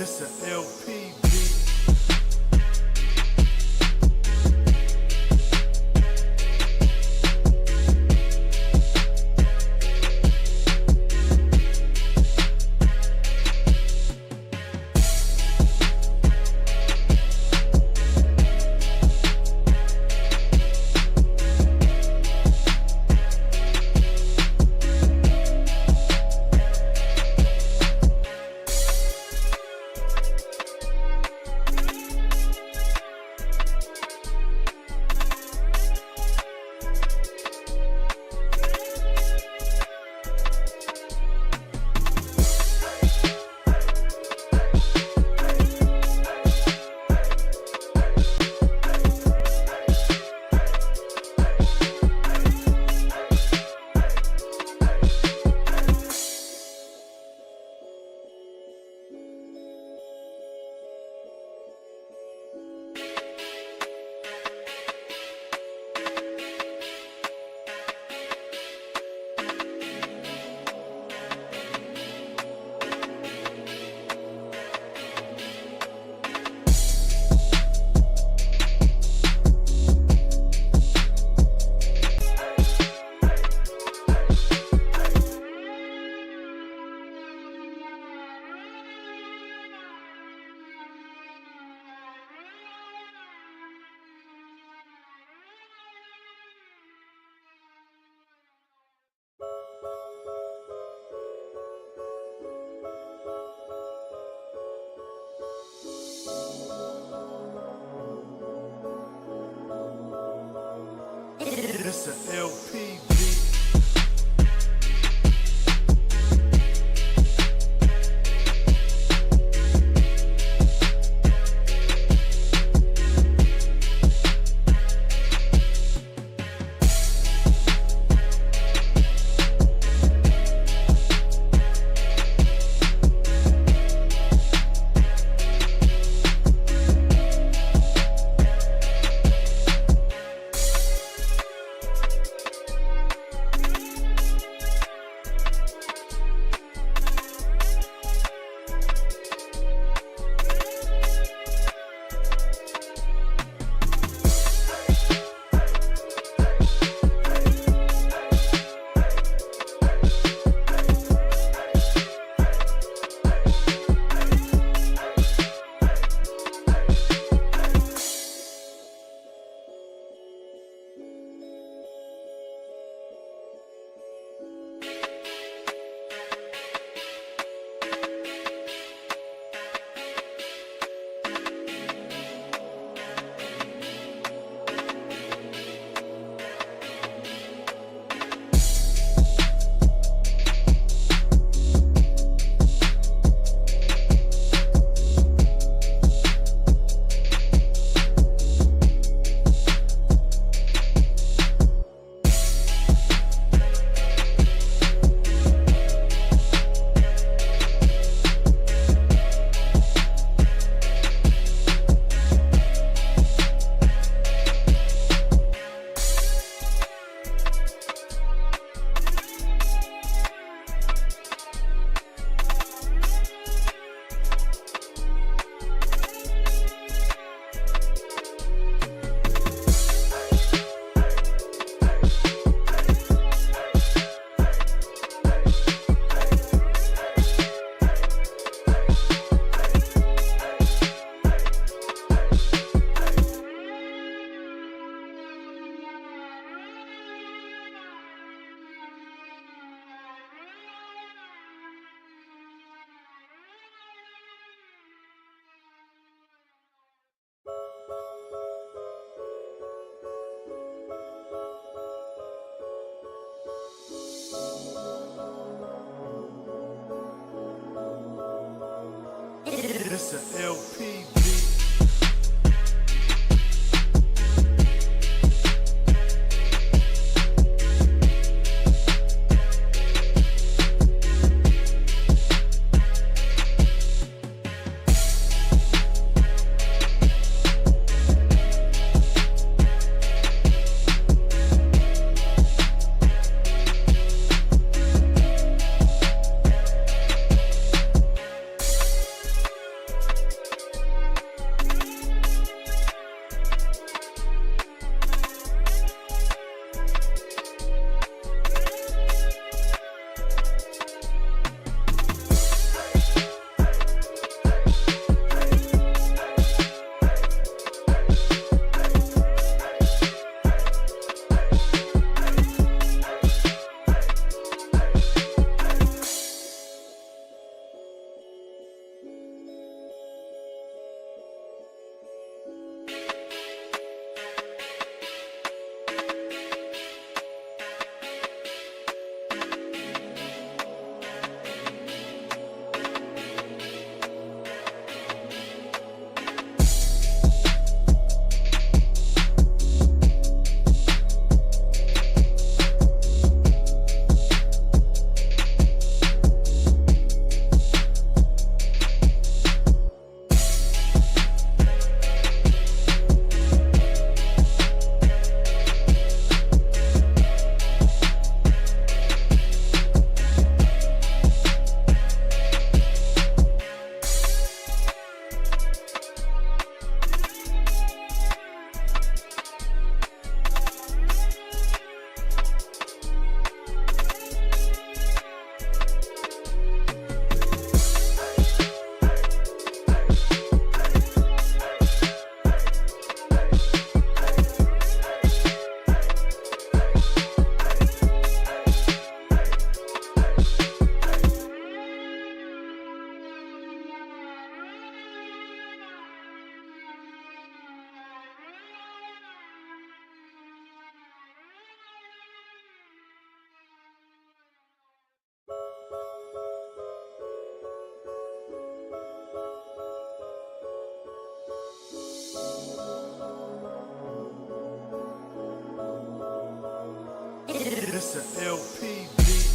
This a LP beat. This a LP beat. This a LP beat. This a LP beat.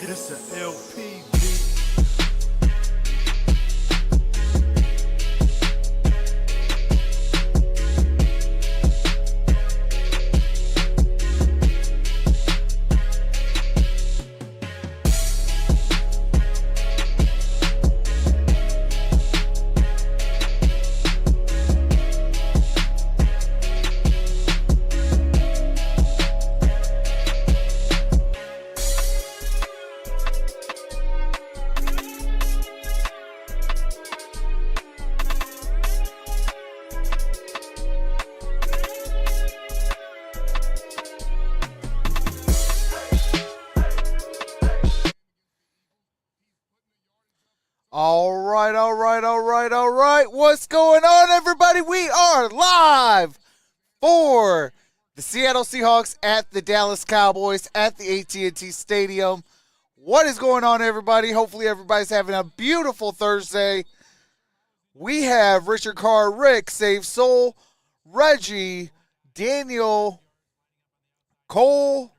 This a LP beat. All right. What's going on, everybody? We are live for the Seattle Seahawks at the Dallas Cowboys at the AT&T Stadium. What is going on, everybody? Hopefully everybody's having a beautiful Thursday. We have Richard Carr, Rick, Save Soul, Reggie, Daniel, Cole,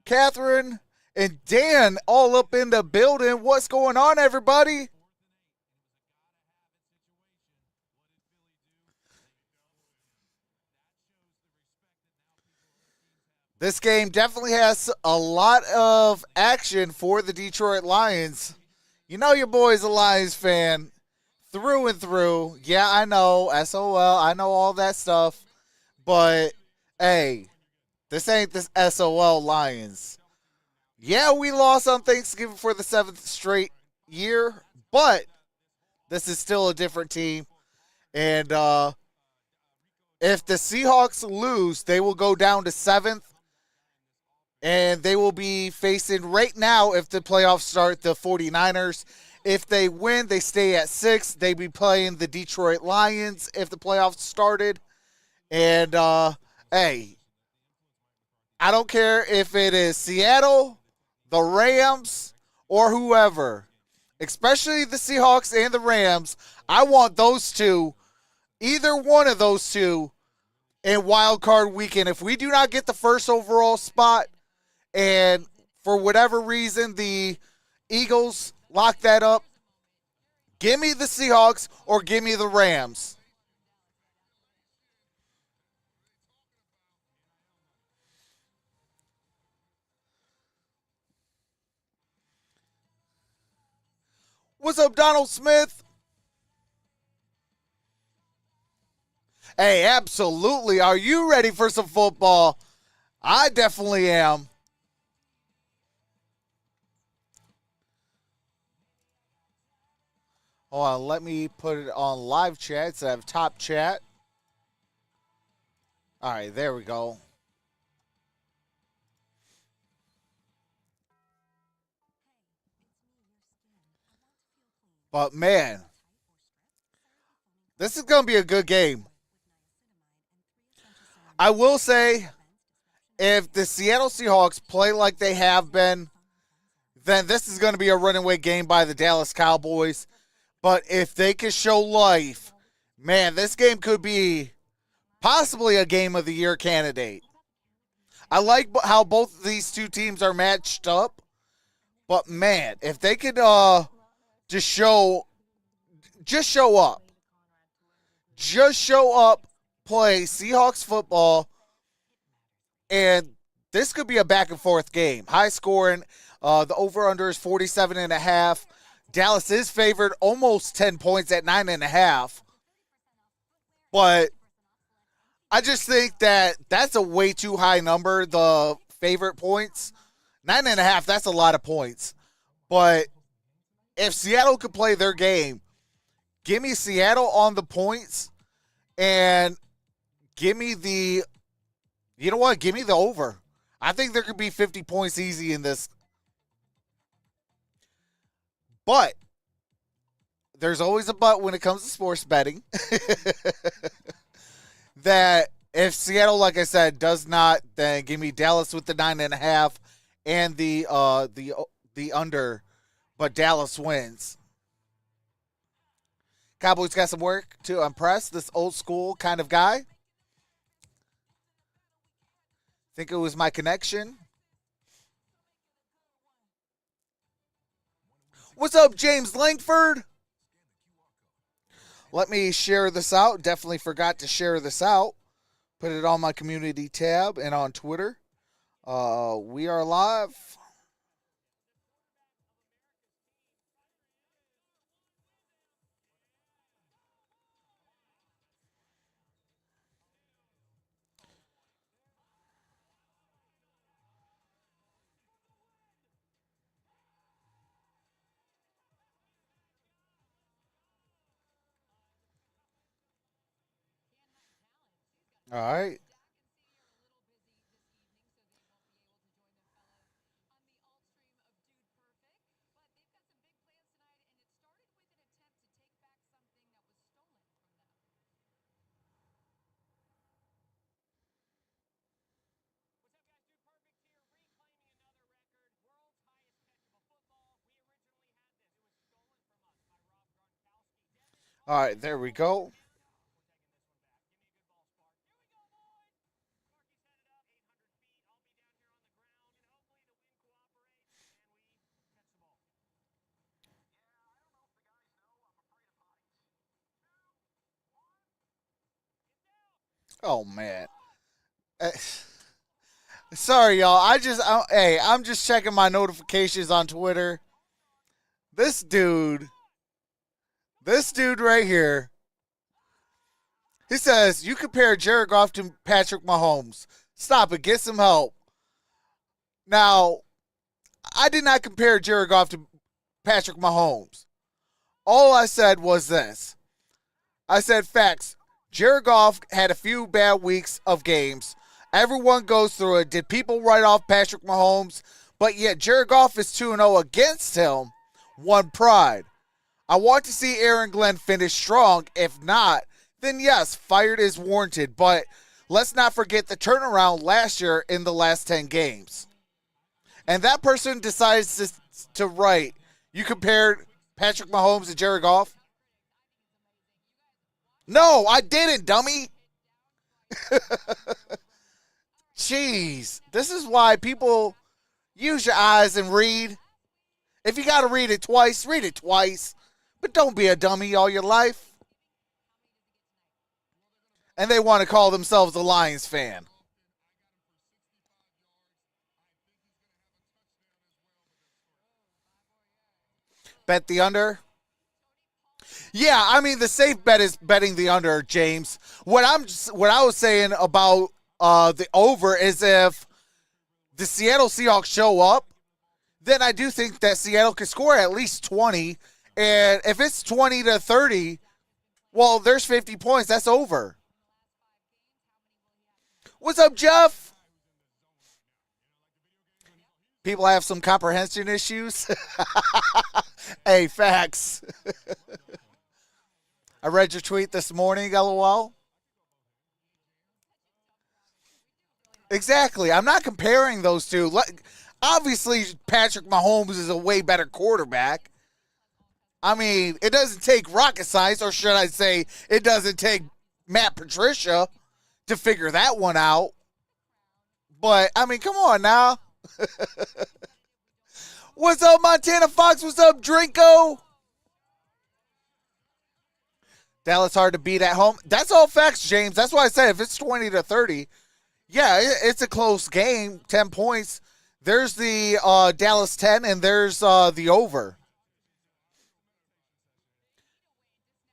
Catherine, and Dan all up in the building. What's going on, everybody? This game definitely has a lot of action for the Detroit Lions. You know your boy's a Lions fan through and through. Yeah, I know, SOL, I know all that stuff. But, hey, this ain't this SOL Lions. Yeah, we lost on Thanksgiving for the 7th straight year, but this is still a different team. And if the Seahawks lose, they will go down to 7th. And they will be facing right now, if the playoffs start, the 49ers. If they win, they stay at 6. They be playing the Detroit Lions if the playoffs started. And, hey, I don't care if it is Seattle, the Rams, or whoever. Especially the Seahawks and the Rams. I want those two either one of those two in wild card weekend. If we do not get the first overall spot, and for whatever reason the Eagles lock that up, give me the Seahawks or give me the Rams. What's up, Donald Smith? Hey, absolutely. Are you ready for some football? I definitely am. Hold on, let me put it on live chat so I have top chat. All right, there we go. But man, this is going to be a good game. I will say, if the Seattle Seahawks play like they have been, then this is going to be a runaway game by the Dallas Cowboys. But if they can show life, man, this game could be possibly a game of the year candidate. I like how both of these two teams are matched up. But man, if they could just show up. Just show up, play Seahawks football, and this could be a back and forth game. High scoring. The over-under is 47.5. Dallas is favored almost 10 points at 9.5. But I just think that that's a way too high number, the favorite points. 9.5, that's a lot of points. But if Seattle could play their game, give me Seattle on the points and give me the, you know what, give me the over. I think there could be 50 points easy in this. But there's always a but when it comes to sports betting. That if Seattle, like I said, does not, then give me Dallas with the 9.5 and the under, but Dallas wins. Cowboys got some work to impress this old school kind of guy. Think it was my connection. What's up, James Langford? Let me share this out. Definitely forgot to share this out. Put it on my community tab and on Twitter. We are live. All right. All right, there we go. Oh man. Sorry, y'all. I'm just checking my notifications on Twitter. This dude right here, he says, you compare Jared Goff to Patrick Mahomes. Stop it. Get some help. Now, I did not compare Jared Goff to Patrick Mahomes. All I said was this. I said facts. Jared Goff had a few bad weeks of games. Everyone goes through it. Did people write off Patrick Mahomes? But yet Jared Goff is 2-0 against him. One pride. I want to see Aaron Glenn finish strong. If not, then yes, fired is warranted. But let's not forget the turnaround last year in the last 10 games. And that person decides to write, you compared Patrick Mahomes to Jared Goff? No, I didn't, dummy. Jeez. This is why people use your eyes and read. If you got to read it twice, read it twice. But don't be a dummy all your life. And they want to call themselves a Lions fan. Bet the under. Yeah, I mean the safe bet is betting the under, James. What I was saying about the over is if the Seattle Seahawks show up, then I do think that Seattle could score at least 20. And if it's 20-30, well, there's 50 points. That's over. What's up, Jeff? People have some comprehension issues. Hey, facts. I read your tweet this morning, LOL. Exactly. I'm not comparing those two. Obviously, Patrick Mahomes is a way better quarterback. I mean, it doesn't take rocket science, or should I say, it doesn't take Matt Patricia to figure that one out. But, I mean, come on now. What's up, Montana Fox? What's up, Drinko? Dallas hard to beat at home. That's all facts, James. That's why I said if it's 20-30, yeah, it's a close game, 10 points. There's the Dallas 10, and there's the over.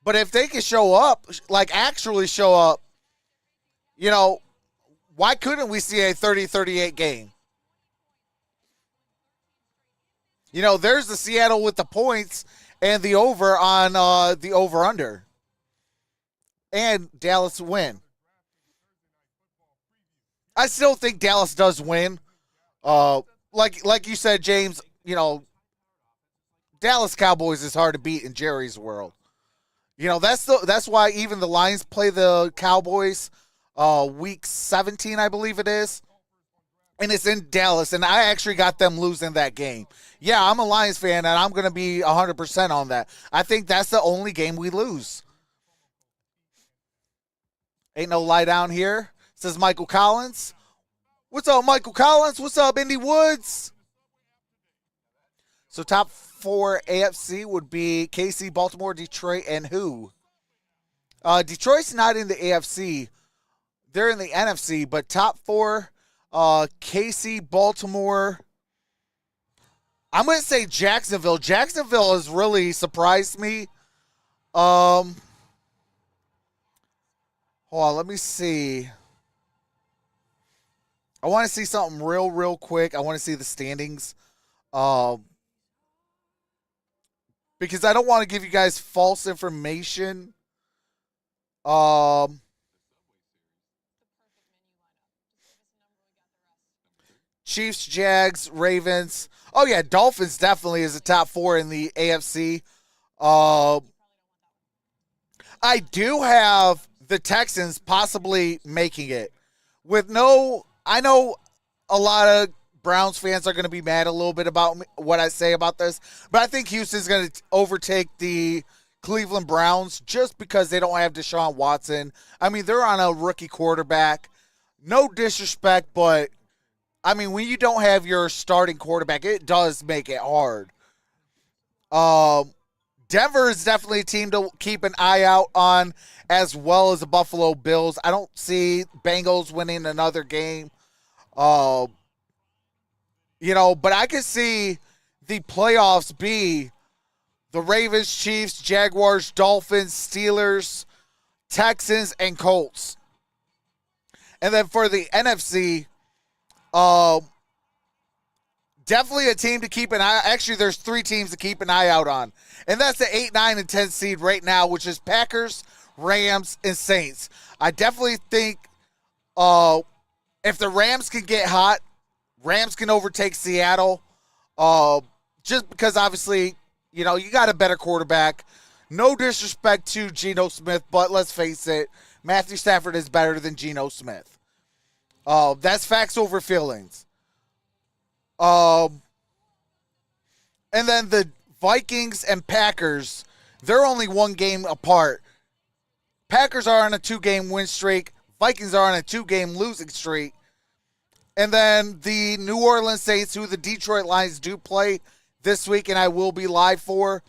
But if they can show up, like actually show up, you know, why couldn't we see a 30-38 game? You know, there's the Seattle with the points and the over on the over-under. And Dallas win. I still think Dallas does win. Like you said, James, you know, Dallas Cowboys is hard to beat in Jerry's world. You know, that's why even the Lions play the Cowboys week 17, I believe it is. And it's in Dallas, and I actually got them losing that game. Yeah, I'm a Lions fan, and I'm going to be 100% on that. I think that's the only game we lose. Ain't no lie down here, says Michael Collins. What's up, Michael Collins? What's up, Indy Woods? So top 4 AFC would be KC, Baltimore, Detroit, and who? Detroit's not in the AFC. They're in the NFC, but top 4, KC, Baltimore. I'm going to say Jacksonville. Jacksonville has really surprised me. Hold on, let me see. I want to see something real quick. I want to see the standings. Because I don't want to give you guys false information. Chiefs, Jags, Ravens. Oh, yeah, Dolphins definitely is the top 4 in the AFC. I do have the Texans possibly making it. I know a lot of Browns fans are going to be mad a little bit about what I say about this, but I think Houston's going to overtake the Cleveland Browns just because they don't have Deshaun Watson. I mean, they're on a rookie quarterback. No disrespect, but I mean, when you don't have your starting quarterback, it does make it hard. Denver is definitely a team to keep an eye out on, as well as the Buffalo Bills. I don't see Bengals winning another game. But I could see the playoffs be the Ravens, Chiefs, Jaguars, Dolphins, Steelers, Texans, and Colts. And then for the NFC, definitely a team to keep an eye. Actually, there's 3 teams to keep an eye out on. And that's the 8, 9, and 10 seed right now, which is Packers, Rams, and Saints. I definitely think if the Rams can get hot, Rams can overtake Seattle. Just because obviously, you got a better quarterback. No disrespect to Geno Smith, but let's face it, Matthew Stafford is better than Geno Smith. That's facts over feelings. And then the Vikings and Packers, they're only 1 game apart. Packers are on a 2-game win streak. Vikings are on a 2-game losing streak. And then the New Orleans Saints, who the Detroit Lions do play this week, and I will be live for.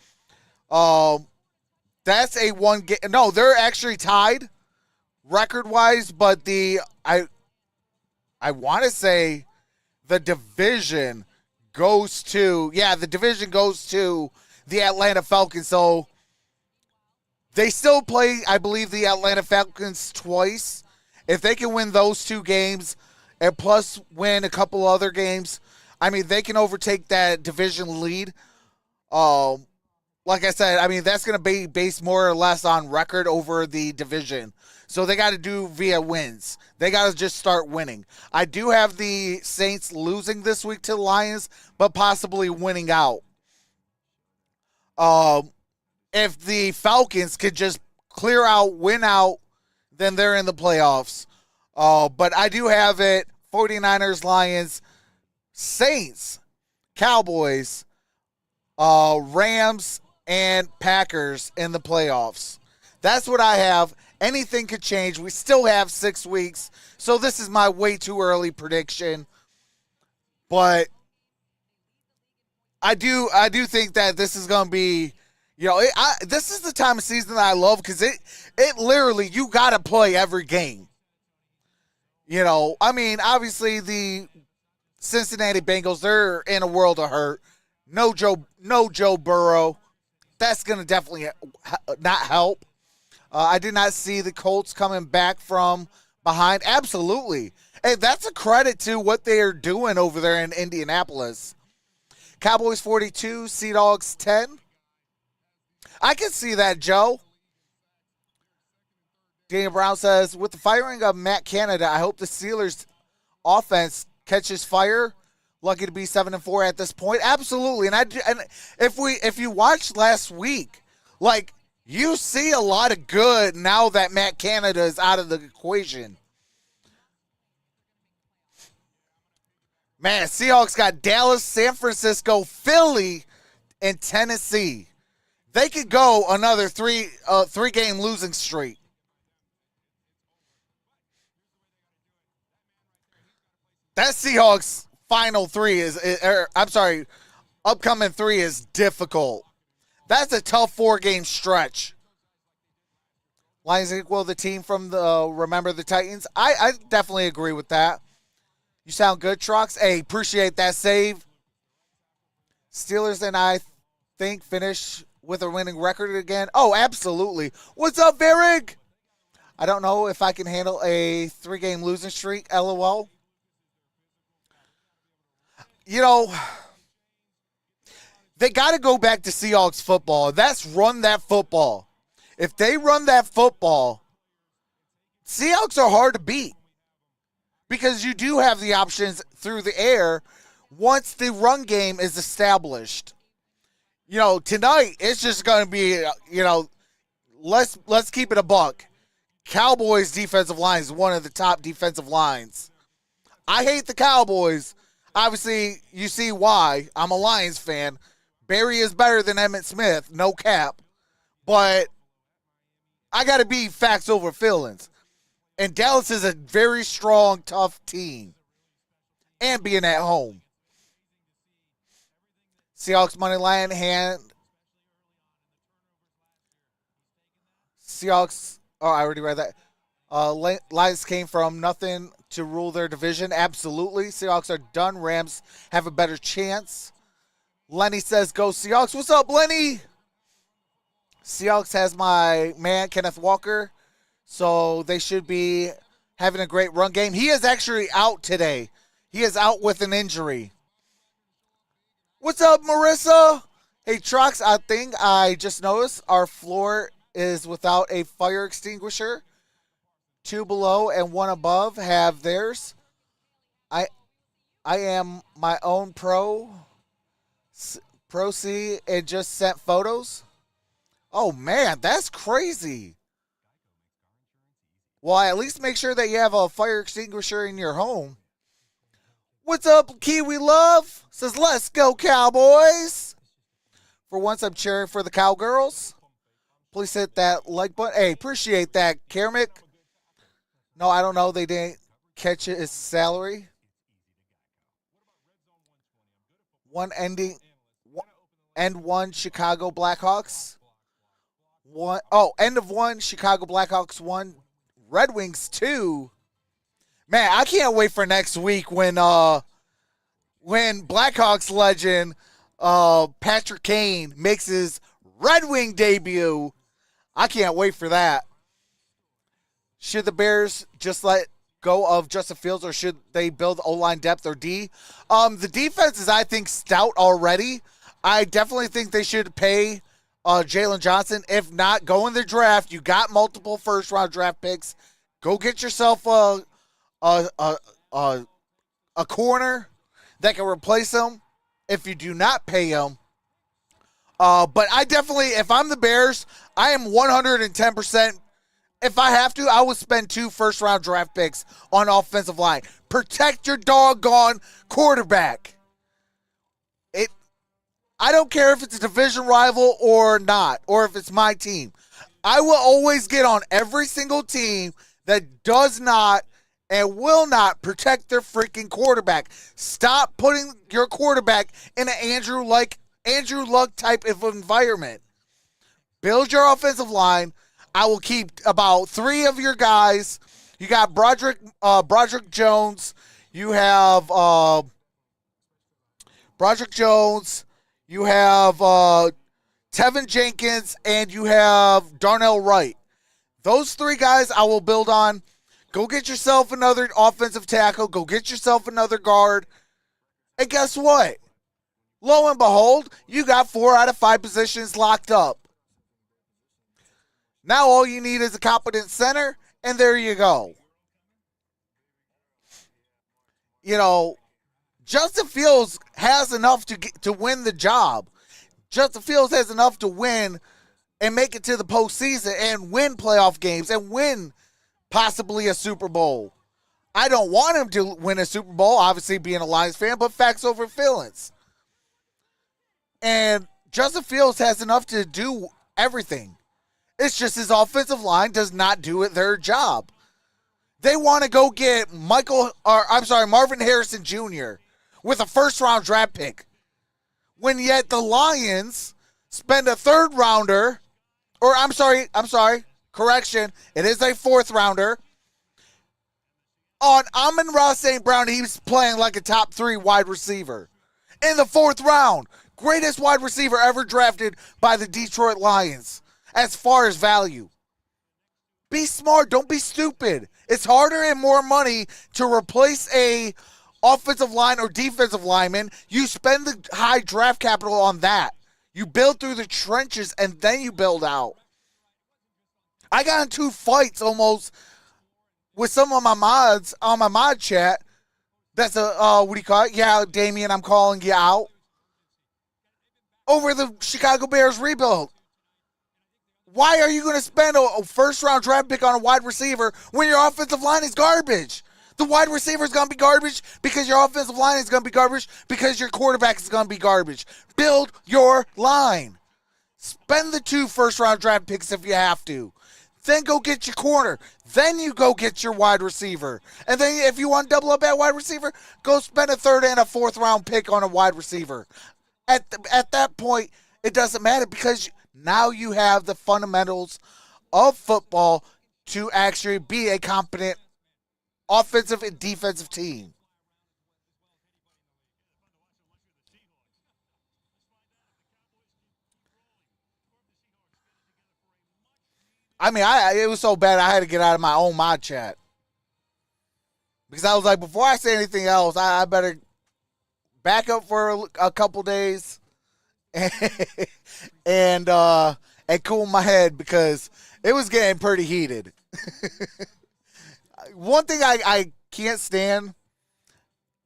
That's a 1 game. No, they're actually tied record-wise, but I want to say the division goes to the Atlanta Falcons. So they still play, I believe, the Atlanta Falcons twice. If they can win those 2 games and plus win a couple other games, I mean, they can overtake that division lead. Like I said, I mean, that's going to be based more or less on record over the division. So they got to do via wins. They got to just start winning. I do have the Saints losing this week to the Lions, but possibly winning out. If the Falcons could just clear out, win out, then they're in the playoffs. But I do have it 49ers, Lions, Saints, Cowboys, Rams, and Packers in the playoffs. That's what I have. Anything could change. We still have 6 weeks. So this is my way too early prediction. But I do think that this is going to be, this is the time of season that I love because it literally, you got to play every game. I mean, obviously the Cincinnati Bengals, they're in a world of hurt. No Joe Burrow. That's going to definitely not help. I did not see the Colts coming back from behind. Absolutely. Hey, that's a credit to what they are doing over there in Indianapolis. Cowboys 42, Sea Dogs 10. I can see that, Joe. Daniel Brown says, with the firing of Matt Canada, I hope the Steelers offense catches fire. Lucky to be 7-4 at this point. Absolutely. And if you watched last week, you see a lot of good now that Matt Canada is out of the equation. Man, Seahawks got Dallas, San Francisco, Philly, and Tennessee. They could go another three-game losing streak. That Seahawks final 3 upcoming 3 is difficult. That's a tough 4-game stretch. Lions equal the team from the Remember the Titans. I definitely agree with that. You sound good, Trox. Hey, appreciate that save. Steelers and I think finish with a winning record again. Oh, absolutely. What's up, Varig? I don't know if I can handle a 3-game losing streak, LOL. They got to go back to Seahawks football. That's run that football. If they run that football, Seahawks are hard to beat because you do have the options through the air once the run game is established. Tonight it's just going to be, let's keep it a buck. Cowboys defensive line is one of the top defensive lines. I hate the Cowboys. Obviously, you see why. I'm a Lions fan. Barry is better than Emmitt Smith, no cap. But I got to be facts over feelings. And Dallas is a very strong, tough team. And being at home. Seahawks money line hand. Seahawks, I already read that. Lions came from nothing to rule their division. Absolutely. Seahawks are done. Rams have a better chance. Lenny says, go Seahawks. What's up, Lenny? Seahawks has my man, Kenneth Walker. So they should be having a great run game. He is actually out today. He is out with an injury. What's up, Marissa? Hey, Trox, I think I just noticed our floor is without a fire extinguisher. 2 below and 1 above have theirs. I am my own pro C and just sent photos. Oh, man, that's crazy. Well, at least make sure that you have a fire extinguisher in your home. What's up, Kiwi Love? Says, let's go, Cowboys. For once, I'm cheering for the Cowgirls. Please hit that like button. Hey, appreciate that, Kermit. No, I don't know. They didn't catch his salary. End one Chicago Blackhawks. End of one Chicago Blackhawks 1, Red Wings 2. Man, I can't wait for next week when Blackhawks legend Patrick Kane makes his Red Wing debut. I can't wait for that. Should the Bears just let go of Justin Fields, or should they build O-line depth or D? The defense is, I think, stout already. I definitely think they should pay Jalen Johnson. If not, go in the draft. You got multiple first-round draft picks. Go get yourself a corner that can replace him if you do not pay him. But I definitely, if I'm the Bears, I am 110%. If I have to, I would spend 2 first-round draft picks on offensive line. Protect your doggone quarterback. I don't care if it's a division rival or not, or if it's my team. I will always get on every single team that does not and will not protect their freaking quarterback. Stop putting your quarterback in an Andrew Luck type of environment. Build your offensive line. I will keep about 3 of your guys. You got Broderick Jones. You have Broderick Jones. You have Tevin Jenkins, and you have Darnell Wright. Those 3 guys I will build on. Go get yourself another offensive tackle. Go get yourself another guard. And guess what? Lo and behold, you got 4 out of 5 positions locked up. Now all you need is a competent center, and there you go. You know, Justin Fields has enough to win the job. Justin Fields has enough to win and make it to the postseason and win playoff games and win possibly a Super Bowl. I don't want him to win a Super Bowl, obviously being a Lions fan, but facts over feelings. And Justin Fields has enough to do everything. It's just his offensive line does not do their job. They want to go get Marvin Harrison Jr. with a first-round draft pick, when yet the Lions spend a 3rd rounder, or correction, it is a 4th rounder, on Amon-Ra St. Brown. He's playing like a top 3 wide receiver in the 4th round. Greatest wide receiver ever drafted by the Detroit Lions as far as value. Be smart. Don't be stupid. It's harder and more money to replace a offensive line or defensive lineman. You spend the high draft capital on that. You build through the trenches and then you build out. I got in 2 fights almost with some of my mods on my mod chat. That's what do you call it? Yeah, Damian, I'm calling you out. Over the Chicago Bears rebuild. Why are you going to spend a first-round draft pick on a wide receiver when your offensive line is garbage? The wide receiver is going to be garbage because your offensive line is going to be garbage because your quarterback is going to be garbage. Build your line. Spend the 2 first-round draft picks if you have to. Then go get your corner. Then you go get your wide receiver. And then if you want to double up at wide receiver, go spend a 3rd and a 4th-round pick on a wide receiver. At that point, it doesn't matter because now you have the fundamentals of football to actually be a competent offensive and defensive team. I mean, it was so bad I had to get out of my own mod chat. Because I was like, before I say anything else, I better back up for a couple days and cool my head because it was getting pretty heated. One thing I can't stand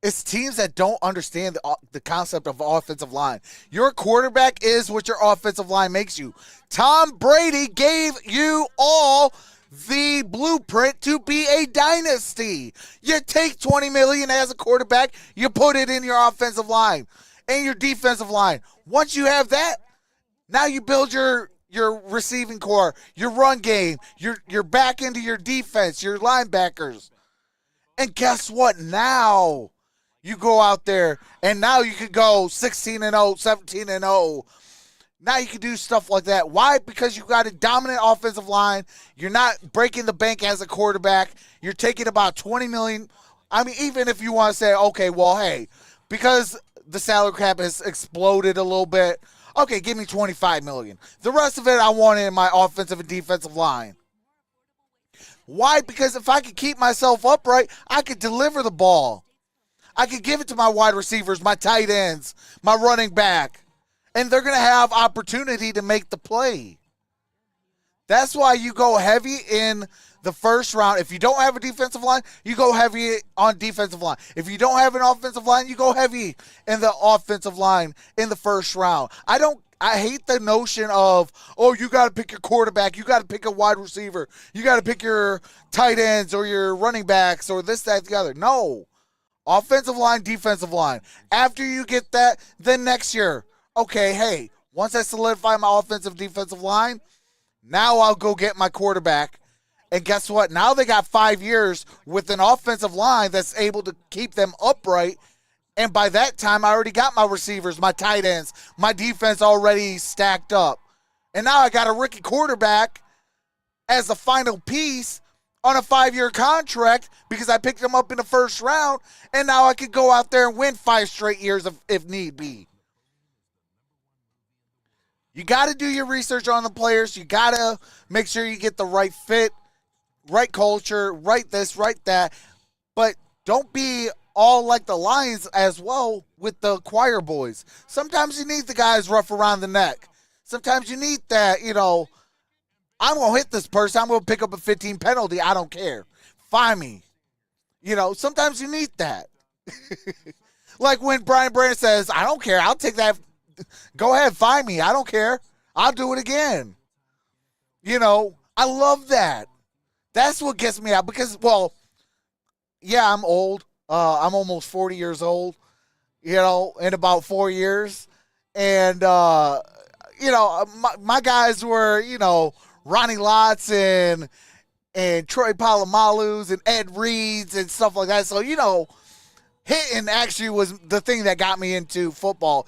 is teams that don't understand the concept of offensive line. Your quarterback is what your offensive line makes you. Tom Brady gave you all the blueprint to be a dynasty. You take $20 million as a quarterback, you put it in your offensive line and your defensive line. Once you have that, now you build your your receiving core, your run game, your back into your defense, your linebackers. And guess what? Now you go out there and now you could go 16-0, 17-0. Now you can do stuff like that. Why? Because you got a dominant offensive line. You're not breaking the bank as a quarterback. You're taking about $20 million. I mean, even if you want to say, okay, well, hey, because the salary cap has exploded a little bit, okay, give me $25 million. The rest of it I want in my offensive and defensive line. Why? Because if I could keep myself upright, I could deliver the ball. I could give it to my wide receivers, my tight ends, my running back. And they're going to have opportunity to make the play. That's why you go heavy in the first round. If you don't have a defensive line, you go heavy on defensive line. If you don't have an offensive line, you go heavy in the offensive line in the first round. I hate the notion of, oh, you got to pick your quarterback. You got to pick a wide receiver. You got to pick your tight ends or your running backs or this, that, the other. No. Offensive line, defensive line. After you get that, then next year, okay, hey, once I solidify my offensive defensive line, now I'll go get my quarterback. And guess what? Now they got 5 years with an offensive line that's able to keep them upright. And by that time, I already got my receivers, my tight ends, my defense already stacked up. And now I got a rookie quarterback as the final piece on a 5-year contract because I picked him up in the first round. And now I could go out there and win 5 straight years if need be. You got to do your research on the players. You got to make sure you get the right fit, right culture, right this, right that. But don't be all like the Lions as well with the choir boys. Sometimes you need the guys rough around the neck. Sometimes you need that, I'm going to hit this person. I'm going to pick up a 15 penalty. I don't care. Fine me. Sometimes you need that. Like when Brian Brandt says, I don't care. I'll take that. Go ahead, find me. I don't care. I'll do it again. I love that. That's what gets me out because, well, yeah, I'm old. I'm almost 40 years old, in about 4 years. And, my guys were, Ronnie Lotz and Troy Polamalu's and Ed Reeds and stuff like that. So, hitting actually was the thing that got me into football.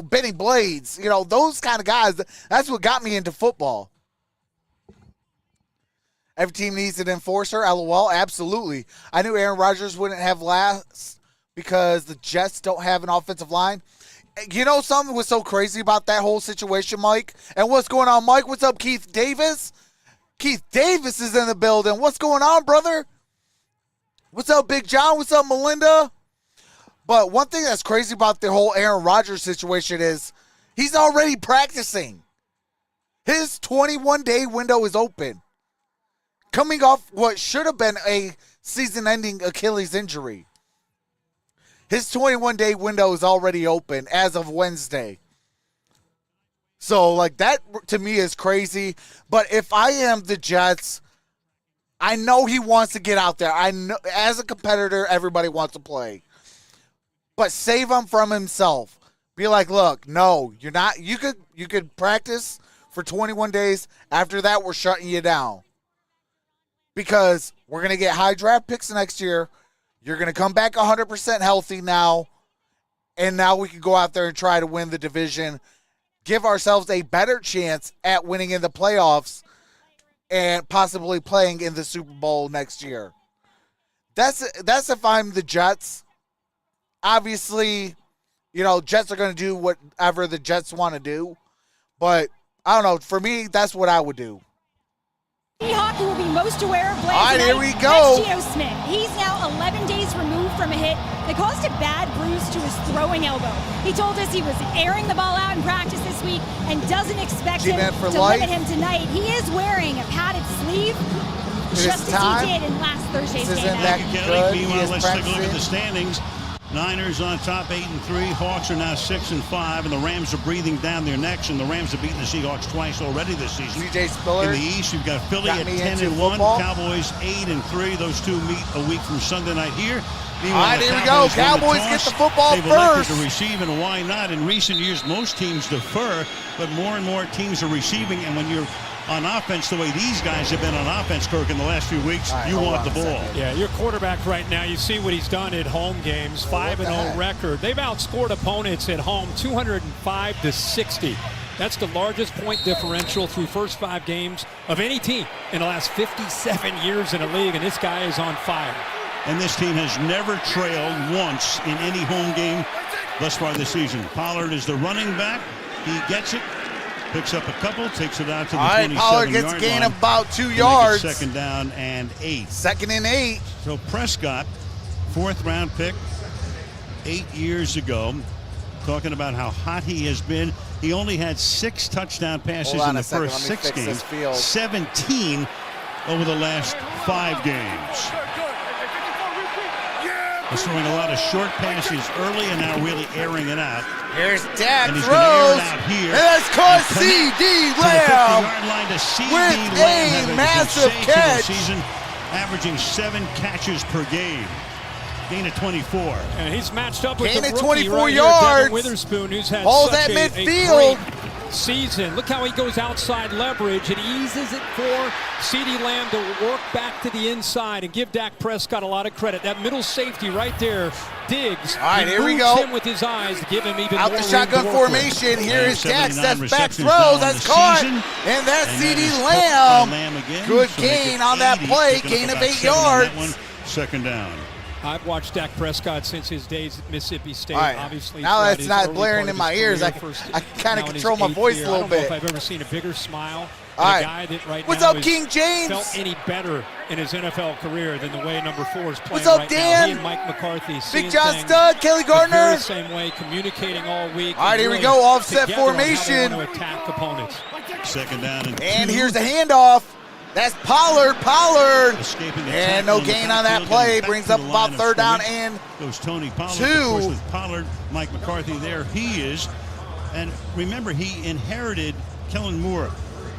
Benny Blades, those kind of guys, that's what got me into football. Every team needs an enforcer, LOL, absolutely. I knew Aaron Rodgers wouldn't have last because the Jets don't have an offensive line. Something was so crazy about that whole situation, Mike? And what's going on, Mike? What's up, Keith Davis? Keith Davis is in the building. What's going on, brother? What's up, Big John? What's up, Melinda? But one thing that's crazy about the whole Aaron Rodgers situation is he's already practicing. His 21-day window is open. Coming off what should have been a season-ending Achilles injury. His 21-day window is already open as of Wednesday. So, that to me is crazy. But if I am the Jets, I know he wants to get out there. I know as a competitor, everybody wants to play. But save him from himself. Be like, look, no, you're not. You could practice for 21 days. After that, we're shutting you down. Because we're going to get high draft picks next year. You're going to come back 100% healthy now. And now we can go out there and try to win the division. Give ourselves a better chance at winning in the playoffs and possibly playing in the Super Bowl next year. That's if I'm the Jets. Obviously, Jets are going to do whatever the Jets want to do. But, I don't know. For me, that's what I would do. Seahawks will be most aware of All right, here we go. That's Geno Smith. He's now 11 days removed from a hit that caused a bad bruise to his throwing elbow. He told us he was airing the ball out in practice this week and doesn't expect him to limit him tonight. He is wearing a padded sleeve, just as he did in last Thursday's game. Meanwhile, let's take a look at the standings. Niners on top 8-3. Hawks are now 6-5, and the Rams are breathing down their necks. And the Rams have beaten the Seahawks twice already this season. DJ Spiller. In the East, you've got Philly at 10-1. Cowboys 8-3. Those two meet a week from Sunday night here. All right, here we go. Cowboys get the football They've elected first. to receive, and why not? In recent years, most teams defer, but more and more teams are receiving. And when you're on offense, the way these guys have been on offense, Kirk, in the last few weeks, right, you want the ball. Yeah, your quarterback right now, you see what he's done at home games, 5-0 record. They've outscored opponents at home 205-60. That's the largest point differential through first 5 games of any team in the last 57 years in the league, and this guy is on fire. And this team has never trailed once in any home game thus far this season. Pollard is the running back. He gets it, picks up a couple, takes it out to the 27-yard line. Pollard gets a gain of about 2 yards. Second down and 8. 2nd and 8. So Prescott, 4th-round pick 8 years ago, talking about how hot he has been. He only had 6 touchdown passes in the first 6 games, 17 over the last 5 games. He's throwing a lot of short passes early and now really airing it out. Here's Dak, And he's throws, going to air it out here. and that's caught And C.D. to the Lamb 50-yard line to C.D. with Lamb, a having massive sensational catch. season, averaging 7 catches per game. Gain of 24. And he's matched up with Gain the of rookie 24 right here, yards. Devin Witherspoon, who's had Balls such at a midfield. great season. Look how he goes outside leverage and eases it for CeeDee Lamb to work back to the inside and give Dak Prescott a lot of credit. That middle safety right there, Diggs. All right, he here we moves go. him with his eyes to give him even Out more the room shotgun to work with. formation. Here is Dak. 79 Steps back, receptions now throws. on That's the caught. season. And that's And that C.D. is caught Lamb. by Lamb again. Good So they gain get on that 80, play. picking up Gain of about 8 7 on yards. that one. Second down. I've watched Dak Prescott since his days at Mississippi State. All right. Obviously, Now throughout that's his not early blaring part in of my his ears. career, I first- can kind now of in his control my 8th voice year. a little I don't know bit. if I've ever seen a bigger smile. All And right. a guy that right What's now up, has King James? felt any better in his NFL career than the way number 4 is playing What's up, right Dan? now. He and Mike McCarthy seeing Big John things Stud, Kelly the Gardner. very same way, communicating all week. All right, and here we really go. Offset together on how they formation. want to attack opponents. Second down and 2. And here's the handoff. That's Pollard. Escaping the And tackle no in the gain on that backfield, play. getting back Brings to up the about line of 3rd down scrimmage. and Goes Tony Pollard. 2. Of course, with Pollard, Mike McCarthy there. He is. And remember, he inherited Kellen Moore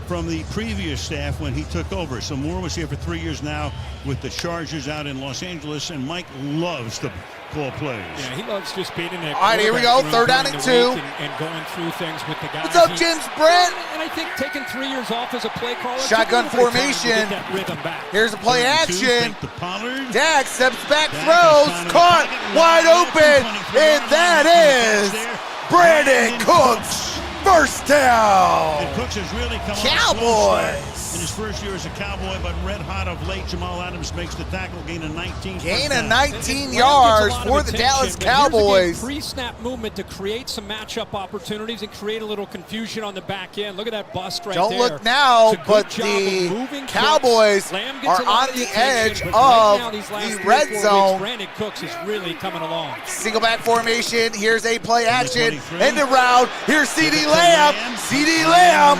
from the previous staff when he took over. So Moore was here for 3 years now with the Chargers out in Los Angeles, and Mike loves to call plays. Yeah, he loves just being in that. All right, here we go. 3rd down and 2. And going through things with the guys. What's up, James Brent? And I think taking 3 years off as a play caller. Shotgun took a little bit of time to formation. get that rhythm back. Here's a play 3rd and 2, action. fake to Pollard. Dak steps back, Dak throws, is found in the caught, pocket, wide open, 23-yard and line, that nothing is there. Brandon Brandon Cooks. First down. And Cooks has really come on a Cowboys. slow start in his first year as a Cowboy, but red hot of late. Jamal Adams makes the tackle, gain of 19. Gain first of down. 19 Lamb yards gets a lot for of the attention, Dallas but here's Cowboys. again pre-snap movement to create some matchup opportunities and create a little confusion on the back end. Look at that bust right Don't there. look now, It's a good but job the of moving Cowboys Cooks. Lamb gets are a lot on of the attention, edge but right of now, these last the 3 or red 4 zone. weeks, Brandon Cooks is really coming along. Single back formation. Here's a play action. 23. End around. Here's C.D. Lamb. C.D. Lamb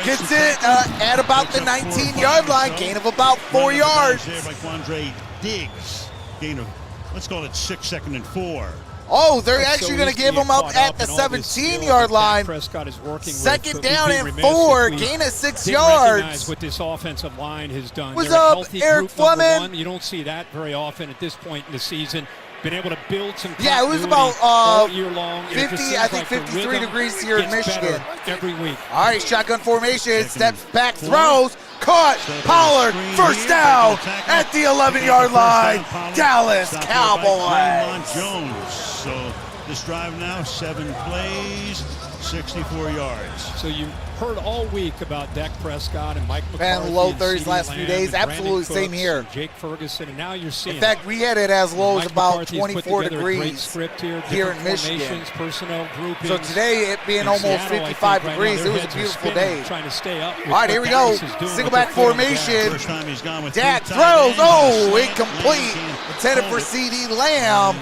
gets it at about the 19-yard line. Gain of about 4 yards. There by Quandre Diggs. Gain of, let's call it 6, 2nd and 4. Oh, they're It's actually so going to easy give to him get up caught at the in all this skill 17-yard that line. Dak Prescott is working Second with, down we'd be and remiss if 4. we Gain of 6 didn't recognize yards. what this offensive line has done. What's They're a up, healthy Eric group, number Fleming? one. You don't see that very often at this point in the season. Been able to build some Yeah, it was continuity about, all year long. And it 50, just seems I think like the 53 rhythm degrees here in gets better Michigan. every week. All right, shotgun formation. Second Steps and back, 4. throws. Caught. Set up on the Pollard. screen First here, down taking the tackle. at the Picking up 11-yard the first line. down, Pollard. Dallas Stopped there by Cowboys. Clemont Jones. So this drive now, 7 plays, 64 yards. So you heard all week about Dak Prescott and Mike McCarthy. Been low and 30s CeeDee last few Lamb days. and Absolutely Brandon same Cooks here. and Jake Ferguson, and now you're seeing In fact, we had it as low as Mike about McCarthy has put 24 together a great degrees script here in Michigan. formations, personnel groupings. So today, it being In almost Seattle, I think 55 right now degrees, their it was a heads are beautiful spinning, day. Trying to stay up with All right, what here we Dallas go. is doing Single with back their foot on the gas. formation. First time he's gone with Dak 3 tight throws. ends. Oh, Slant. incomplete. Lamb can't Intended hold for it. C.D. Lamb.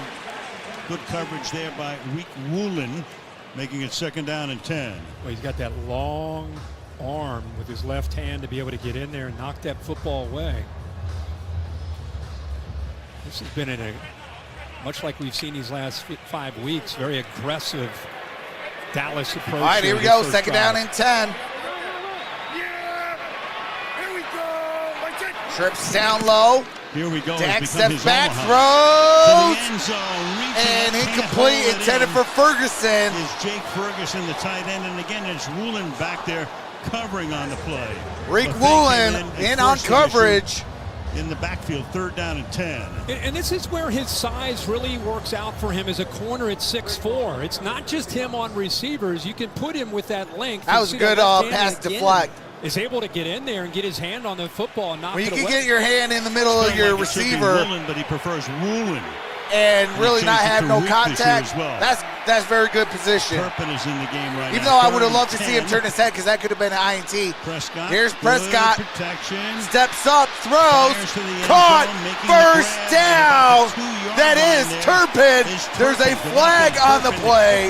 Good coverage there by Reek Woolen, making it 2nd down and 10. Well, he's got that long arm with his left hand to be able to get in there and knock that football away. This has been much like we've seen these last 5 weeks, very aggressive Dallas approach. All right, here we go. 2nd down and 10. Trips down low. Here we go. Dak steps back, throws, and incomplete, intended for Ferguson. Is Jake Ferguson, the tight end, and again, it's Woolen back there covering on the play. Reek Woolen in on coverage. In the backfield, 3rd down and 10. And this is where his size really works out for him as a corner at 6'4". It's not just him on receivers. You can put him with that length. That was a good pass deflect. Is able to get in there and get his hand on the football and knock it away. When you can get your hand in the middle of your receiver, Woolen, but he prefers Woolen, and really not have no contact. Well. That's very good position. Turpin is in the game right now. Even though I would have loved to see him turn his head because that could have been an INT. Prescott. Here's Prescott. Protection. Steps up, throws, caught, first down. That is Turpin. There's a flag on the play.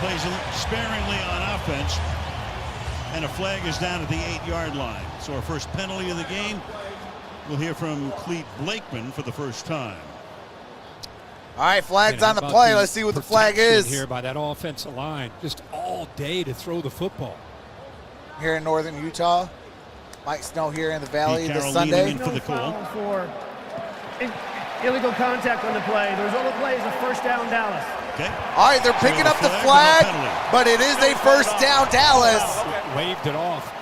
Plays sparingly on offense. And a flag is down at the 8-yard line. So our first penalty of the game. We'll hear from Clete Blakeman for the first time. All right, flag's on the play. Let's see what the flag is. Here by that offensive line, just all day to throw the football. Here in northern Utah, might snow here in the valley this Sunday. For the call for illegal contact on the play. The result of the play is a first down, Dallas. Okay. All right, they're picking up the flag, but it is a first down, Dallas. Waved it off.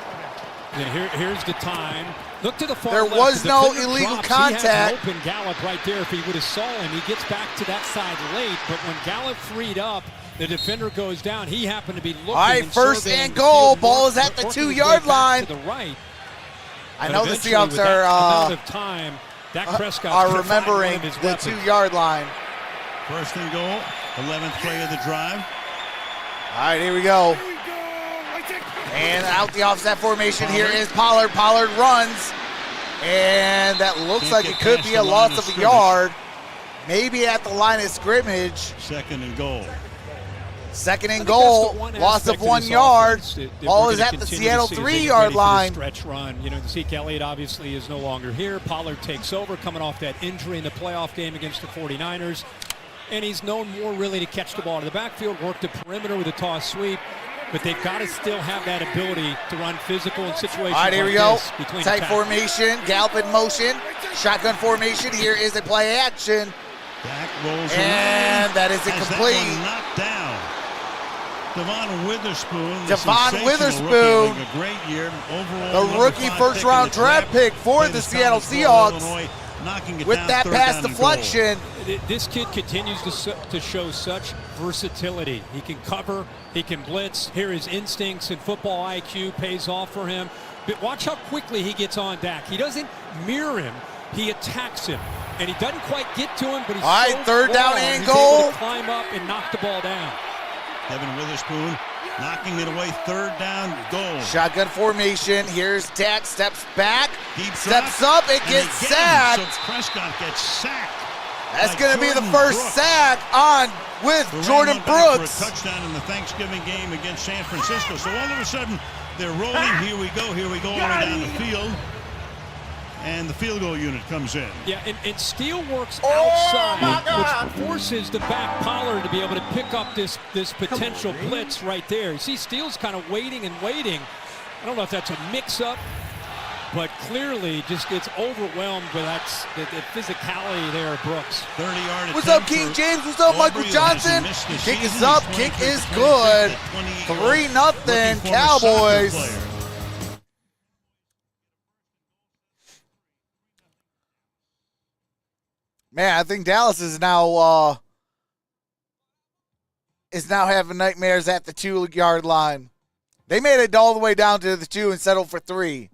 And here's the time. Look to the far There left. was no illegal contact. He has an open Gallup right there. If he would have saw him, he gets back to that side late. But when Gallup freed up, the defender goes down. He happened to be looking. All right, first and goal. Ball is at the 2-yard line. To the right. I know the Seahawks are remembering the 2-yard line. First and goal, 11th play of the drive. All right, here we go. And out the offset formation, here is Pollard. Pollard runs, and that looks like it could be a loss of a yard. Maybe at the line of scrimmage. Second and goal. Second and goal, loss of 1 yard. Ball is at the Seattle 3-yard line. Stretch run. You know, Zeke Elliott obviously is no longer here. Pollard takes over, coming off that injury in the playoff game against the 49ers. And he's known more really to catch the ball in the backfield, work the perimeter with a toss sweep. But they've got to still have that ability to run physical in situations all right, here like we go. This. Tight formation, Gallup in motion, shotgun formation. Here is a play action. Dak rolls and that is incomplete. Knocked down. Devon Witherspoon. Devon Witherspoon, a great year. Overall, the rookie first-round draft pick for the Seattle Seahawks. With that pass deflection. This kid continues to show such versatility. He can cover, he can blitz. Here his instincts and football IQ pays off for him. But watch how quickly he gets on Dak. He doesn't mirror him, he attacks him. And he doesn't quite get to him, but he's all right, so third down and he's goal. able to climb up and knock the ball down. Devon Witherspoon knocking it away, third down, goal. Shotgun formation. Here's Dak, steps back, deep steps up, it gets sacked. So Prescott gets sacked. That's going to be the first sack on with Jordan Brooks. For a touchdown in the Thanksgiving game against San Francisco. So all of a sudden, they're rolling. Here we go, all the way down the field. And the field goal unit comes in. Yeah, and Steele works outside, which forces the back Pollard to be able to pick up this potential blitz right there. You see Steele's kind of waiting and waiting. I don't know if that's a mix-up, but clearly just gets overwhelmed with the physicality there of Brooks. 30-yard. What's up, King James? What's up, Michael Johnson? Kick is up. Kick is good. 3-0 Cowboys. Man, I think Dallas is now having nightmares at the 2-yard line. They made it all the way down to the 2 and settled for 3.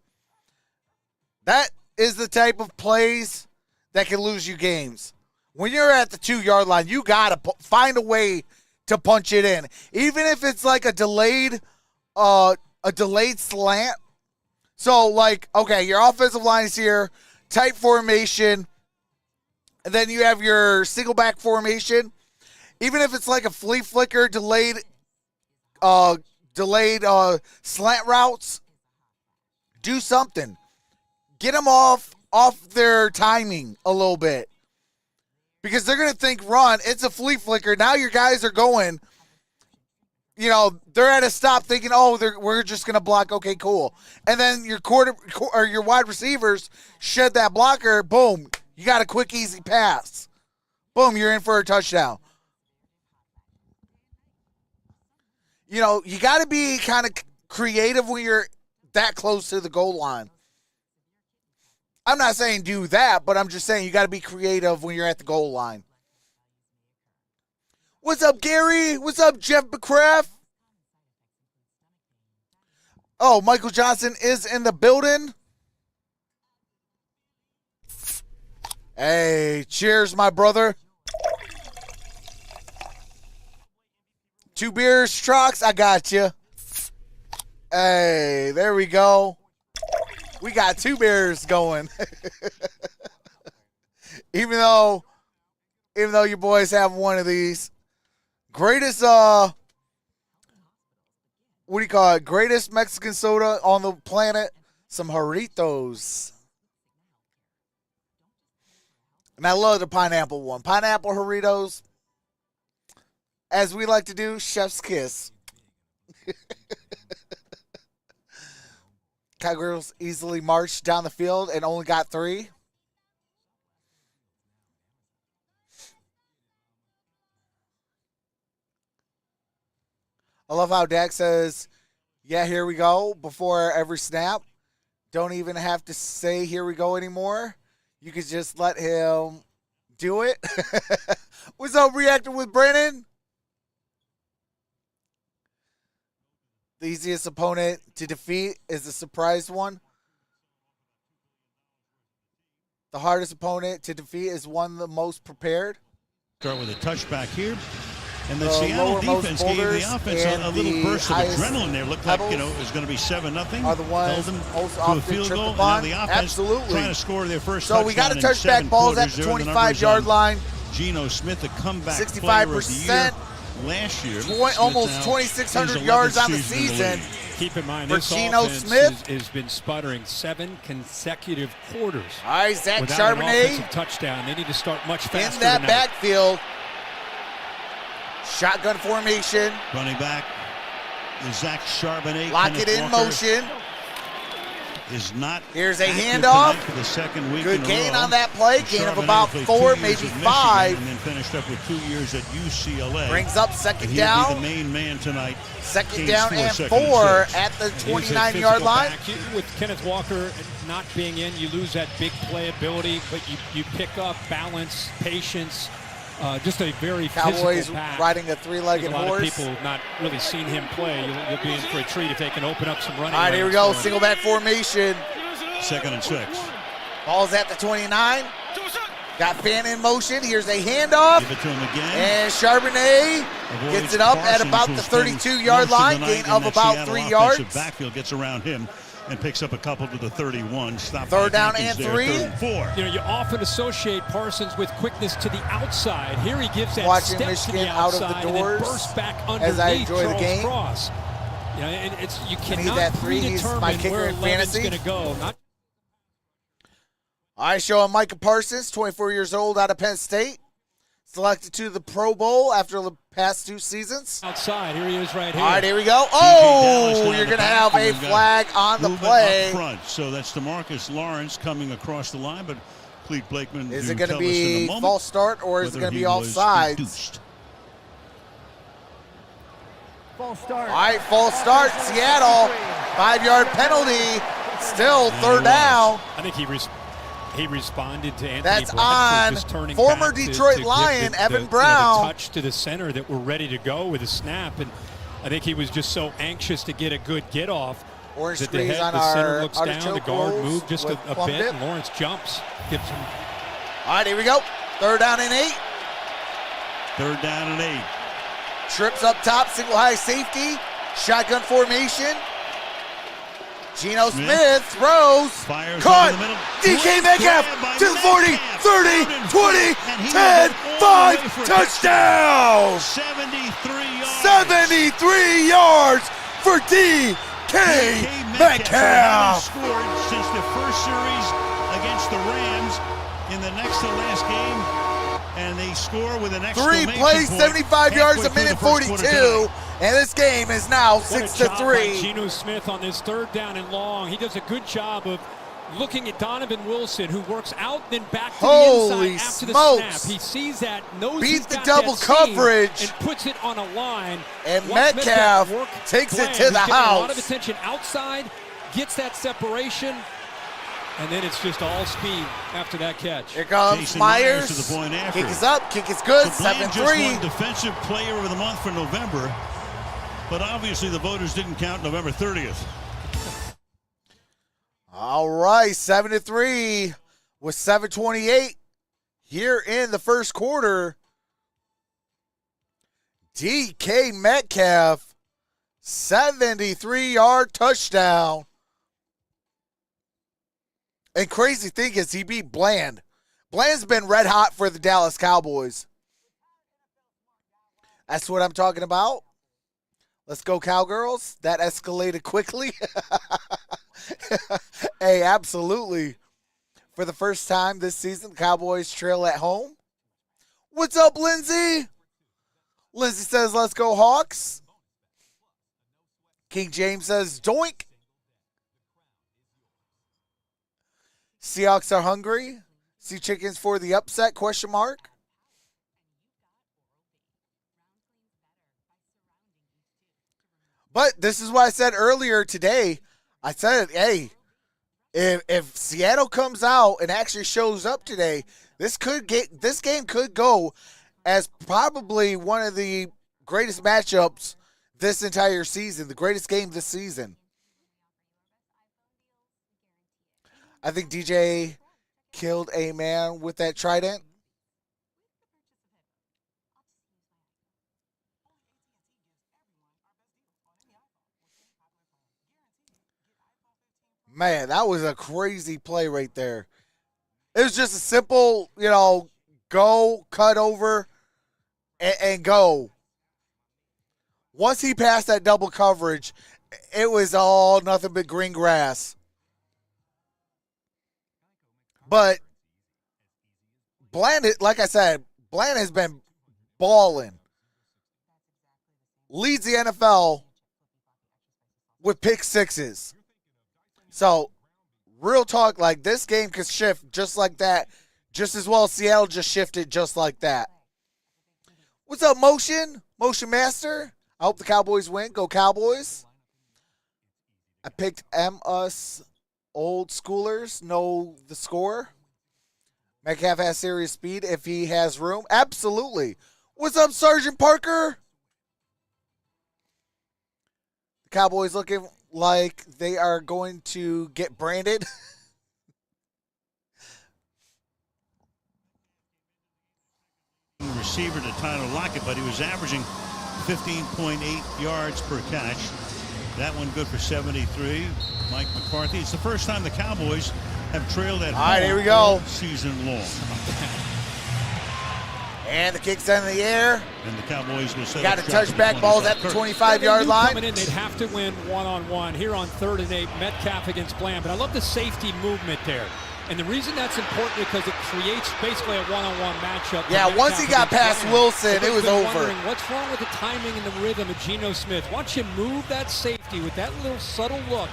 That is the type of plays that can lose you games. When you're at the 2-yard line, you got to find a way to punch it in. Even if it's like a delayed slant. So, like, okay, your offensive line is here, tight formation, and then you have your single back formation. Even if it's like a flea flicker, delayed slant routes, do something. Get them off their timing a little bit. Because they're going to think run. It's a flea flicker. Now your guys are going. you know, they're at a stop thinking, oh, we're just going to block. Okay, cool. And then your your wide receivers shed that blocker. Boom. You got a quick, easy pass. Boom, you're in for a touchdown. You know, you got to be kind of creative when you're that close to the goal line. I'm not saying do that, but I'm just saying you got to be creative when you're at the goal line. What's up, Gary? What's up, Jeff McCraft? Oh, Michael Johnson is in the building. Hey, cheers, my brother. 2 beers, Trox, I got you. Hey, there we go. We got 2 beers going. even though your boys have one of these. Greatest, what do you call it? Greatest Mexican soda on the planet. Some Jarritos. And I love the pineapple one. Pineapple Jarritos. As we like to do, chef's kiss. Cowgirls easily marched down the field and only got 3. I love how Dak says, yeah, here we go, before every snap. Don't even have to say here we go anymore. You could just let him do it. What's up, Reacting with Brennan? The easiest opponent to defeat is the surprise one. The hardest opponent to defeat is one the most prepared. Start with a touchback here. And the Seattle defense gave the offense a little burst of adrenaline there. Looked like, you know, it was going to be 7-0. Are the ones most often to a field goal. And now the offense absolutely trying to score their first touchdown. So we got a touchback balls at the 25-yard line. Geno Smith, the comeback 65% player of the year last year. Almost 2,600 yards on the season. Keep in mind, for this Geno offense Smith has been sputtering 7 consecutive quarters. All right, Zach without an Charbonnet offensive touchdown. They need to start much faster in that than backfield. Shotgun formation. Running back is Zach Charbonnet. Lock it in motion. Is not. Here's a handoff. For the second week Good in gain a row. on that play. Gain of about 4, maybe 5. And then finished up with 2 years at UCLA. Brings up second and down. He'll be the main man tonight. Second down and 4 at the 29-yard line. With Kenneth Walker not being in, you lose that big playability, but you pick up balance, patience. Just a very Cowboys physical pack. riding a 3-legged horse. A lot of people have not really seen him play. You'll be in for a treat if they can open up some running. All right, here we go. Single back formation. 2nd and 6. Ball's at the 29. Got Fan in motion. Here's a handoff. Give it to him again. And Charbonnet gets it up at about the 32-yard line. Gain of about 3 yards. Backfield gets around him and picks up a couple to the 31. Stop. 3rd down and 3. 3rd and 4. You know, you often associate Parsons with quickness to the outside. Here he gives that Watching step Michigan to the out outside of the doors and then bursts back underneath as I enjoy Charles the game. Cross. You know, and you cannot that 3. He's my predetermine kicker where in Levin's fantasy. going to go. All right, showing Micah Parsons, 24 years old, out of Penn State. Selected to the Pro Bowl after the past 2 seasons. Outside, here he is right here. All right, here we go. Oh, you're going to have a flag on the play. Up front. So that's DeMarcus Lawrence coming across the line, but Clete Blakeman is it going to be false start or is it going to be offsides? False start. All right, false start. Seattle, 5-yard penalty. Still 3rd down. I think he responded to Anthony That's Bradford on just turning former back Detroit to Lion give Evan the Brown. touch to the center that were ready to go with a snap, and I think he was just so anxious to get a good get off. Orange that squeeze on the center our looks down, the guard moved just a bit, dip. and Lawrence jumps. Gives him. All right, here we go. 3rd down and 8. 3rd down and 8. Trips up top, single high safety, shotgun formation. Geno Smith throws, caught, DK Metcalf to the 40, 30, 20, 10, 5, touchdown! 73 yards for DK Metcalf! Scored since the first series against the Rams in the next to last game, and they score with an exclamation 3 plays, point 75 yards, a minute 42. And this game is now 6-3. Geno Smith on this 3rd down and long. He does a good job of looking at Donovan Wilson, who works out, then back to the inside after the snap. He sees that, knows he's got the double coverage, and puts it on a line. And Metcalf takes it to the house. A lot of attention outside, gets that separation, and then it's just all speed after that catch. Here comes Jason Myers. To the point after. Kick is up. Kick is good. So 7-3. just won Defensive Player of the Month for November, but obviously the voters didn't count November 30th. All right, 7-3 with 7:28 here in the first quarter. DK Metcalf, 73-yard touchdown. And crazy thing is he beat Bland. Bland's been red hot for the Dallas Cowboys. That's what I'm talking about. Let's go, Cowgirls. That escalated quickly. Hey, absolutely. For the first time this season, the Cowboys trail at home. What's up, Lindsay? Lindsay says, let's go, Hawks. King James says, doink. Seahawks are hungry. Sea chickens for the upset, question mark. But this is what I said earlier today. I said, hey, if Seattle comes out and actually shows up today, this game could go as probably one of the greatest matchups this entire season, the greatest game this season. I think DJ killed a man with that trident. Man, that was a crazy play right there. It was just a simple, go, cut over, and go. Once he passed that double coverage, it was all nothing but green grass. But Bland, like I said, Bland has been balling. Leads the NFL with pick sixes. So, real talk, like this game could shift just like that, just as well as Seattle just shifted just like that. What's up, Motion? Motion Master? I hope the Cowboys win. Go Cowboys. I picked us old schoolers know the score. Metcalf has serious speed if he has room. Absolutely. What's up, Sergeant Parker? The Cowboys looking like they are going to get branded. Receiver to Tyler Lockett, but he was averaging 15.8 yards per catch. That one good for 73. Mike McCarthy. It's the first time the Cowboys have trailed at home here we go. all season long. And the kick's in the air. And the Cowboys will set got a touchback balls at the 25-yard line. Coming in, they'd have to win one-on-one here on 3rd and 8. Metcalf against Bland, but I love the safety movement there. And the reason that's important because it creates basically a one-on-one matchup. Yeah, once he got past Wilson, it was over. What's wrong with the timing and the rhythm of Geno Smith? Watch him move that safety with that little subtle look.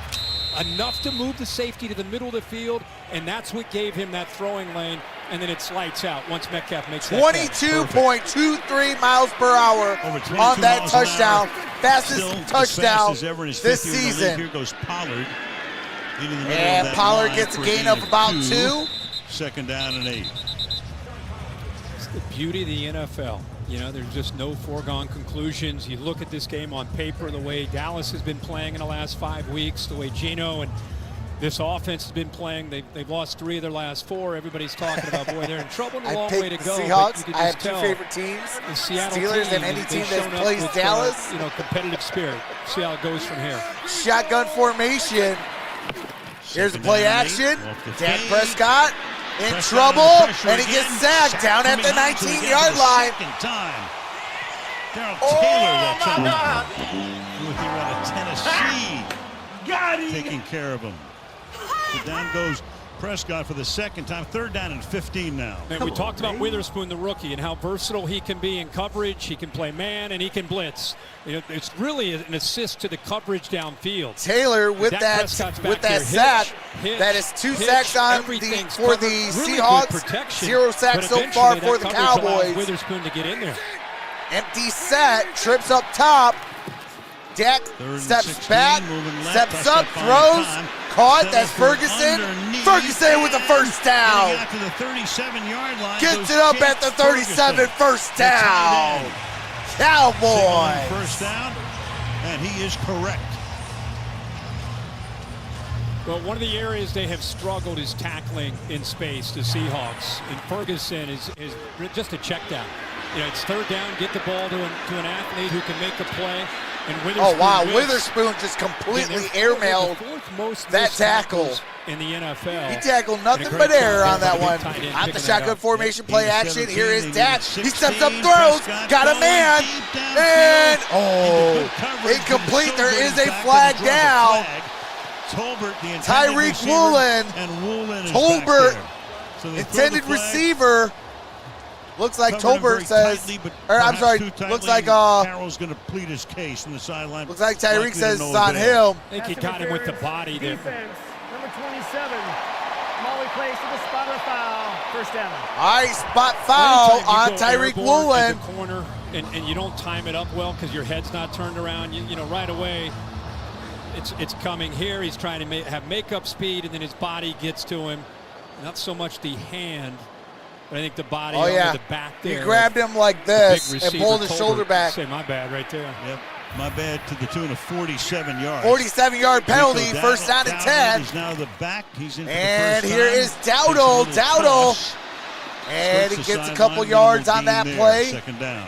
Enough to move the safety to the middle of the field, and that's what gave him that throwing lane, and then it's lights out once Metcalf makes that 22.23 miles per hour on that touchdown. Fastest touchdown this season. Here goes Pollard. And Pollard gets a gain of about 2. 2nd down and 8. It's the beauty of the NFL. There's just no foregone conclusions. You look at this game on paper, the way Dallas has been playing in the last 5 weeks, the way Geno and this offense has been playing. They've lost 3 of their last 4. Everybody's talking about, boy, they're in trouble and a long way to go. Seahawks. I have 2 favorite teams, the Seattle Steelers team, and any team that plays with, Dallas. Competitive spirit. See how it goes from here. Shotgun formation. Here's the play action. Dak Prescott in trouble, and he gets sacked down at the 19-yard line. Second time. Darrell Taylor, that's here out of Tennessee. Taking care of him. So down goes Prescott for the second time. 3rd down and 15 now. And we talked about Witherspoon, the rookie, and how versatile he can be in coverage. He can play man, and he can blitz. You know, it's really an assist to the coverage downfield. Taylor with that sack. That is 2 sacks on for the Seahawks. 0 sacks so far for the Cowboys. Witherspoon to get in there. Empty set, trips up top. Dak steps back, steps up, throws, caught. That's Ferguson. Ferguson with the first down. Got to the 37-yard line. Gets it up at the 37, first down. Cowboys. First down, and he is correct. Well, one of the areas they have struggled is tackling in space, the Seahawks. And Ferguson is just a check down. You know, it's 3rd down, get the ball to an athlete who can make a play. And Witherspoon Witherspoon just completely airmailed that tackle. In the NFL. He tackled nothing but air on that one. At the shotgun formation play action, here is Dak. He steps up, throws, got a man, and incomplete. There is a flag down. Tyreek Woolen, Tolbert, intended receiver. Looks like Tolbert says, looks like Carroll's going to plead his case from the sideline. Looks like Tyreek says it's on him. I think he got him with the body there. Defense, number 27. Molly plays to the spot of foul. First down. All right, spot foul on Tyreek Woolen. Corner, and you don't time it up well because your head's not turned around. You know, right away, it's coming here. He's trying to have makeup speed, and then his body gets to him. Not so much the hand. I think the body the back there. He grabbed him like this and pulled his shoulder back. Say my bad right there. Yep, my bad to the tune of 47 yards. 47-yard penalty, first down and 10. He's now the back. He's in and here is Dowdle. Dowdle. And he gets a couple yards on that play. Second down.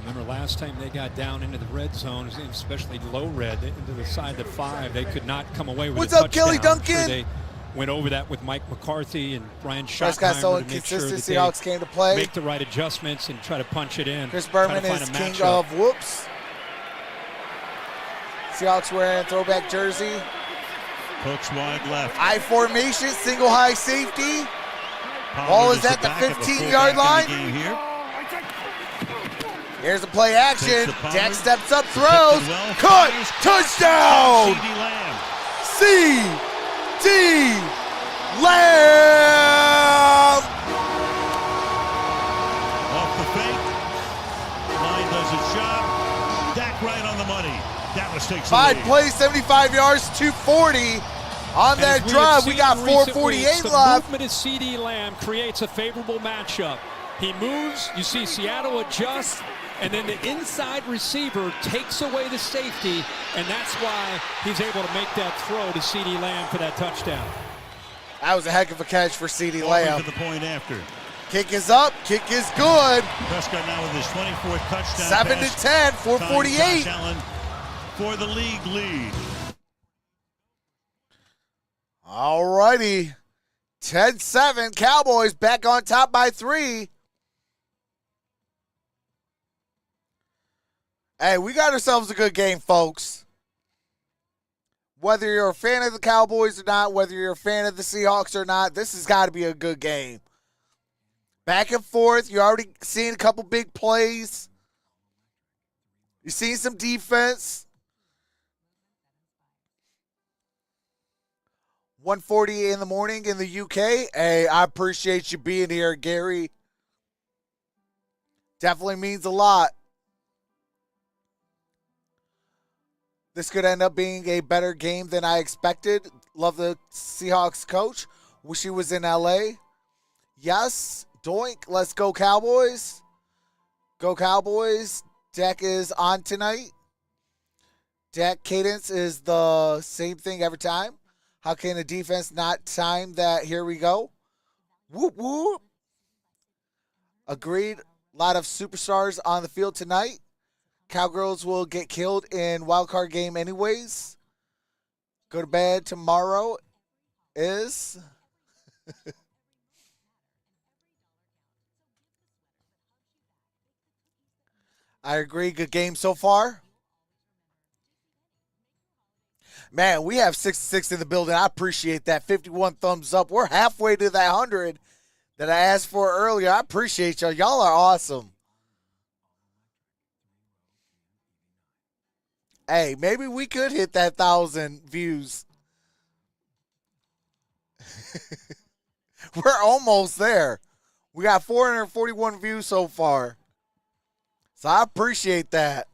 Remember last time they got down into the red zone, especially low red, into the side of 5, they could not come away with What's a touchdown. up, Kelly Duncan? They went over that with Mike McCarthy and Brian Prescott Schottenheimer so to make inconsistent. sure Seahawks came to play. Make the right adjustments and try to punch it in. Chris Berman is king of whoops. Seahawks wearing a throwback jersey. Hooks wide left. I formation, single high safety. Ball is at the 15-yard line. Here's the play action. Dak steps up, throws, cut, touchdown. C.D. Lamb. Off the fake. Line does its job. Dak right on the money. Dallas takes the lead. 5 plays, 75 yards, 240 on that drive. We got 4:48 left. The movement of C.D. Lamb creates a favorable matchup. He moves. You see Seattle adjust. And then the inside receiver takes away the safety, and that's why he's able to make that throw to C.D. Lamb for that touchdown. That was a heck of a catch for C.D. Lamb. To the point after. Kick is up. Kick is good. Prescott now with his 24th touchdown. 7-10, 4:48. Allen for the league lead. All righty. 10-7. Cowboys back on top by 3. Hey, we got ourselves a good game, folks. Whether you're a fan of the Cowboys or not, whether you're a fan of the Seahawks or not, this has got to be a good game. Back and forth. You're already seeing a couple big plays. You're seeing some defense. 1:40 in the morning in the UK. Hey, I appreciate you being here, Gary. Definitely means a lot. This could end up being a better game than I expected. Love the Seahawks coach. Wish he was in LA. Yes, doink. Let's go Cowboys. Go Cowboys. Dak is on tonight. Dak cadence is the same thing every time. How can a defense not time that? Here we go. Whoop, whoop. Agreed. A lot of superstars on the field tonight. Cowgirls will get killed in wildcard game anyways. Go to bed tomorrow is... I agree. Good game so far. Man, we have 66 in the building. I appreciate that. 51 thumbs up. We're halfway to that 100 that I asked for earlier. I appreciate y'all. Y'all are awesome. Hey, maybe we could hit that 1,000 views. We're almost there. We got 441 views so far. So I appreciate that.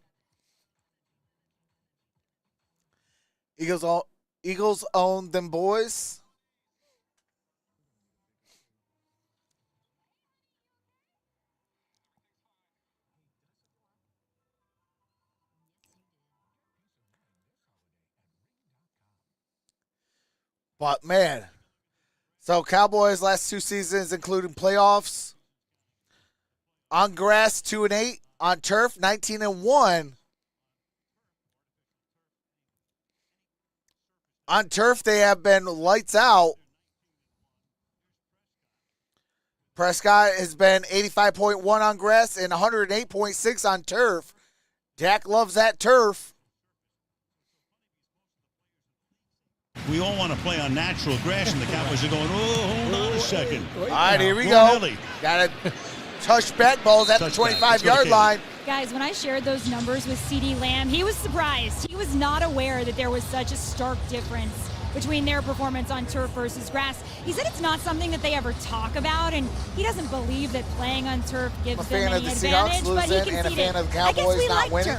Eagles own them boys. But man, so Cowboys last 2 seasons, including playoffs, on grass 2-8, on turf 19-1. On turf, they have been lights out. Prescott has been 85.1 on grass and 108.6 on turf. Dak loves that turf. We all want to play on natural grass, and the Cowboys are going, oh, hold on a second. All right, here we go. Got a touchback balls at the 25-yard line. Guys, when I shared those numbers with CeeDee Lamb, he was surprised. He was not aware that there was such a stark difference between their performance on turf versus grass. He said it's not something that they ever talk about, and he doesn't believe that playing on turf gives them any advantage, but he conceded. And a fan of the Cowboys not winning.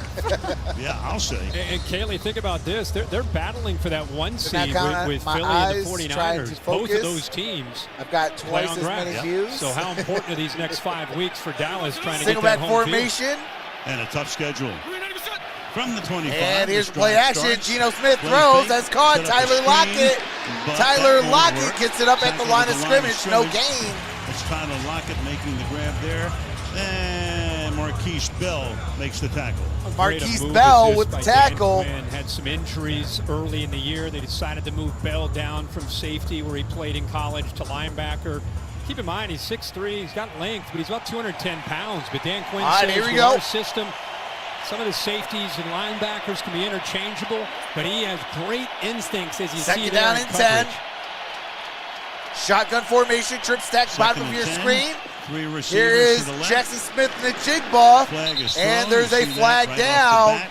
Yeah, I'll say. And Kaylee, think about this. They're battling for that 1 seed with Philly and the 49ers. Both of those teams I've got twice as many views. So how important are these next 5 weeks for Dallas trying to get that home formation. field? And a tough schedule. From the 25. And here's play action. Geno Smith throws. That's caught. Tyler Lockett. Tyler Lockett gets it up at the line of scrimmage. No gain. It's Tyler Lockett making the grab there. And Marquise Bell makes the tackle. Marquise Bell with the tackle. Had some injuries early in the year. They decided to move Bell down from safety where he played in college to linebacker. Keep in mind, he's 6'3", he's got length, but he's about 210 pounds. But Dan Quinn says with our system, some of the safeties and linebackers can be interchangeable, but he has great instincts as you see Second down and 10. Shotgun formation, trip stack, bottom of your screen. Here is Jackson Smith and the jig ball, and there's a flag down.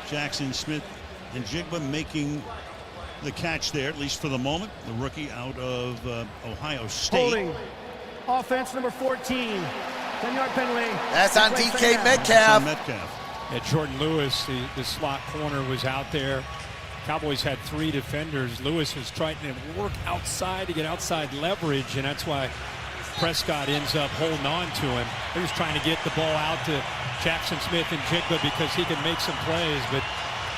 Jackson Smith and Jigba making the catch there, at least for the moment. The rookie out of Ohio State. Holding. Offense number 14. 10-yard penalty. That's on DK Metcalf. Yeah, Jordan Lewis, the slot corner, was out there. Cowboys had 3 defenders. Lewis was trying to work outside to get outside leverage, and that's why Prescott ends up holding on to him. They're just trying to get the ball out to Jackson Smith and Jigba because he can make some plays, but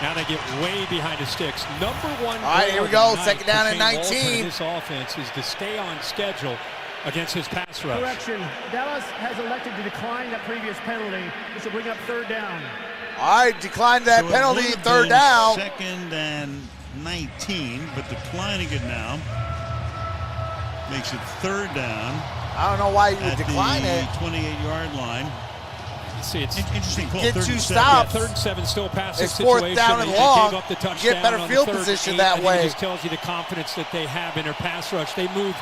now they get way behind the sticks. Number 1. All right, here we go. Second down and 19. This offense is to stay on schedule against his pass rush. Correction. Dallas has elected to decline that previous penalty. This will bring up 3rd down. All right, decline that penalty. 3rd down. 2nd and 19, but declining it now makes it 3rd down. I don't know why you would decline it. 28-yard line. See, it's interesting call. Get 2 stops. 3rd and 7, still passing it's situation. 4th down and long. Gave up the touchdown. Get better field position that way. It just tells you the confidence that they have in their pass rush. They move.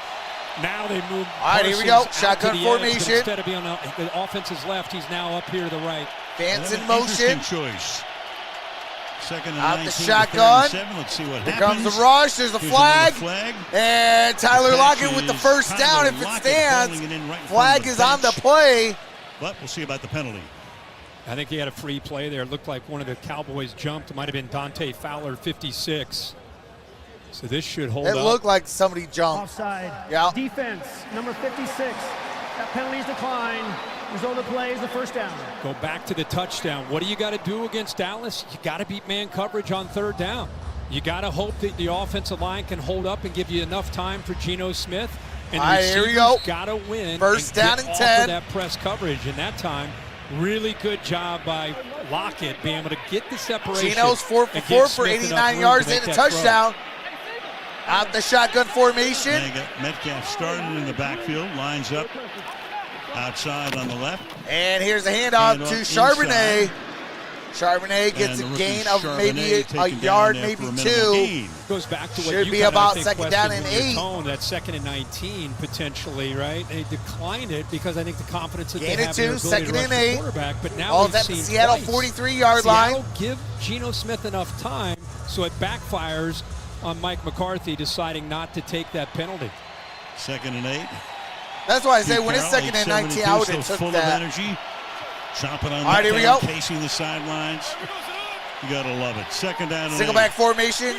Now they move. All right, here we go. Shotgun formation. Instead of being on the offense's left, he's now up here to the right. Fans in motion. Choice. 2nd and out 19, the shotgun. 7. Let's see what here happens. Comes the rush. There's a flag. And Tyler Lockett with the first down if it stands. Flag is on the play. But we'll see about the penalty. I think he had a free play there. It looked like one of the Cowboys jumped. It might have been Dante Fowler, 56. So this should hold up. It looked like somebody jumped. Offside. Yeah. Defense, number 56. That penalty's decline. Result of the play is the 1st down. Go back to the touchdown. What do you got to do against Dallas? You got to beat man coverage on 3rd down. You got to hope that the offensive line can hold up and give you enough time for Geno Smith. And the receivers got to win. 1st down and 10. That press coverage. And that time, really good job by Lockett being able to get the separation. Geno's 4 for 4 for 89 yards and a touchdown. Out the shotgun formation. They got Metcalf started in the backfield, lines up outside on the left. And here's a handoff to Charbonnet. Charbonnet gets a gain of maybe a yard, maybe two. Goes back to what should you be kinda, about I think, second down and questioned in 8. your tone, that 2nd and 19 potentially, right? They declined it because I think the confidence that Gain they of have in 2, their ability second to and rush the 8. quarterback. But now Ball's we've at the seen Seattle twice. 43-yard line. Seattle give Geno Smith enough time, so it backfires on Mike McCarthy deciding not to take that penalty. 2nd and 8. That's why I say when it's 2nd and 19, I would have took full that. Of energy. Chopping on all right, here we go. Casing the sidelines. You got to love it. 2nd down and Single 8. back formation.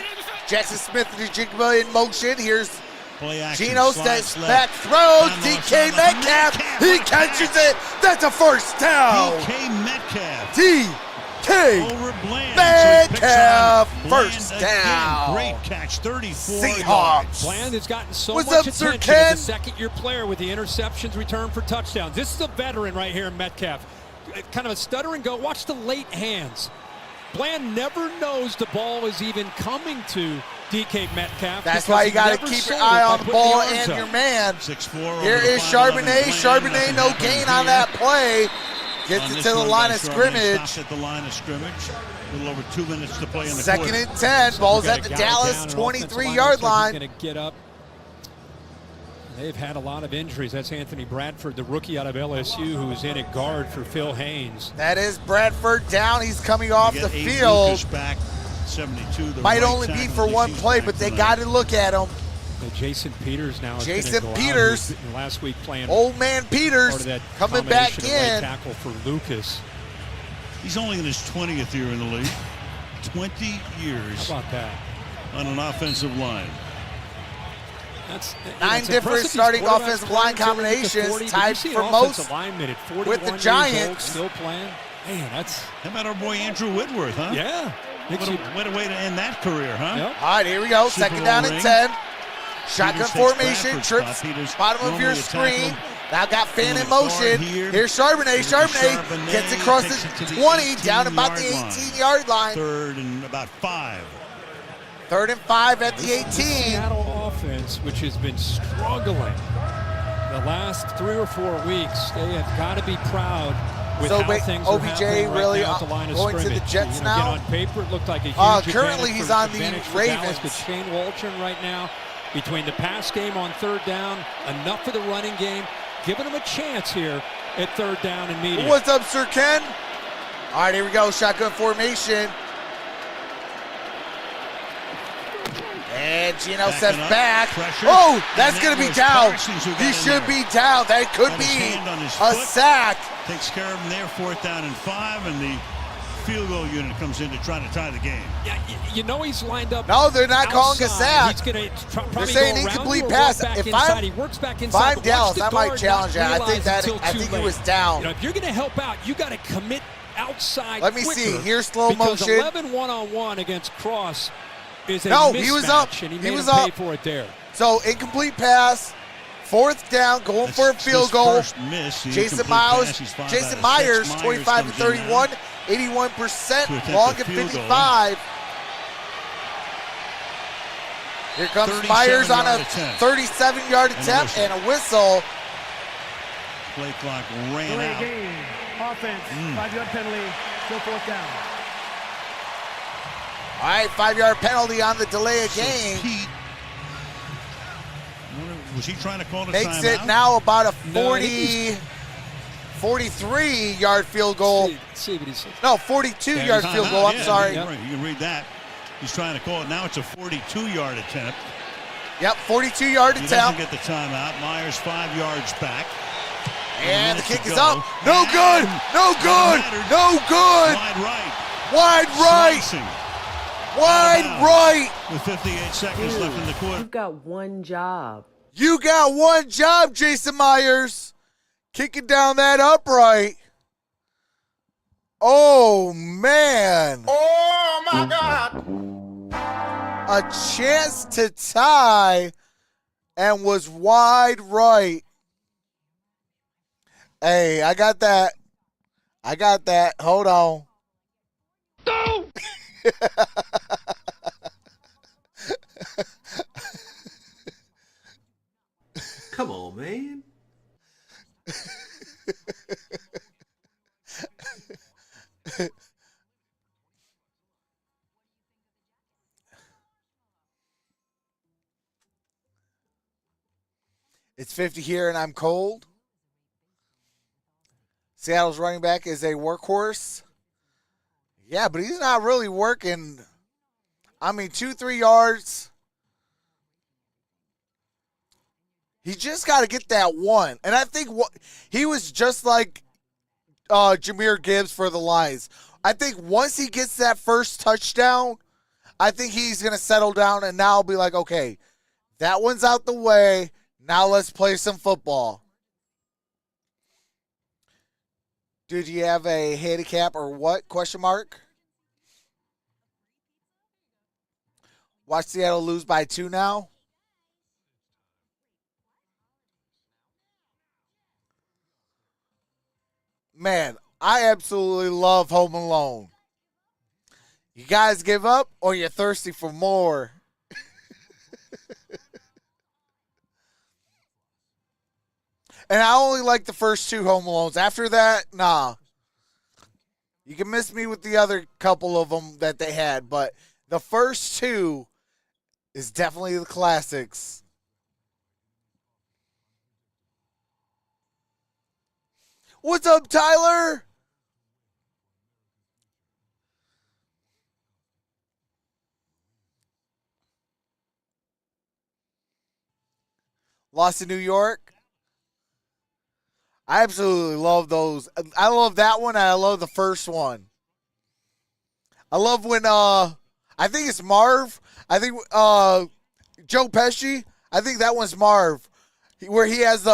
Jackson Smith and Jigba in motion. Here's Play action. Geno steps back, throws. DK Metcalf. He catches it. That's a first down. DK Metcalf. DK Over Bland. Metcalf. So First down. Great catch. 34 Seahawks. yards. Bland has gotten so What's much up, Sir attention Ken? as a second-year player with the interceptions returned for touchdowns. This is a veteran right here in Metcalf. Kind of a stutter and go. Watch the late hands. Bland never knows the ball is even coming to DK Metcalf. That's why you got to keep your eye on the ball and your man. 6'4". Here is Charbonnet. Charbonnet, no gain on that play. Gets it to the line of scrimmage. At the line of scrimmage. A little over 2 minutes to play in the 2nd and 10. Ball's at the Dallas 23-yard line. He's going to get up. They've had a lot of injuries. That's Anthony Bradford, the rookie out of LSU, who's in at guard for Phil Haynes. That is Bradford down. He's coming off the field. Back, 72, might only be for one play, but they got to look at him. Jason Peters now. Jason Peters, last week playing. Old man Peters coming back in. Right tackle for Lucas. He's only in his 20th year in the league. 20 years. How about that? On an offensive line. That's 9 different starting offensive line combinations, tied for most with the Giants. Still playing. Man, that's. How about our boy Andrew Whitworth, huh? Yeah. What a way to end that career, huh? Yep. All right, here we go. Super 2nd down and 10. Shotgun formation, trips bottom of your screen. Now got fan in motion. Here's Charbonnet. Charbonnet gets across the 20, down about the 18-yard line. 3rd and about 5. 3rd and 5 at the 18. Seattle offense, which has been struggling the last 3 or 4 weeks, they have got to be proud with how things are happening right really now at the line of going scrimmage. to the Jets Again, now. on paper, it looked like a huge currently he's on the Ravens. Ravens. But Shane Waldron right now, between the pass game on 3rd down, enough for the running game, giving him a chance here at 3rd down and medium. What's up, Sir Ken? All right, here we go. Shotgun formation. And Geno steps back. Pressure. Oh, that's going to be down. He should be down. That could be a sack. Takes care of him there. 4th down and 5, and the field goal unit comes in to try to tie the game. Yeah, you know he's lined up. No, they're not calling a sack. He's going to they're saying incomplete pass. If I'm Dallas, I might challenge that. I think he was down. You know, if you're going to help out, you got to commit outside. Let me see. Here's slow because motion. 11 one-on-one against Cross is a he was up. And he made was him up. Pay for it there. So incomplete pass. 4th down, going for a field goal. Jason Myers, 25 to 31, 81%, long at 55. Here comes Myers on a 37-yard attempt and a whistle. Play clock ran Delay out. game. Offense, 5-yard penalty, still 4th down. All right, 5-yard penalty on the delay of game. Pete, was he trying to call a Makes timeout? it now about a 43-yard field goal. See what he says. No, 42-yard field goal. I'm sorry. You can read that. He's trying to call it. Now it's a 42-yard attempt. Yep, 42-yard He attempt. doesn't get the timeout. Myers 5 yards back. And the kick is up. No good. No good. No good. Wide right. Wide right. Slicing. Wide right. With 58 seconds left in the quarter. You've got one job. You got one job, Jason Myers. Kicking down that upright. Oh, man. Oh, my God. A chance to tie and was wide right. Hey, I got that. Hold on. Go! Come on, man. It's 50 here and I'm cold. Seattle's running back is a workhorse. Yeah, but he's not really working. 2-3 yards. He just got to get that one. And I think he was just like Jahmyr Gibbs for the Lions. I think once he gets that first touchdown, I think he's going to settle down and now be like, okay, that one's out the way. Now let's play some football. Did you have a handicap or what? Question mark. Watch Seattle lose by 2 now. Man, I absolutely love Home Alone. You guys give up or you're thirsty for more? And I only like the first 2 Home Alones. After that, nah. You can miss me with the other couple of them that they had, but the first 2 is definitely the classics. What's up, Tyler? Lost in New York. I absolutely love those. I love that one, and I love the first one. I love when I think it's Marv. I think Joe Pesci. I think that one's Marv, where he has the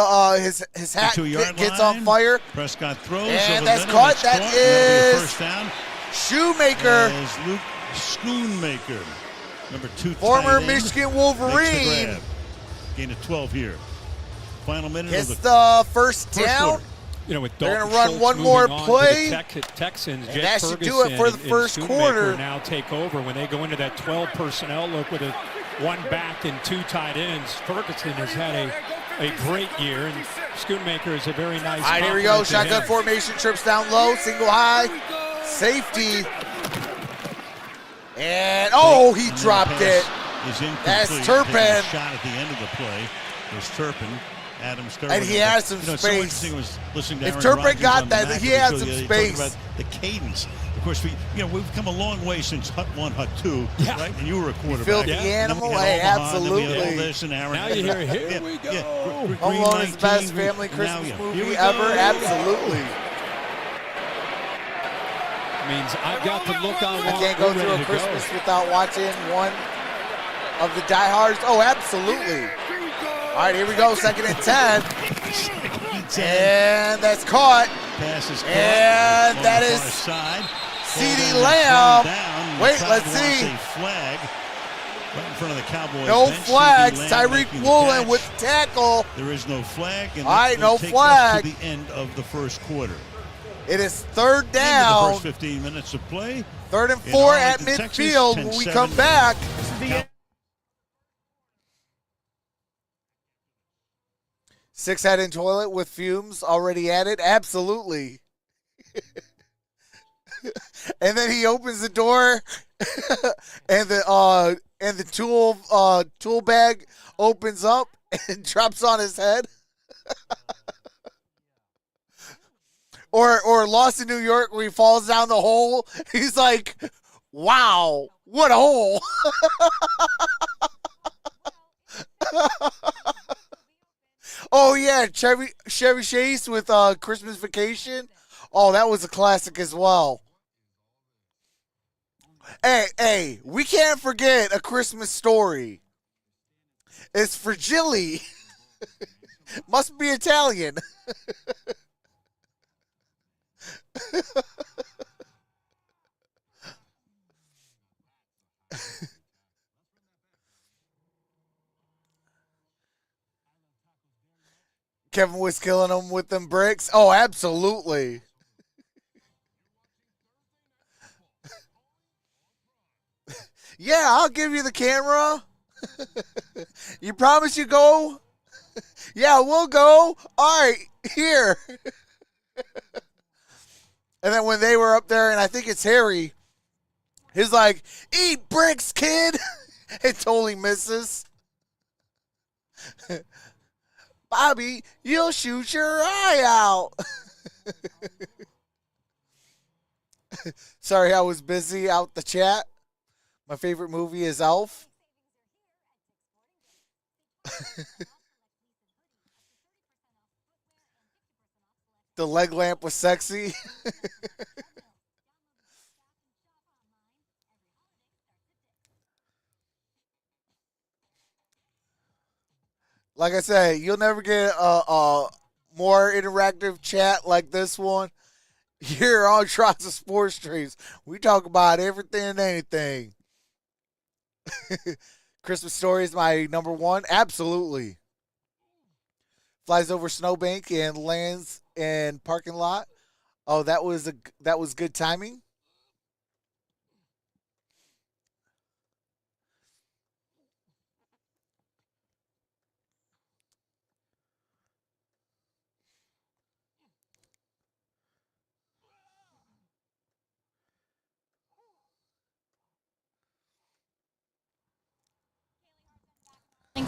his hat gets on fire. Prescott throws, and that's caught. That is first down. Shoemaker. As Luke Schoonmaker, number 2, former Michigan Wolverine. Gain of 12 here. Final minute gets of the first down. With they're going to run one more play. Texans, and that should do it for the first quarter. Now take over when they go into that 12 personnel look with 1 back and 2 tight ends. Ferguson has had a great year, and Schoonmaker is a very nice. All right, here we go. Shotgun formation, trips down low, single high, safety. And, he dropped it. That's Turpin. Shot at the end of the play was Turpin. Adam Sterling. And he has some space. So was listening to if Aaron Turpin got that, he he had some space. About the cadence. Of course, we've come a long way since Hut 1, Hut 2, right? And you were a quarterback. Filthy animal, absolutely. Now you hear, here we go. Home Alone is the best family Christmas movie ever. Absolutely. Means I've got to look on. I can't go through a Christmas without watching one of the diehards. Oh, absolutely. All right, here we go. 2nd and 10. And that's caught. Pass is caught. And that is CeeDee Lamb. Wait, let's see. Flag right in front of the Cowboys. No flags. Tyreek Woolen with the tackle. There is no flag. And all right, no To flag. the end of the first quarter. It is 3rd down. The first 15 minutes of play. 3rd and 4 at midfield when we come back. This is the end. 6-headed toilet with fumes already added? Absolutely. And then he opens the door and the tool bag opens up and drops on his head. Or Lost in New York where he falls down the hole. He's like, wow, what a hole. Oh, yeah, Chevy Chase with Christmas Vacation. Oh, that was a classic as well. Hey, we can't forget A Christmas Story. It's Fragile. Must be Italian. Kevin was killing them with them bricks. Oh, absolutely. Yeah, I'll give you the camera. You promise you go? Yeah, we'll go. All right, here. And then when they were up there, and I think it's Harry, he's like, eat bricks, kid. It totally misses. Bobby, you'll shoot your eye out. Sorry, I was busy out the chat. My favorite movie is Elf. The leg lamp was sexy. Like I said, you'll never get a more interactive chat like this one here on Troxel Sports Streams. We talk about everything and anything. Christmas Story is my number one. Absolutely. Flies over snowbank and lands in parking lot. Oh, that was good timing.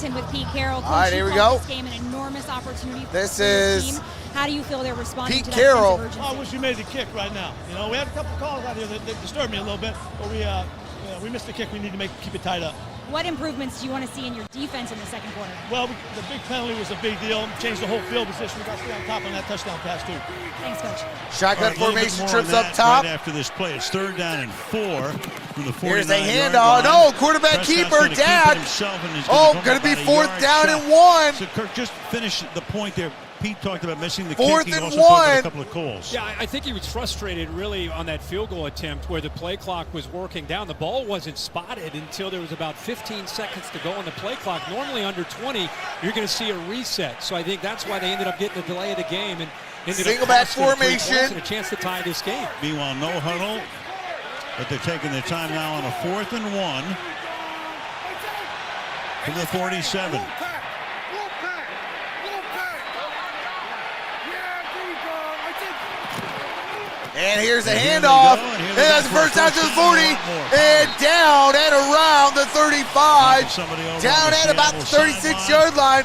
With Pete Carroll. All right, here we go. This game an enormous opportunity for this the is team. How do you feel they're responding Pete to that Carroll. sense of urgency? I wish we made the kick right now. You know, we had a couple calls out here that disturbed me a little bit, but we missed the kick. We need to keep it tied up. What improvements do you want to see in your defense in the second quarter? Well, the big penalty was a big deal. Changed the whole field position. We got to stay on top on that touchdown pass, too. Thanks, Coach. Shotgun formation trips up top. Right after this play, it's 3rd down and 4 from the 49-yard Here's a line. handoff. No, quarterback keeper, Dad. Going to be 4th down and 1. So Kirk, just finish the point there. Pete talked about missing the 4th kick. He and also talked about 1. a couple of calls. Yeah, I think he was frustrated really on that field goal attempt where the play clock was working down. The ball wasn't spotted until there was about 15 seconds to go on the play clock. Normally under 20, you're going to see a reset. So I think that's why they ended up getting the delay of the game and ended Single up back costing 3 points formation. and a chance to tie this game. Meanwhile, no huddle, but they're taking their time now on a 4th and 1 from the 47. And here's a handoff. And that's the first down to the 40. And down and around the 35. Down at about the 36-yard line.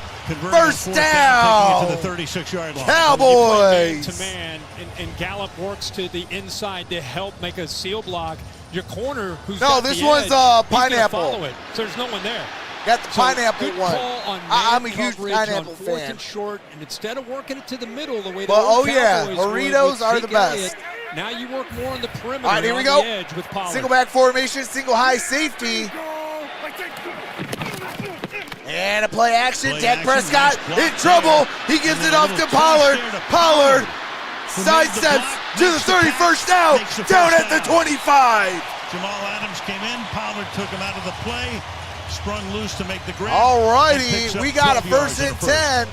First down. To the 36-yard line. Cowboys. To man, and Gallup works to the inside to help make a seal block. Your corner, who's no, got this the one's edge, pineapple. Follow it. So there's no one there. Got the pineapple good one. Call on I'm a huge coverage pineapple on 4th fan. and short, and instead of working it to the middle the way the Well, old Cowboys Burritos would, are with the Zeke best. Elliott, now you work more on the perimeter. All right, here we on go. The edge with Pollard. Single back formation, single high safety. And a play action. Dak Prescott in trouble. He gives it off to Pollard. Pollard sidesteps to the 31st down at the 25. Jamal Adams came in. Pollard took him out of the play. Sprung loose to make the grab. All righty, we got a 1st and 10.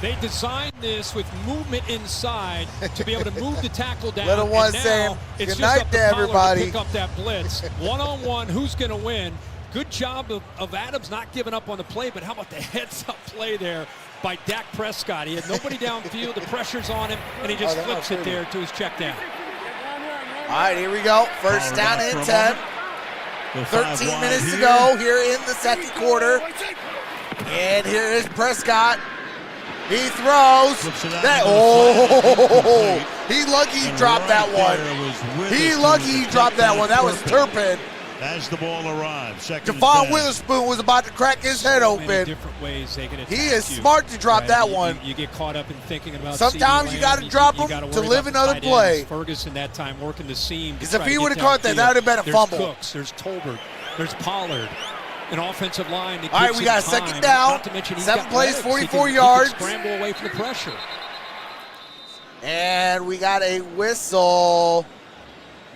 They designed this with movement inside to be able to move the tackle down. Little one and now saying it's good just night up to Pollard everybody. To pick up that blitz. One-on-one, who's going to win? Good job of Adams not giving up on the play, but how about the heads-up play there by Dak Prescott? He had nobody downfield, the pressure's on him, and he just flips it there to his check down. All right, here we go. First down and 10. 13 minutes to go here in the second quarter. And here is Prescott. He throws. That, he lucky he dropped that one. He lucky he dropped that one. That was Turpin. As the ball arrives, Javon Witherspoon was about to crack his head So many open. different ways they can attack He is you. smart to drop that one. You get caught up in thinking about sometimes you got to drop him to live another play. Ferguson that time working the seam. Because if he would have caught that, that would have been a fumble. There's Cooks, there's Tolbert, there's Pollard. An offensive line that all right, gives we got a him time. second down. Not to mention he's 7 got plays, legs. 44 he yards. can scramble away from the pressure. And we got a whistle.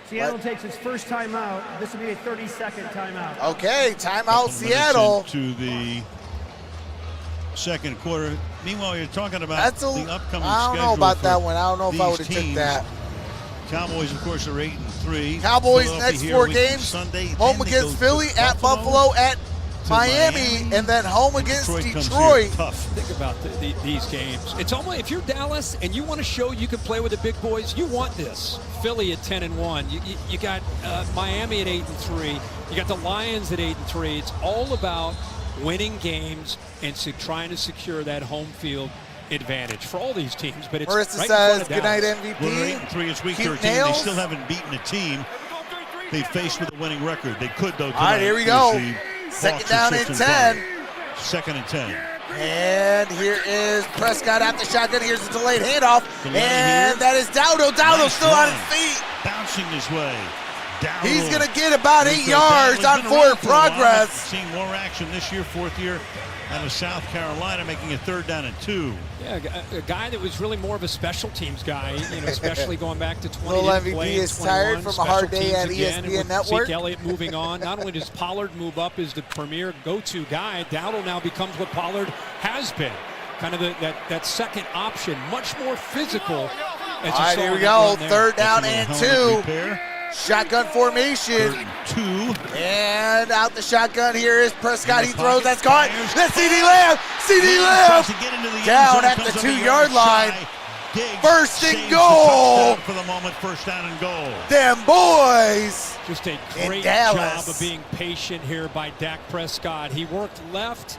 Seattle takes its first timeout. This will be a 30-second timeout. Okay, timeout Seattle. To the second quarter. Meanwhile, you're talking about the upcoming schedule. I don't know about that one. I don't know if I would have took that. Cowboys, of course, are 8-3. Cowboys next 4 games. Sunday, home against Philly, at Buffalo, at Miami, and then home against Detroit. Tough. Think about these games. It's almost, if you're Dallas and you want to show you can play with the big boys, you want this. Philly at 10-1. You got Miami at 8-3. You got the Lions at 8-3. It's all about winning games and trying to secure that home field advantage for all these teams, but it's Marissa right says, good night MVP. Well, they're 8-3. It's week 13. They still haven't beaten a team they faced with a winning record. They could, though, tonight. All right, here we go. Second down and 10. Second and 10. And here is Prescott at the shotgun. Here's a delayed handoff. And that is Dowdle. Dowdle still on his feet. Bouncing his way. Dowdle. He's going to get about 8 yards on forward progress. Seeing more action this year, fourth year out of South Carolina, making a 3rd down and 2. Yeah, a guy that was really more of a special teams guy, especially going back to 20. Little MVP is tired from a hard day at ESPN Network. Zeke Elliott moving on. Not only does Pollard move up as the premier go-to guy, Dowdle now becomes what Pollard has been. Kind of that second option, much more physical. All right, here we go. 3rd down and 2. Shotgun formation. 2. And out the shotgun. Here is Prescott. He throws. That's caught. That's CeeDee Lamb. CeeDee Lamb down at the 2-yard line. First and goal. For the moment, first down and goal. Them boys. Just a great job of being patient here by Dak Prescott. He worked left.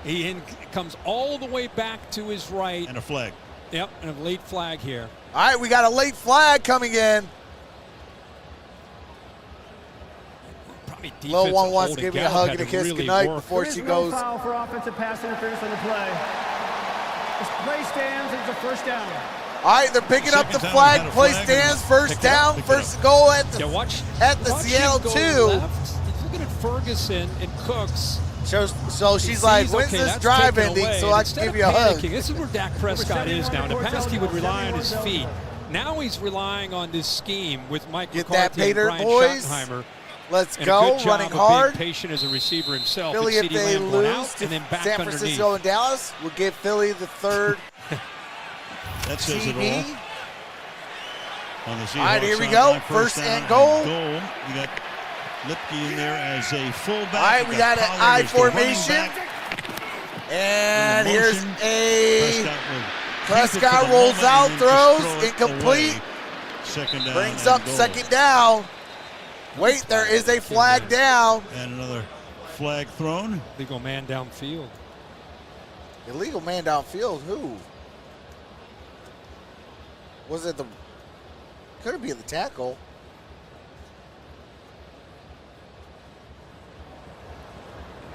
He comes all the way back to his right. And a flag. Yep, and a late flag here. All right, we got a late flag coming in. Lil One wants to give me a hug and a kiss goodnight before she goes. No foul for offensive pass interference on the play. This play stands as a first down. All right, they're picking up the flag. Play stands, first down, first goal at the Seattle 2. He's looking at Ferguson and Cooks. So she's like, when's this drive ending so I can give you a hug? This is where Dak Prescott is now. In the past, he would rely on his feet. Now he's relying on this scheme with Mike McCarthy and Brian Schottenheimer. Let's go, running hard. Being patient as a receiver himself. Philly, if they lose to San Francisco and Dallas, we'll give Philly the 3rd. That says it all. On the Seahawks. All right, here we go. First and goal. You got Lipke in there as a fullback. All right, we got an I formation. And here's a Prescott rolls out, throws, incomplete. Second down. Brings up second down. Wait, there is a flag down. And another flag thrown. Illegal man downfield. Illegal man downfield, who? Was it the, could it be the tackle?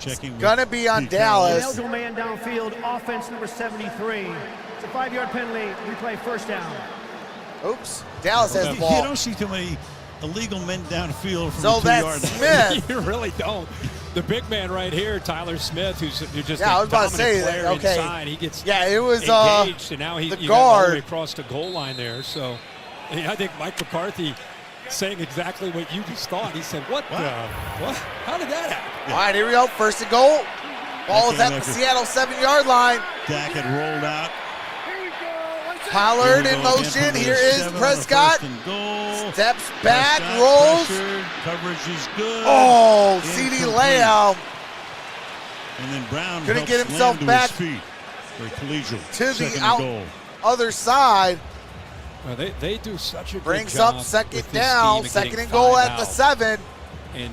Checking. It's gonna be on Dallas. Illegal man downfield, offense number 73. It's a 5-yard penalty, replay first down. Oops, Dallas has the ball. You don't see too many illegal men downfield from so the 2-yard line. Smith. You really don't. The big man right here, Tyler Smith, who's just I was about to say player that. Okay. Inside. He gets it was engaged, and now he the got guard all the way across the goal line there. So I think Mike McCarthy saying exactly what you just thought. He said, what? How did that happen? All right, here we go. First and goal. Ball is at the Seattle 7-yard line. Dak had rolled out. Pollard in motion. Here is Prescott. Steps back, rolls. Coverage is good. Oh, CeeDee Lamb. And then Brown couldn't get himself back to the other side. Well, they do such a good Brings job up second down, second and goal at the 7. And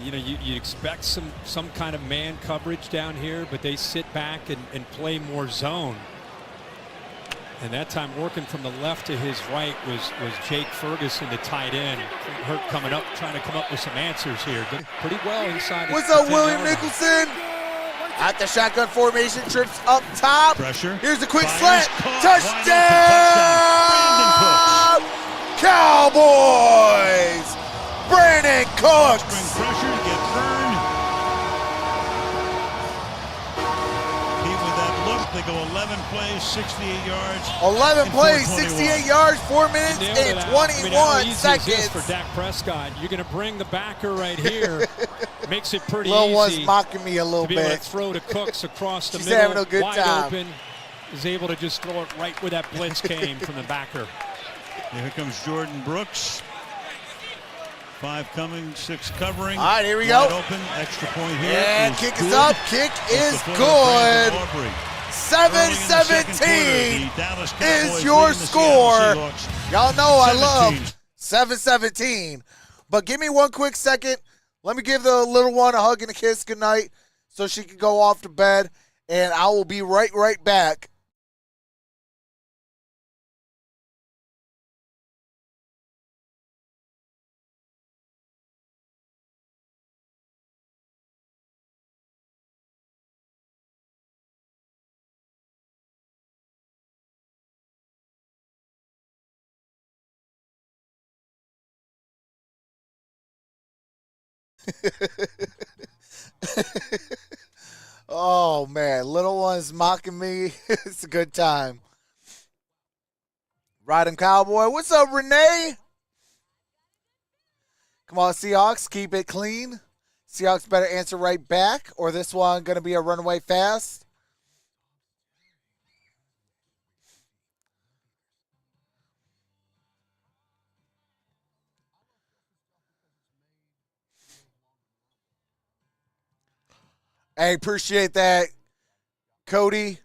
you expect some kind of man coverage down here, but they sit back and play more zone. And that time working from the left to his right was Jake Ferguson, the tight end. Hurt coming up, trying to come up with some answers here. Did pretty well inside. What's up, William Nicholson? At the shotgun formation, trips up top. Pressure. Here's a quick slant. Touchdown! Cowboys! Brandon Cooks! Bring pressure to get burned. Keep with that look. They go 11 plays, 68 yards. 11 plays, 68 yards, 4 minutes and 21 seconds. For Dak Prescott, you're going to bring the backer right here. Makes it pretty Lil easy. One's mocking me a little to be bit. able to throw to Cooks across the She's middle, having a good wide time. Open, is able to just throw it right where that blitz came from the backer. Here comes Jordan Brooks. 5 coming, 6 covering. All right, here we go. Open, extra point here. And kick is up. Kick is good. 7-17 is your score. Y'all know I love 7-17. But give me one quick second. Let me give the little one a hug and a kiss goodnight so she can go off to bed. And I will be right back. Oh, man. Little ones mocking me. It's a good time. Riding Cowboy. What's up, Renee? Come on, Seahawks. Keep it clean. Seahawks better answer right back, or this one going to be a runaway fast. Hey, appreciate that, Cody.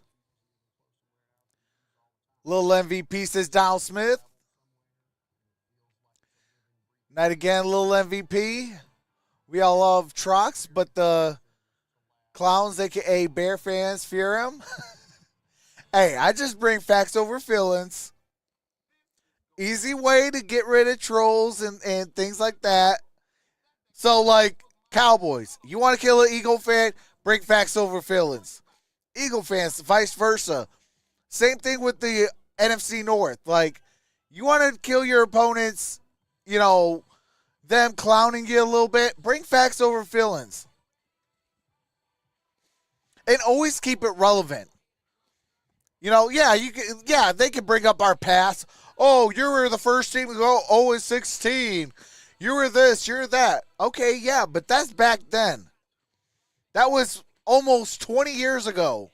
Little MVP says Donald Smith. Night again, little MVP. We all love Trox, but the clowns, a.k.a. Bear fans, fear him. Hey, I just bring facts over feelings. Easy way to get rid of trolls and things like that. So, like, Cowboys, you want to kill an Eagle fan? Bring facts over feelings. Eagle fans, vice versa. Same thing with the NFC North. Like, you want to kill your opponents, you know, them clowning you a little bit, bring facts over feelings. And always keep it relevant. You know, they can bring up our past. Oh, you were the first team to go 0-16. You were this, you're that. Okay, yeah, but that's back then. That was almost 20 years ago.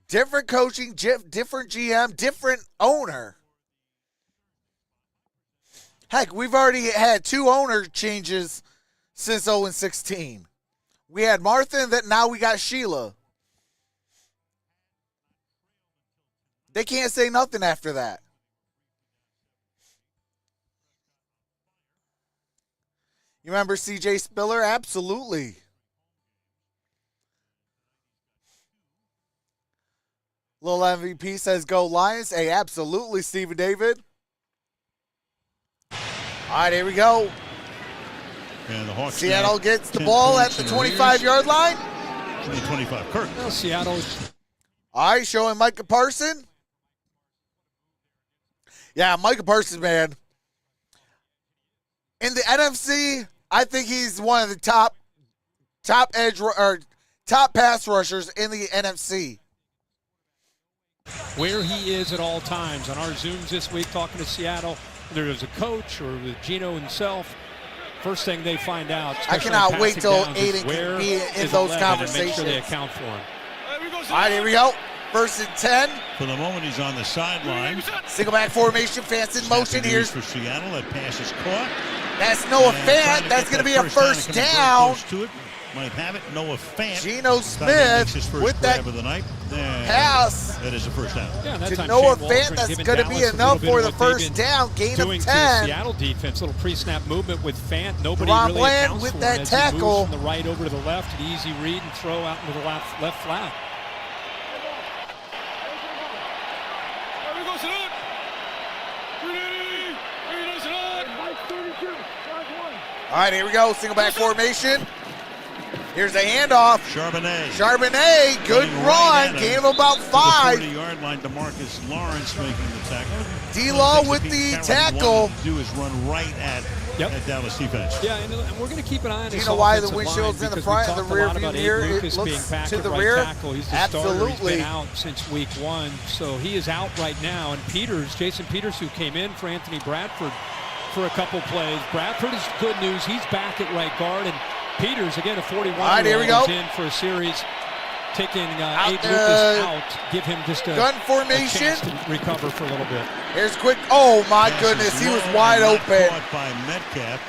Different coaching, different GM, different owner. Heck, we've already had 2 owner changes since 0-16. We had Martha, and now we got Sheila. They can't say nothing after that. You remember CJ Spiller? Absolutely. Little MVP says go Lions. Hey, absolutely, Stephen David. All right, here we go. And the Hawks Seattle gets the ball at the 25-yard line. 25. Kirk. Well, Seattle. All right, showing Micah Parsons. Yeah, Micah Parsons, man. In the NFC, I think he's one of the top pass rushers in the NFC. Where he is at all times. On our Zooms this week, talking to Seattle, whether there's a coach or with Gino himself, first thing they find out, I cannot wait till Aiden can be in those conversations. Make sure they account for him. All right, here we go. 1st and 10. For the moment, he's on the sideline. Single back formation, fans in motion. Here's for Seattle. That pass is caught. That's Noah Fant. That's going to be a first down. Might have it. Noah Fant. Geno Smith with that of the night. pass. That is a first down. Yeah, to Noah Fant. That's going to be enough for the first down. Gain of 10. Seattle defense, little pre-snap movement with Fant. Nobody Ron really Bland accounts with for that him as tackle. He moves from the right over to the left, an easy read and throw out into the left flat. All right, here we go. Single back formation. Here's a handoff. Charbonnet, good run. Gain of about 5. 40-yard line. DeMarcus Lawrence making the tackle. D-Law with the tackle. Do is run right at Dallas defense. Yeah, and we're going to keep an eye on Do you his know why the offensive windshield's line in the front and the rear view mirror? It looks to the rear. Tackle. He's the Absolutely. starter. He's been out since week 1, so he is out right now. And Jason Peters, who came in for Anthony Bradford for a couple plays. Bradford is good news. He's back at right guard, and Peters, again, a 41-year-old, is in for a series, taking Abe Lucas out, give him just a chance to recover for a little bit. Here's quick. Oh, my goodness. He was wide open. By Metcalf.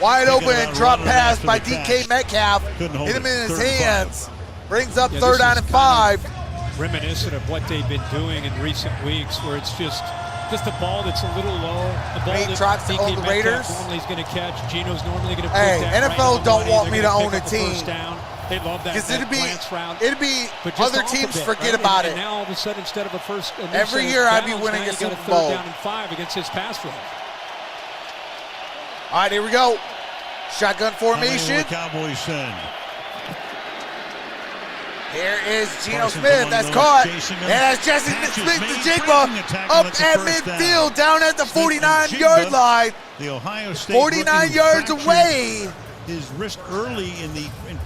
Wide open and drop pass by DK Metcalf. Hit him in his hands. Brings up 3rd down and 5. Reminiscent of what they've been doing in recent weeks, where it's just a ball that's a little low. A ball that DK Metcalf normally is going to catch. Gino's normally going to put that NFL right don't want me to own a team. They love that glance route. It'd be other teams forget about it. And now all of a sudden, instead of a first, every year I'd be winning a Super Bowl. 3rd down and 5 against his pass rush. All right, here we go. Shotgun formation. Cowboys send. Here is Geno Smith. That's caught. And that's Jesse Smith to Jigba up at midfield, down at the 49-yard line. The Ohio State 49 yards away. His wrist early in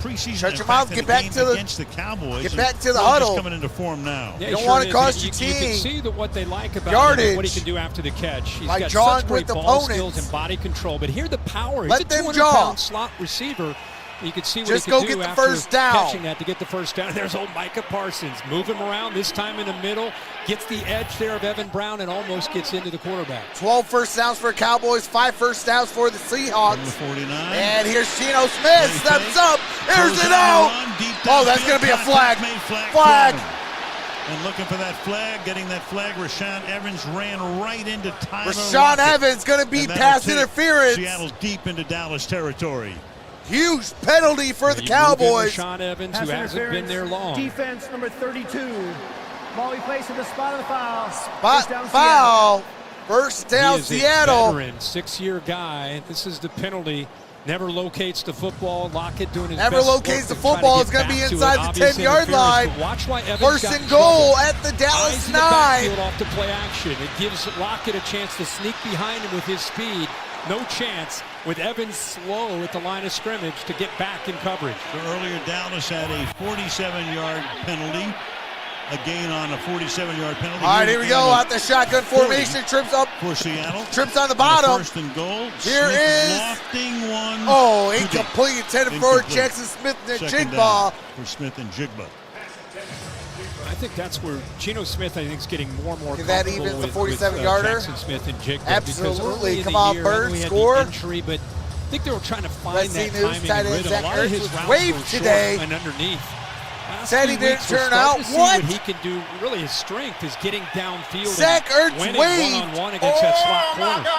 preseason. Shut your mouth. Get back to against the Cowboys. Get back to the huddle. Coming into form now. Yeah, you don't want to cost your team. You can see what they like about yardage. him, what he can do after the catch. He's like got John such great with ball opponents. skills and body control. But here the power. Let He's a them 200-pound slot receiver. You can see what just he can go do get the after first down. catching that to get the first down. There's old Micah Parsons. Move him around, this time in the middle. Gets the edge there of Evan Brown and almost gets into the quarterback. 12 first downs for Cowboys, 5 first downs for the Seahawks. 49. And here's Geno Smith. Steps up. There's it out. Oh, that's going to be a flag. Flag. And looking for that flag, getting that flag. Rashaan Evans ran right into Tyler Rashaan Lockett. Evans going to be pass interference. Seattle deep into Dallas territory. Huge penalty for the Cowboys. Rashaan Evans, who hasn't been there long. Defense number 32. Ball he placed at the spot of the foul. Foul. First down, Seattle. Veteran, 6-year guy. This is the penalty. Never locates the football. Lockett doing his Never best locates the work to try football. to It's get going to be back inside the it. 10-yard line. But watch why Evans First got and goal trouble. at the Dallas Eyes in 9. the backfield off the play action. It gives Lockett a chance to sneak behind him with his speed. No chance with Evans slow at the line of scrimmage to get back in coverage. So earlier, Dallas had a 47-yard penalty. A gain on a 47-yard penalty. All right, here we go. Out the shotgun formation. Trips up. For Seattle. Trips on the bottom. First and goal. Here is. Lofting one. Oh, incomplete. Intended for Jackson Smith and Jigba. For Smith and Jigba. I think that's where Geno Smith, I think, is getting more and more that comfortable even the with 47-yarder? Jackson Smith and Jigba. Absolutely. Come on, Bird, score. Injury, but I think they were trying to find that News, timing and rhythm. A lot of his routes waved were today. short and underneath. Said he didn't turn out. What he can do, really his strength is getting downfield. Zach Ertz waved one-on-one against that slot corner.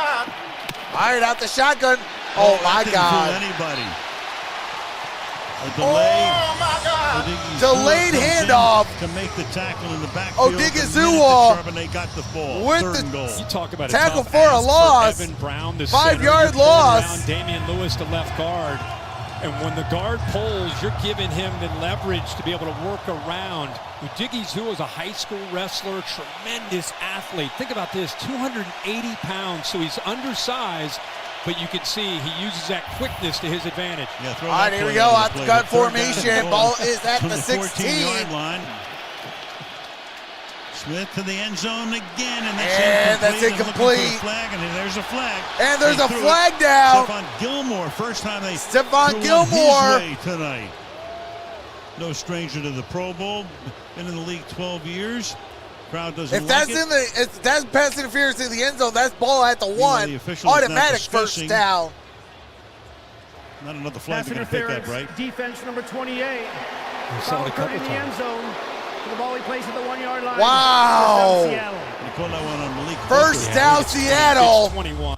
All right, out the shotgun. Oh my God. Anybody. A delay. Oh my God. Delayed handoff. To make the tackle in the backfield. Odigizua Charbonnet got the ball. with Third the and goal. You talk about tackle a tough for a ask loss. For Evan Brown, the 5-yard center. loss. Damian Lewis, the left guard. And when the guard pulls, you're giving him the leverage to be able to work around. Odigizua is a high school wrestler, tremendous athlete. Think about this, 280 pounds, so he's undersized, but you can see he uses that quickness to his advantage. Yeah, all right, here we go. Out the gun formation. Ball is at the 16. Line. Smith to the end zone again, and that's incomplete. Flag, and there's a flag. And there's a flag down. Stephon Gilmore, first time they Stephon Gilmore his way tonight. No stranger to the Pro Bowl. Been in the league 12 years. Crowd doesn't if that's like it. if that's pass interference in the end zone, that's ball at the 1. Automatic first down. Not another flag they're going to pick up, right? Defense number 28. Saw it a couple in the end zone. The ball he placed at the 1-yard line. Wow. You call that one on Malik. First down, Seattle. It's 21,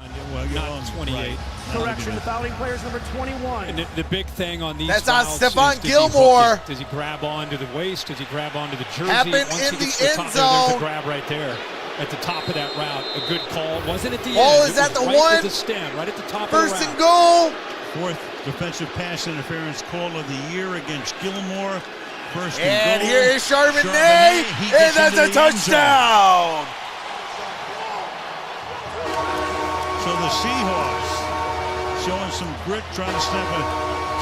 not 28. Right. Correction, the fouling player is number 21. And the big thing on these that's on fouls Stephon is, Gilmore. Does he grab onto the waist? Does he grab onto the jersey? Happened Once in he gets the to end top zone. There's a grab right there at the top of that route. A good call. Wasn't at the Ball end. is It at was the right 1. at the stem, right at the top First of the and route. goal. 4th defensive pass interference call of the year against Gilmore. First and And goal. here is Charbonnet. And that's a touchdown. So the Seahawks showing some grit, trying to snap a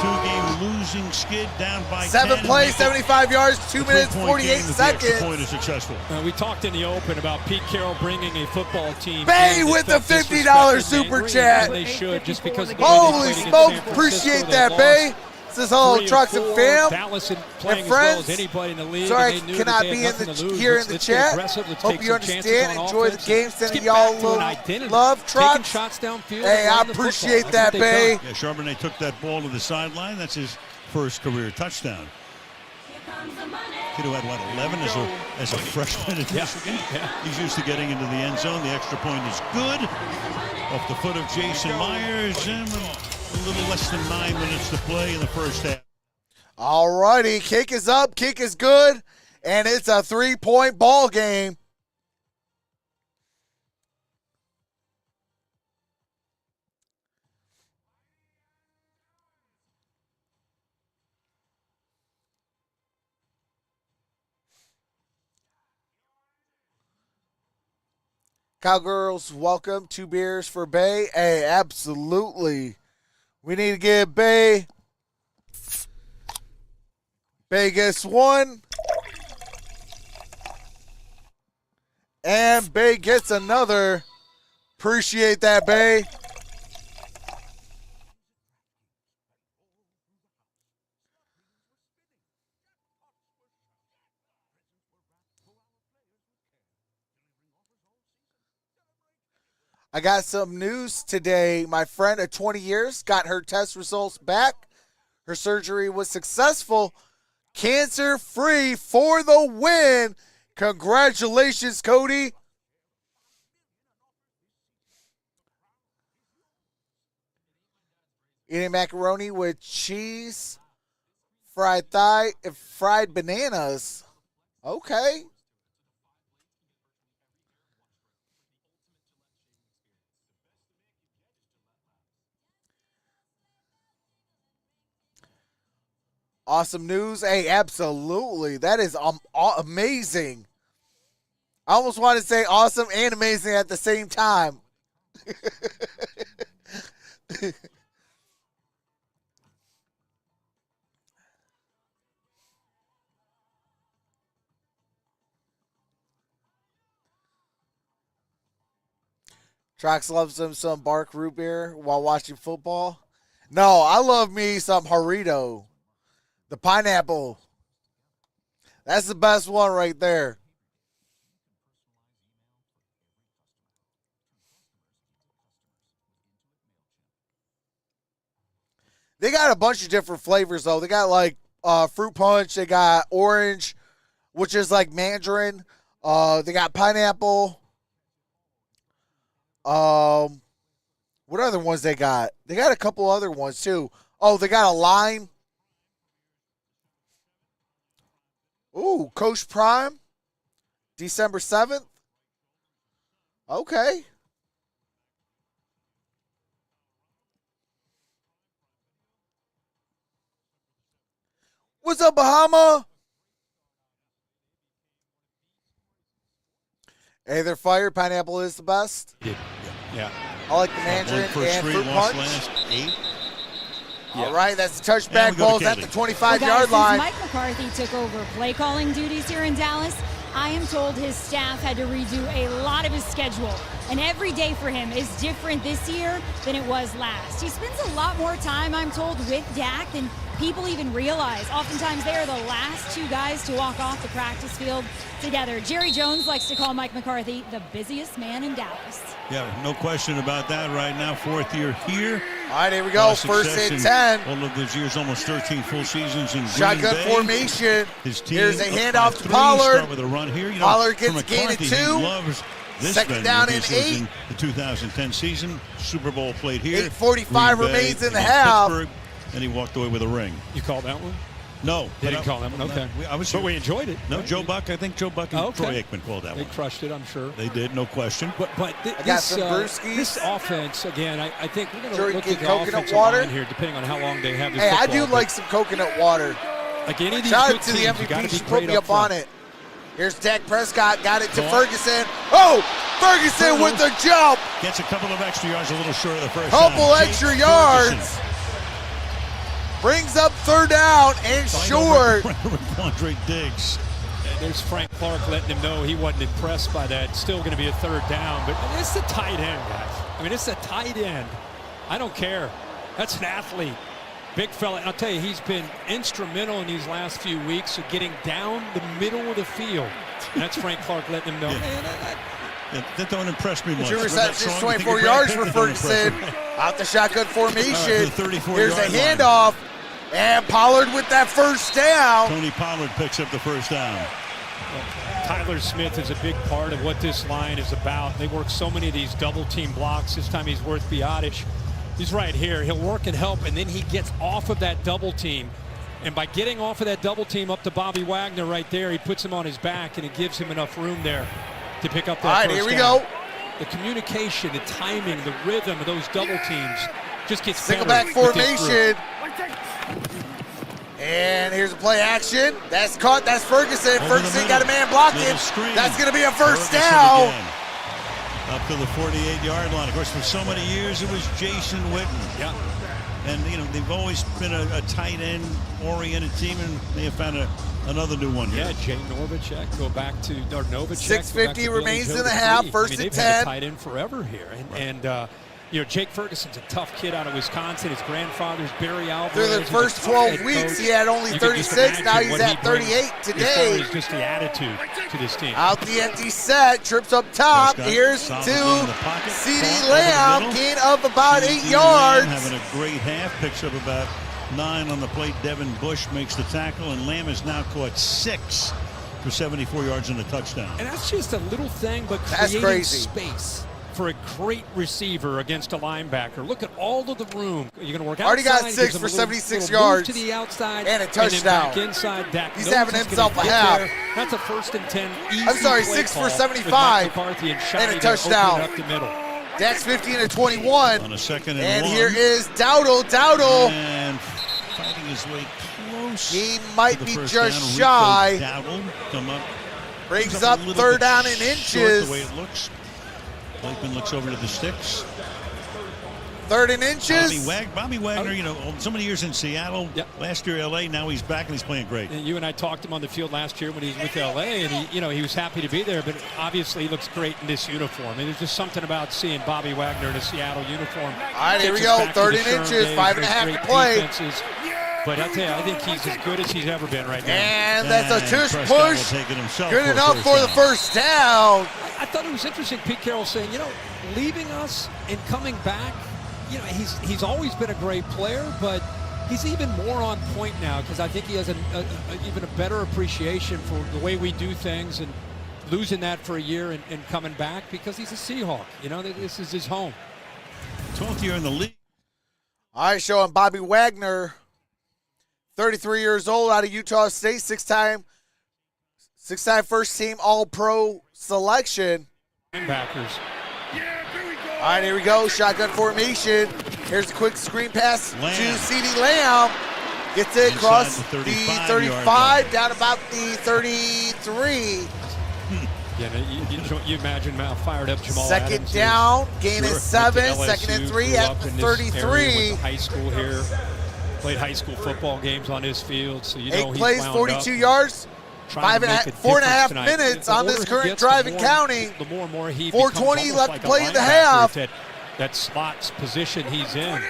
2-game losing skid down by 7 10. plays, 75 yards, 2 minutes, 3-point 48 game if the extra seconds. point is successful. We talked in the open about Pete Carroll bringing a football team. Bay with the $50 super chat. And they should, just because of the Holy way they played smokes, against San appreciate Francisco. that, They Bay. lost This is whole 3 of Troxel 4. fam. Dallas playing and as well as friends. anybody in the league. Sorry, and they knew cannot that they be had in the nothing to lose. here in the Let's chat. get aggressive. Let's Hope take you some chances understand. on Enjoy the offense. game. Let's Sending get y'all back to an love, identity. love, Taking Trox. shots downfield. Hey, and I running the appreciate football. that, That's what they've Bay. done. Yeah, Charbonnet took that ball to the sideline. That's his first career touchdown. Kid who had, 11 as a freshman at Michigan. Yeah. He's used to getting into the end zone. The extra point is good. Off the foot of Jason Myers. And a little less than 9 minutes to play in the first half. All righty, kick is up, kick is good, and it's a 3-point ball game. Cowgirls, welcome. 2 beers for Bay. Hey, absolutely. We need to get Bay. Bay gets 1. And Bay gets another. Appreciate that, Bay. I got some news today. My friend of 20 years got her test results back. Her surgery was successful. Cancer-free for the win. Congratulations, Cody. Eating macaroni with cheese, fried thigh, and fried bananas. Okay. Awesome news. Hey, absolutely. That is amazing. I almost want to say awesome and amazing at the same time. Trox loves some Bark root beer while watching football. No, I love me some Jarrito. The pineapple. That's the best one right there. They got a bunch of different flavors, though. They got, like, fruit punch. They got orange, which is like mandarin. They got pineapple. What other ones they got? They got a couple other ones, too. Oh, they got a lime. Ooh, Coach Prime, December 7th. Okay. What's up, Bahama? Hey, they're fire. Pineapple is the best. Yeah. I like the mandarin and fruit punch. Last 8. Yeah. All right, that's the touchback. Ball's at the 25-yard line. Since Mike McCarthy took over play calling duties here in Dallas, I am told his staff had to redo a lot of his schedule. And every day for him is different this year than it was last. He spends a lot more time, I'm told, with Dak than people even realize. Oftentimes, they are the last 2 guys to walk off the practice field together. Jerry Jones likes to call Mike McCarthy the busiest man in Dallas. Yeah, no question about that right now. 4th year here. All right, here we go. First and 10. All of those years, almost 13 full seasons in Shotgun Green Bay. formation. His team Here's a handoff to Pollard. Start with a run here. Pollard gets a gain of 2. Second down and 8. In the 2010 season, Super Bowl played here. 8:45 remains in the half. Pittsburgh, and he walked away with a ring. You called that one? No. They didn't call that one? Okay. But we enjoyed it. No, Joe Buck. I think Joe Buck and Troy Aikman called that one. They crushed it, I'm sure. They did, no question. But this offense, again, I think we're going to look at the offensive line here, depending on how long they have this Hey, football. I do like some coconut water. Like any of these Shout good out to the teams, you gotta MVP. be She put great me up on front. it. Here's Dak Prescott. Got it to Ferguson. Oh, Ferguson with the jump. Gets a couple of extra yards, a little short of the first Couple down. extra yards. Brings up 3rd down and short. Andre Diggs. There's Frank Clark letting him know he wasn't impressed by that. Still going to be a 3rd down, but it's a tight end, guys. I mean, it's a tight end. I don't care. That's an athlete. Big fella. I'll tell you, he's been instrumental in these last few weeks of getting down the middle of the field. And that's Frank Clark letting him know. That don't impress me much. 2 receptions, 24 yards for Ferguson. Out the shotgun formation. Here's a handoff. And Pollard with that first down. Tony Pollard picks up the first down. Tyler Smith is a big part of what this line is about. They work so many of these double-team blocks. This time he's worth Biotic. He's right here. He'll work and help, and then he gets off of that double team. And by getting off of that double team up to Bobby Wagner right there, he puts him on his back, and it gives him enough room there to pick up that All right, first here we down. go. The communication, the timing, the rhythm of those double teams just gets Single better back with this formation. group. And here's a play action. That's caught. That's Ferguson. Ferguson got a man blocking. That's going to be a first down. A Up to the 48-yard line. Of course, for so many years, it was Jason Witten. Yeah. And, they've always been a tight end-oriented team, and they have found another new one here. Yeah, Jay Novacek, go back to Novacek. 6:50 remains in the half, first and 10. They've had a tight end forever here. And Jake Ferguson's a tough kid out of Wisconsin. His grandfather's Barry Alvarez. Through the first 12 weeks, he had only 36. Now he's at 38 today. It's just the attitude to this team. Out the empty set, trips up top. Here's to CeeDee Lamb, gain of about 8 yards. Having a great half, picks up about 9 on the plate. Devin Bush makes the tackle, and Lamb has now caught 6 for 74 yards and a touchdown. And that's just a little thing, but creating space for a great receiver against a linebacker. Look at all of the room. You're going to work outside. Already got 6 for 76 yards. To the outside. And a touchdown. And then back inside. Dak He's having himself a half. There. That's a 1st and 10. I'm sorry, 6 for 75. And a touchdown. Up the middle. Dak's 15 to 21. On a 2nd and 1. And here is Dowdle. Dowdle. And fighting his way close. He might be just shy. Dowdle come up. Brings up 3rd down in inches. The way it looks. Blakeman looks over to the sticks. 3rd and inches. Bobby Wagner, so many years in Seattle. Yep. Last year LA, now he's back and he's playing great. And you and I talked to him on the field last year when he was with LA, and he was happy to be there, but obviously he looks great in this uniform. And there's just something about seeing Bobby Wagner in a Seattle uniform. All right, here we go. 3rd and inches, 5.5 to play. Defenses. But I'll tell you, I think he's as good as he's ever been right now. And that's a tush push. Good enough for the first down. I thought it was interesting, Pete Carroll saying, leaving us and coming back, he's always been a great player, but he's even more on point now because I think he has even a better appreciation for the way we do things and losing that for a year and coming back because he's a Seahawk. This is his home. 12th year in the league. All right, showing Bobby Wagner, 33 years old, out of Utah State, six-time first team All-Pro selection. Linebackers. All right, here we go. Shotgun formation. Here's a quick screen pass to CeeDee Lamb. Gets it across the 35, down about the 33. Yeah, you imagine how fired up Jamal Second Adams down, is. gain is 7. 2nd and 3 at the 33. High school here. Played high school football games on his field, so 8 plays, 42 yards. 4.5 minutes on this current drive and counting. The more and more he 4:20 left to play in the half. That slot's position he's in.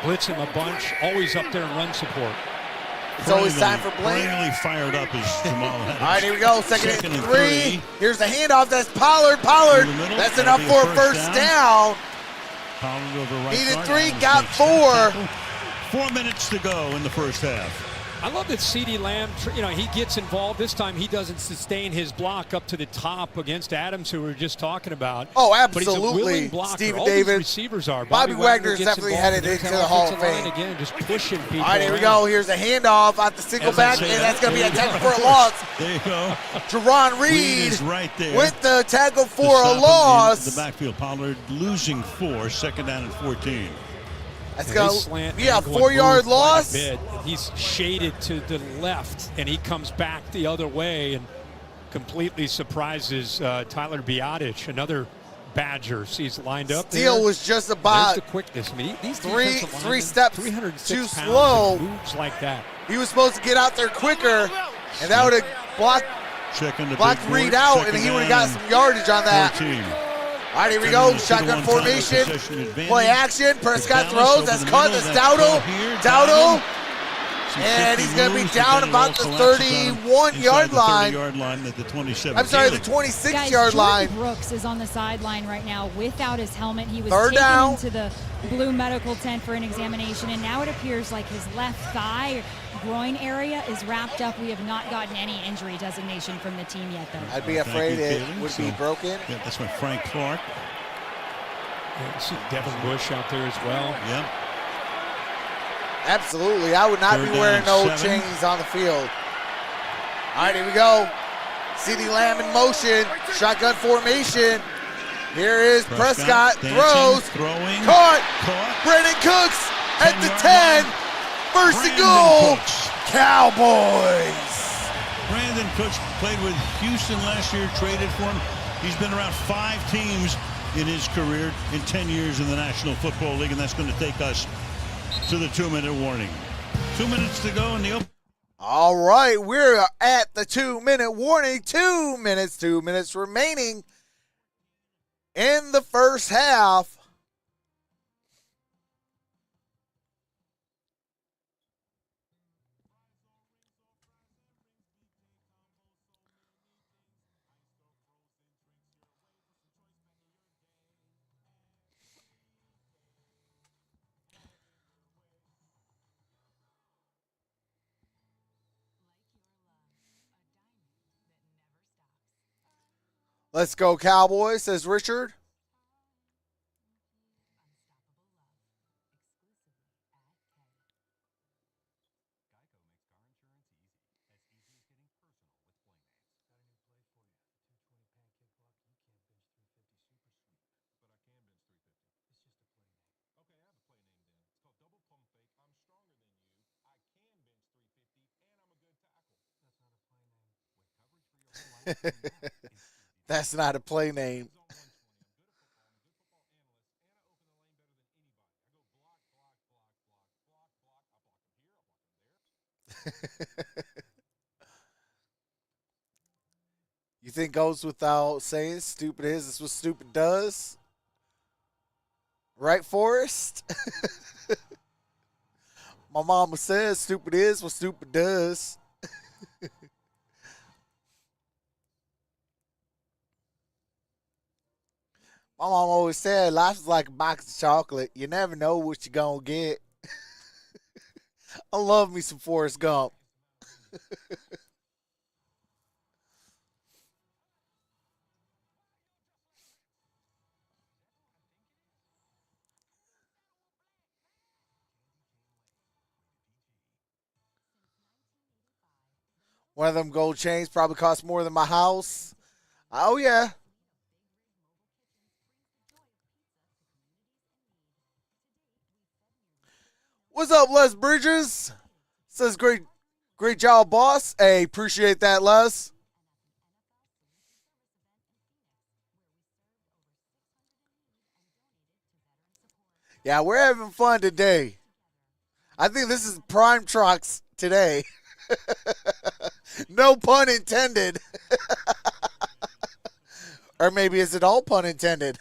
Blitz him a bunch, always up there in run support. It's always time for Blaine. Really fired up is Jamal Adams. All right, here we go. Second and 3. Here's the handoff. That's Pollard. That's enough for a first down. Pollard over right. Needed 3, got 4. 4 minutes to go in the first half. I love that CeeDee Lamb, he gets involved. This time he doesn't sustain his block up to the top against Adams, who we were just talking about. Oh, absolutely. But he's a willing blocker. Steven All Davis. these receivers are. Bobby Wagner is definitely headed into the Hall of Fame. Again, just pushing people. All right, here we go. Here's a handoff out the single back, and that's going to be a tackle for a loss. There you go. Jerron Reed right there with the tackle for a loss. The backfield, Pollard losing 4, 2nd down and 14. Let's go. Yeah, 4-yard loss. He's shaded to the left, and he comes back the other way and completely surprises Tyler Biadasz, another Badger. He's lined up there. Steele was just about the quickness. I mean, these three steps too slow. Moves like that. He was supposed to get out there quicker, and that would have blocked Reed out, and he would have got some yardage on that. 14. All right, here we go. Shotgun formation. Play action. Prescott throws. That's caught. That's Dowdle. And he's going to be down about the 31-yard line. I'm sorry, the 26-yard line. Brooks is on the sideline right now without his helmet. He was Third taken down. into the blue medical tent for an examination, and now it appears like his left thigh groin area is wrapped up. We have not gotten any injury designation from the team yet, though. I'd be afraid it would be broken. Yeah, that's what Frank Clark. Yeah, you see Devin Bush out there as well. Yep. Absolutely. I would not be wearing no chains on the field. All right, here we go. CeeDee Lamb in motion. Shotgun formation. Here is Prescott. Throws. Caught. Brandon Cooks at the 10. First and goal. Cowboys. Brandon Cooks played with Houston last year, traded for him. He's been around 5 teams in his career in 10 years in the National Football League, and that's going to take us to the 2-minute warning. 2 minutes to go in the open. All right, we're at the 2-minute warning. 2 minutes remaining in the first half. Let's go, Cowboys, says Richard. That's not a play name. You think goes without saying, stupid is, this is what stupid does? Right, Forrest? My mama says stupid is what stupid does. My mom always said life is like a box of chocolate. You never know what you're going to get. I love me some Forrest Gump. One of them gold chains probably cost more than my house. Oh, yeah. What's up, Les Bridges? Says great job, boss. Hey, appreciate that, Les. Yeah, we're having fun today. I think this is prime Trox today. No pun intended. Or maybe is it all pun intended?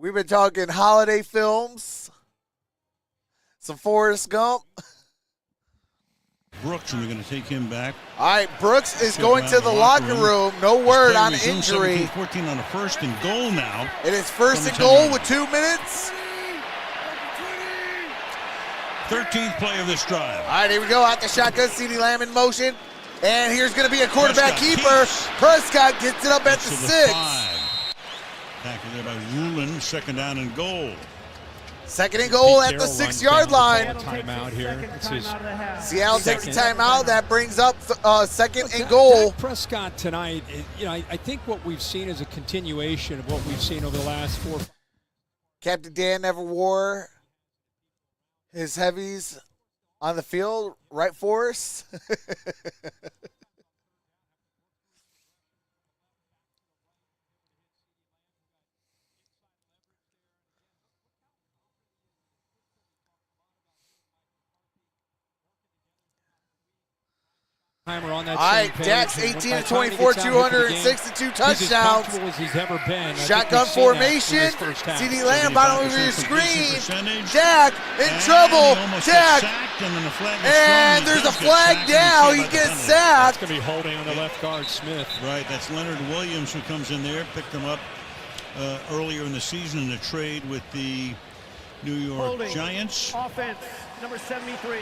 We've been talking holiday films, some Forrest Gump. Brooks, and we're going to take him back. All right, Brooks is going to the locker room. No word on injury. 14 on a first and goal now. It is first and goal with 2 minutes. 13th play of this drive. All right, here we go. Out the shotgun, CeeDee Lamb in motion. And here's going to be a quarterback keeper. Prescott gets it up at the 6. 5. Tackled there by Rulin, second down and goal. Second and goal at the 6-yard line. Timeout here. Seattle takes a timeout. That brings up second and goal. Dak Prescott tonight, I think what we've seen is a continuation of what we've seen over the last 4. Captain Dan never wore his heavies on the field, right, Forrest? On that all right, Dak's 18-24, 262 touchdowns. As he's ever been. Shotgun formation. CeeDee Lamb bottom of your screen. Dak in trouble. Dak. And there's a flag down. He gets sacked. That's going to be holding on the left guard, Smith. Right, that's Leonard Williams who comes in there. Picked him up earlier in the season in a trade with the New York Giants. Offense, number 73.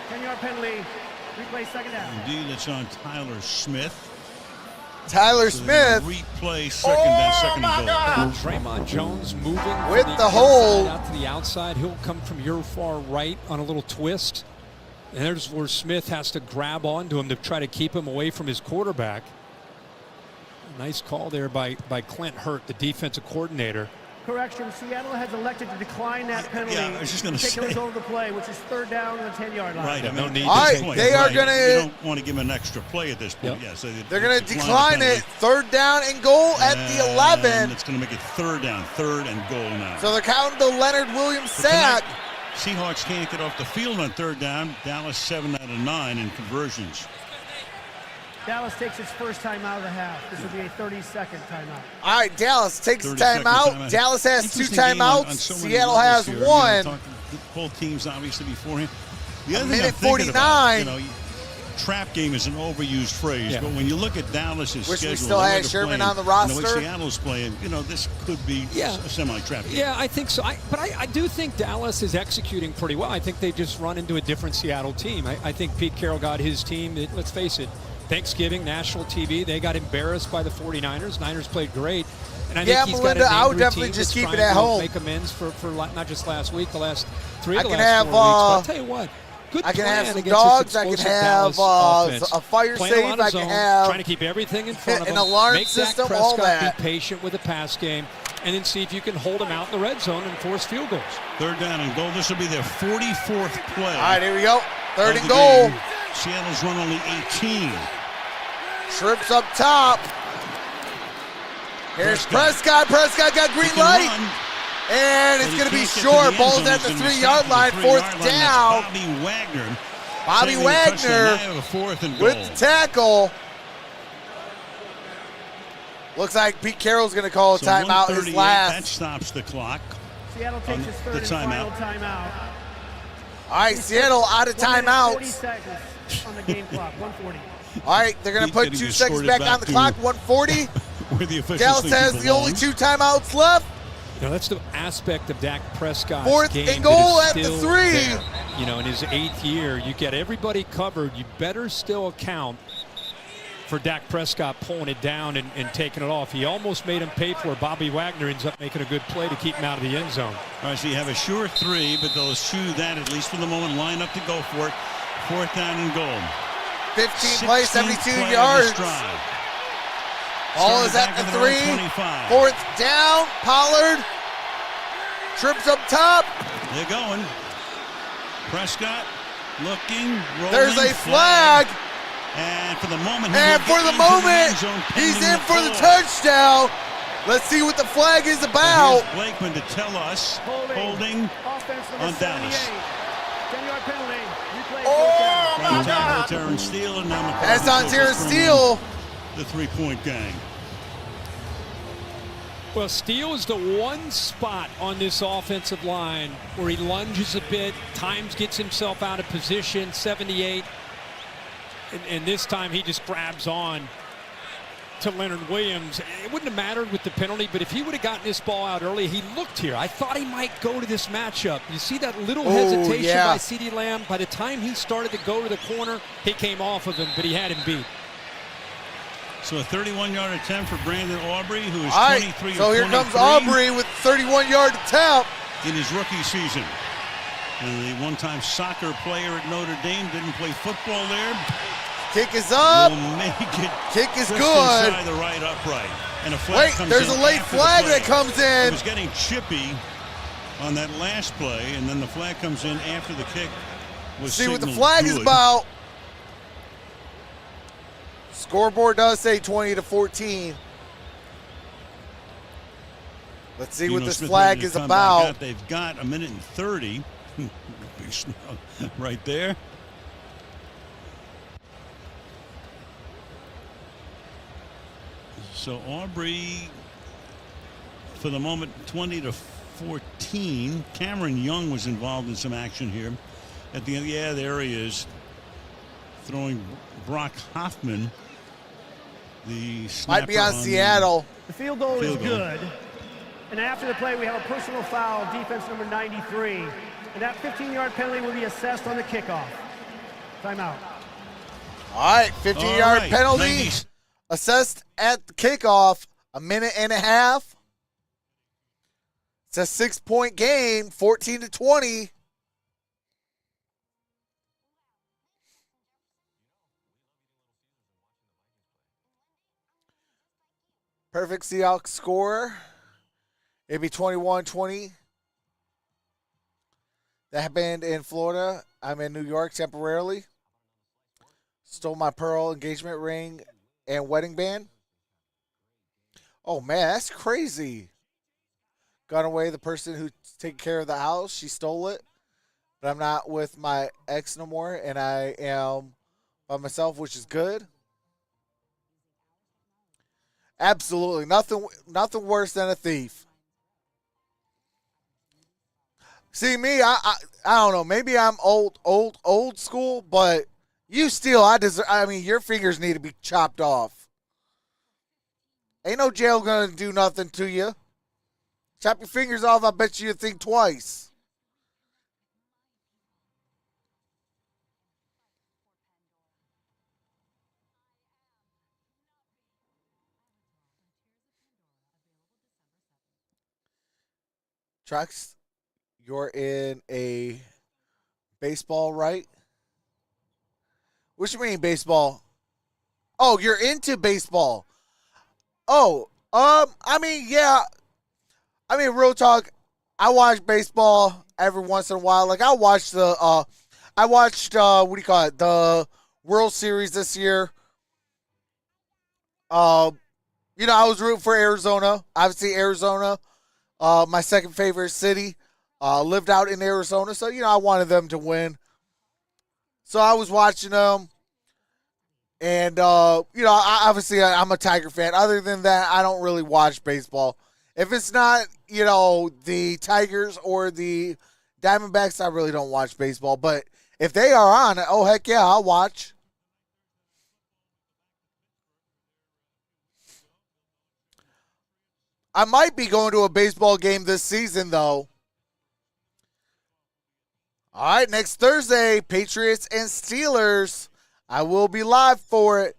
10-yard penalty. Replay second down. Indeed, it's on Tyler Smith. Tyler Smith. Replay second and goal. Draymond Jones moving with the hold out to the outside. He'll come from your far right on a little twist. And there's where Smith has to grab onto him to try to keep him away from his quarterback. Nice call there by Clint Hurt, the defensive coordinator. Correction, Seattle has elected to decline that penalty. Yeah, I was just going to say. Take over the play, which is third down on the 10-yard line. Right, I mean, no need all right, they are going to. You don't want to give them an extra play at this point. Yep. Yeah, so they're going to decline it. Third down and goal at the 11. It's going to make it third down, third and goal now. So they're counting the Leonard Williams sack. Seahawks can't get off the field on third down. Dallas 7 out of 9 in conversions. Dallas takes its first timeout of the half. This will be a 30-second timeout. All right, Dallas takes a timeout. Dallas has 2 timeouts. Seattle has 1. Both teams obviously beforehand. The other minute thing I'm 49. About, trap game is an overused phrase, but when you look at Dallas's schedule, we still had Sherman on the roster. And the way Seattle's playing, this could be a semi-trap game. Yeah, I think so. But I do think Dallas is executing pretty well. I think they just run into a different Seattle team. I think Pete Carroll got his team, let's face it, Thanksgiving, national TV, they got embarrassed by the 49ers. Niners played great. And I think he's Melinda, got I would definitely just keep it at home. Make amends for not just last week, the last 3 of the last 4 have, weeks. But I'll tell you what. Good I can plan have some against dogs. this I can explosive have Dallas a fire offense. safe. I can have trying to keep everything in front of an them. alarm Make system. Dak All Prescott that. Be patient with the pass game, and then see if you can hold them out in the red zone and force field goals. Third down and goal. This will be their 44th play. All right, here we go. Third and goal. Game. Seattle's run only 18. Trips up top. Here's Prescott. Prescott got green light. And it's going to be short. Ball's at the 3-yard line. Fourth down. Bobby Wagner with the tackle. Looks like Pete Carroll's going to call a timeout his last. That stops the clock. Seattle takes its third and final timeout. All right, Seattle out of timeouts. 40 seconds on the game clock, 140. All right, they're going to put 2 seconds back on the clock, 140. Dallas has the only 2 timeouts left. That's the aspect of Dak Prescott's Fourth game and goal at the 3. There. In his 8th year, you get everybody covered. You better still account for Dak Prescott pulling it down and taking it off. He almost made him pay for it. Bobby Wagner ends up making a good play to keep him out of the end zone. All right, so you have a sure 3, but they'll eschew that, at least for the moment, line up to go for it. Fourth down and goal. 15 plays, 72 yards. Ball is at the 3. Fourth down. Pollard trips up top. They're going. Prescott looking, rolling. There's a flag. And for the moment, he's in for the touchdown. Let's see what the flag is about. Here's Blakeman to tell us holding on Dallas. 10-yard penalty. Oh, my God. Terrence Steele and now that's on Terrence Steele. The 3-point gang. Well, Steele is the one spot on this offensive line where he lunges a bit, times gets himself out of position, 78. And this time he just grabs on to Leonard Williams. It wouldn't have mattered with the penalty, but if he would have gotten this ball out early, he looked here. I thought he might go to this matchup. You see that little hesitation by CeeDee Lamb? By the time he started to go to the corner, he came off of him, but he had him beat. So a 31-yard attempt for Brandon Aubrey, who is 23 So here comes Aubrey with a 31-yard attempt in his rookie season. And the one-time soccer player at Notre Dame didn't play football there. Kick is up. Will make it kick is good. Inside the right upright. And a flag comes there's in a late flag that comes in. He was getting chippy on that last play, and then the flag comes in after the kick was see what the signaled flag good. is about. Scoreboard does say 20-14. Let's see what this Smith flag is about. They've got a minute and 30. Big snub right there. So Aubrey, for the moment, 20-14. Cameron Young was involved in some action here. At the end, there he is, throwing Brock Hoffman. The might be on Seattle. The field goal is good. And after the play, we have a personal foul, defense number 93. And that 15-yard penalty will be assessed on the kickoff. Timeout. All right, 15-yard penalty assessed at the kickoff. A minute and a half. It's a 6-point game, 14-20. Perfect Seahawks score. It'd be 21-20. That happened in Florida. I'm in New York temporarily. Stole my pearl engagement ring and wedding band. Oh, man, that's crazy. Gone away, the person who's taking care of the house, she stole it. But I'm not with my ex no more, and I am by myself, which is good. Absolutely. Nothing worse than a thief. See, me, I don't know. Maybe I'm old school, but you steal, I mean, your fingers need to be chopped off. Ain't no jail gonna do nothing to you. Chop your fingers off, I bet you'd think twice. Trox, you're in a baseball, right? What you mean baseball? Oh, you're into baseball. Oh, I mean, yeah. I mean, real talk, I watch baseball every once in a while. Like, I watched, what do you call it, the World Series this year. I was rooting for Arizona. Obviously, Arizona, my second favorite city. Lived out in Arizona, so, I wanted them to win. So I was watching them. And, obviously I'm a Tiger fan. Other than that, I don't really watch baseball. If it's not, the Tigers or the Diamondbacks, I really don't watch baseball. But if they are on, oh, heck yeah, I'll watch. I might be going to a baseball game this season, though. All right, next Thursday, Patriots and Steelers. I will be live for it.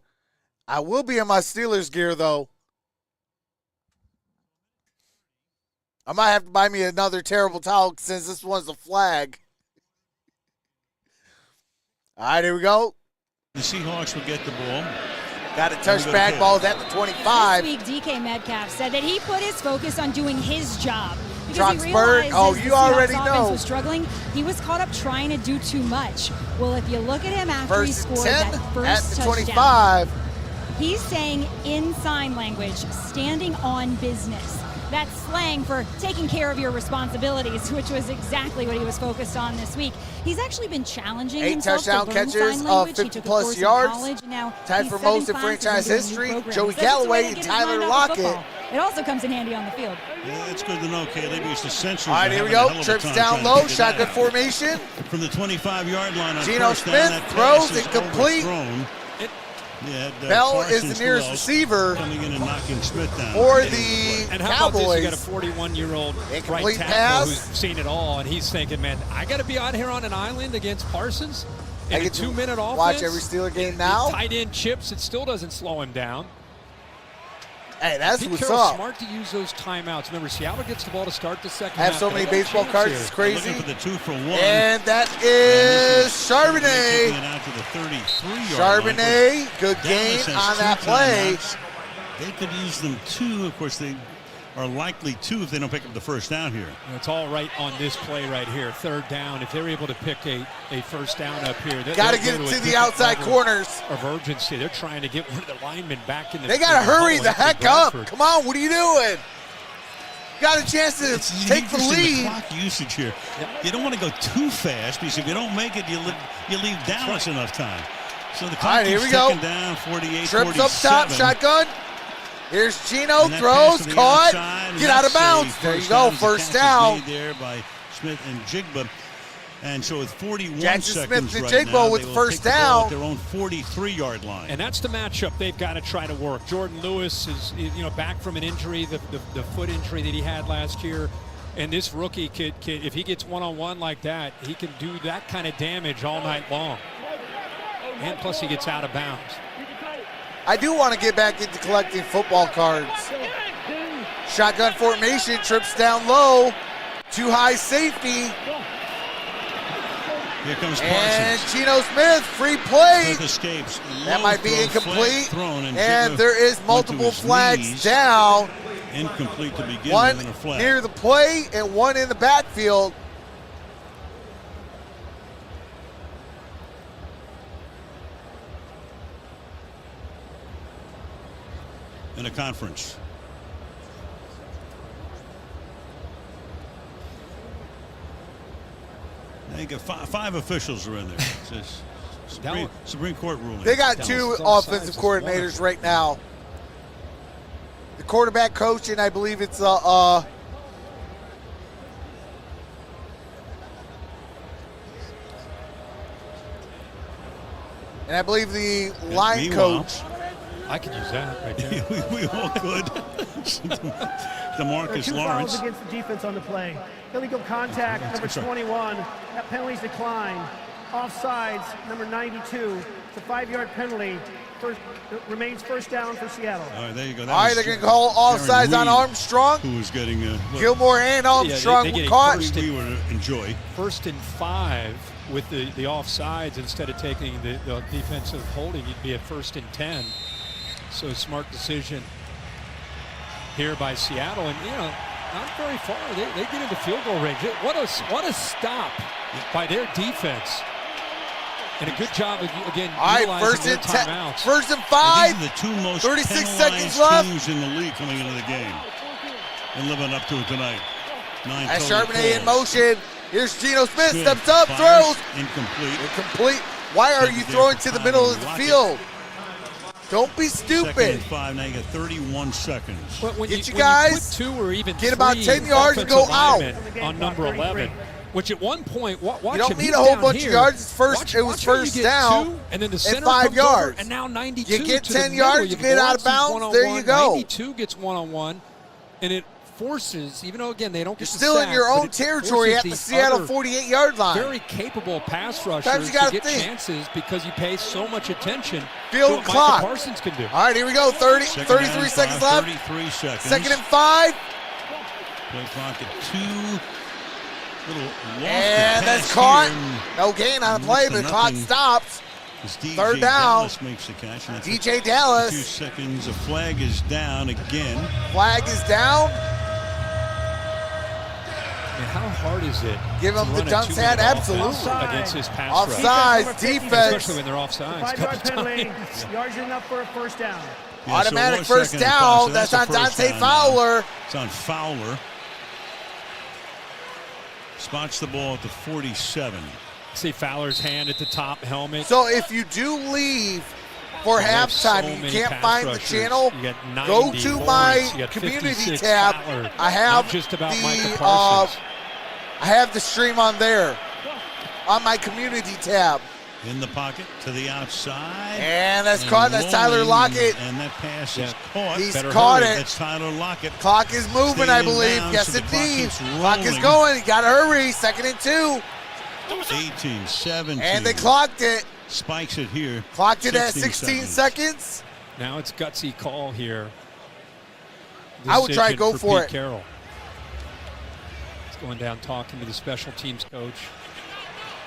I will be in my Steelers gear, though. I might have to buy me another terrible towel since this one's a flag. All right, here we go. The Seahawks will get the ball. Got a touchback. Ball's at the 25. This week, DK Metcalf said that he put his focus on doing his job. Because he Troxel, realized you already offense know. was struggling. He was caught up trying to do too much. Well, if you look at him after he scored that first at the touchdown, 25. He's saying in sign language, standing on business. That's slang for taking care of your responsibilities, which was exactly what he was focused on this week. He's actually been challenging 8 himself touchdown to learn catches sign of language. 50-plus yards. Tied for most in franchise history. Joey Galloway and Tyler Lockett. It also comes in handy on the field. Yeah, that's good to know, Caleb. It's essential. All right, here we go. Trips down low, shotgun formation. From the 25-yard line on Geno first down, Smith throws incomplete. Bell is the nearest receiver coming in and knocking Smith down. For the and how Cowboys. About this? You got a 41-year-old right tackle who's seen it all, and he's thinking, man, I got to be out here on an island against Parsons in I a get to 2-minute offense. Watch every Steeler game now. Tight end chips, it still doesn't slow him down. Hey, that's Pete what's Carroll's up. smart to use those timeouts. Remember, Seattle gets the ball to start the second I have half. so many baseball cards, it's crazy. Looking for the 2-for-1. And that is Charbonnet. Out to the 33-yard Charbonnet, good gain on that play. They could use them too. Of course, they are likely to if they don't pick up the first down here. It's all right on this play right here. Third down. If they're able to pick a first down up here, got to get it to the outside corners. Of urgency. They're trying to get one of the linemen back in the. They got to hurry the heck up. Come on, what are you doing? Got a chance to take the lead. The clock usage here. Yep. You don't want to go too fast because if you don't make it, you leave Dallas enough time. So the clock is ticking down. 48, Trips 47. up top, shotgun. Here's Geno, throws, caught, get out of bounds. There you go, first down. There by Smith and Jigba. And so with 41 Jackson seconds Smith and right Jigba now, with they will first take the ball down. at their own 43-yard line. And that's the matchup they've got to try to work. Jordan Lewis is back from an injury, the foot injury that he had last year. And this rookie kid, if he gets one-on-one like that, he can do that kind of damage all night long. And plus he gets out of bounds. I do want to get back into collecting football cards. Shotgun formation, trips down low. Too high safety. Here comes Parsons. And Geno Smith, free play. Smith escapes. That might be incomplete. And there is multiple flags down. Incomplete to begin One with, and a flag. near the play and one in the backfield. In a conference. They got five officials are in there. It's a Supreme Court ruling. They got two offensive coordinators right now. The quarterback coach, and I believe it's and I believe the line coach. I could use that right there. we all could. DeMarcus two Lawrence. fouls against the defense on the play. Illegal contact, number 21. That penalty's declined. Offsides, number 92. It's a 5-yard penalty. Remains first down for Seattle. All right, there you go. All right, they're going to call offsides on Armstrong. Who was getting Gilmore and Armstrong were caught. We would enjoy. 1st and 5 with the offsides instead of taking the defensive holding. You'd be at 1st and 10. So a smart decision here by Seattle, and not very far. They get into field goal range. What a stop by their defense, and a good job again. All right, first and 10, first and 5. These are the two most 36 penalized seconds left. teams in the league coming into the game, and living up to it tonight. 9 As total Charbonnet in calls. motion. Here's Geno Smith. Good. Steps up, Fires. throws. Incomplete. Why are Second you there throwing for to the Tyler middle of the Lockett. field? Don't be Second stupid. and 5. Now you got 31 seconds. But when Get you when guys, you put 2 or even get 3 about 10 yards and go offensive out. linemen on number 11, which at one point, watch You don't him, need he's a whole down bunch here. of yards. It's first. It was Watch how you first get down 2, and then the and center 5 comes yards. over, and now 92. You get to the 10 middle. yards, you get out of bounds. There you go. 92 gets one-on-one, and it forces, even though again they don't get You're the still in sack, your but own it territory forces at the these Seattle other 48-yard line. very capable pass rushers you gotta to get think. chances because you pay so much attention Field to what clock. Micah Parsons can do. All right, here we go. 33 seconds left. 33 seconds. Second and 5. Play clock at 2. Little lofty And that's pass caught. here. No gain on the play, but the clock stops. As DJ Third down. Dallas makes the catch. And that's DJ 2 Dallas. seconds. A flag is down again. Flag is down. And how hard is it? Give to him the run a dunce 2-minute hat, offense absolutely. against his pass rush, Offsides, defense. especially when they're offsides. 5-yard penalty. Yards enough for a first down. Yeah, Automatic so it was first second and 5, down. so That's a on first Dante down Fowler. now. It's on Fowler. Spots the ball at the 47. See Fowler's hand at the top helmet. So if you do leave for They have halftime, so you many can't pass find the rushers. channel, You got 90 go to Lawrence, my you got community 56 tab. Fowler. I have Not just about the Micah Parsons. I have the stream on there on my community tab. In the pocket to the outside. And that's caught. That's Tyler rolling, Lockett. And that pass is caught. He's Better caught hurry. it. That's Tyler Lockett. Clock is moving, Staying I in believe. bounds, Yes, so the clock indeed. keeps Clock is rolling. going. You got to hurry. 2nd and 2. 18, 17. And they clocked it. Spikes it here. Clocked it at 16 seconds. Now it's gutsy call here. I would try to go Decision for Pete it. Carroll. He's going down talking to the special teams coach.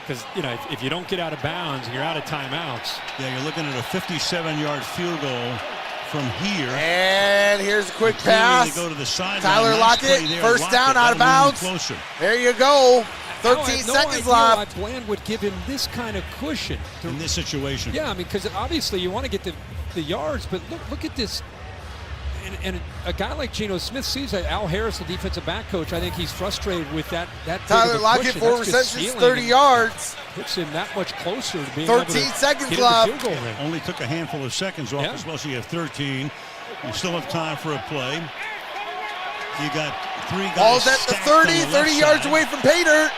Because, if you don't get out of bounds and you're out of timeouts. Yeah, you're looking at a 57-yard field goal from here. And here's a quick Clearly pass. They go to the sideline. Tyler Nice Lockett, play there. first down, out of That'll move bounds. him closer. There you go. I have 13 no seconds idea left. why Bland would give him this kind of cushion. In this situation. Yeah, because obviously you want to get the yards, but look at this. And a guy like Geno Smith sees that. Al Harris, the defensive back coach, I think he's frustrated with that Tyler Lockett, 4 receptions, 30 yards. Puts him that much closer to being 13 able to seconds get in the left. field goal range. Only took a handful of seconds off as well, so you have 13. You still have time for a play. You got 3 guys. Ball's at the stacked on 30, left 30 yards side. away from Paydirt.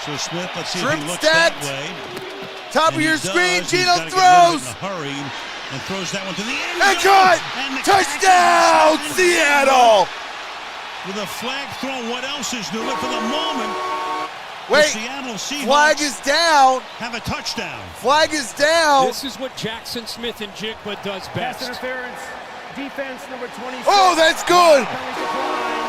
So Smith, let's see if Shrimp he looks stacked. that way. Top And of your he screen, does. He's Geno gotta get rid of it throws. in a hurry and throws that one to the end And zone. caught. And the Touchdown, catch is Seattle. With a flag thrown, what else is new? But for the moment, Wait, the Seattle Seahawks flag is down. have a touchdown. Flag is down. This is what Jackson Smith and Jigba does Pass best. interference. Defense number 26. Oh, that's good. Penalty decline.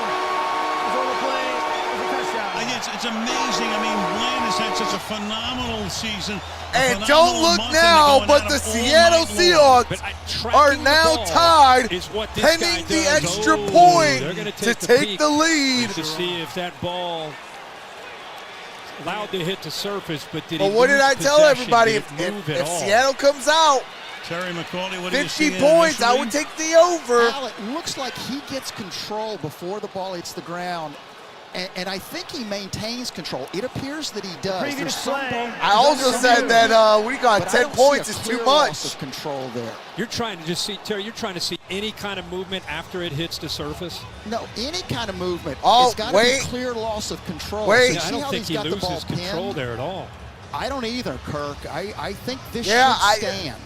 Is on the play. Is a touchdown. it's amazing. I mean, Bland has had such a phenomenal season. And don't look now, but the Seattle Seahawks are now tied, pending the extra point to take the lead. To see if that ball allowed to hit the surface, but did But what did I tell everybody? If Seattle comes out, Terry McCauley, what 50 points, I would take the over. Al, it looks like he gets control before the ball hits the ground. And I think he maintains control. It appears that he does. There's some ball, I also said that 10 points is too much. Of control there. You're trying to just see, Terry, you're trying to see any kind of movement after it hits the surface? No, any kind of movement. Oh, it's got to be clear loss of control. Wait. I don't think he loses control there at all. I don't either, Kirk. I think this should stand.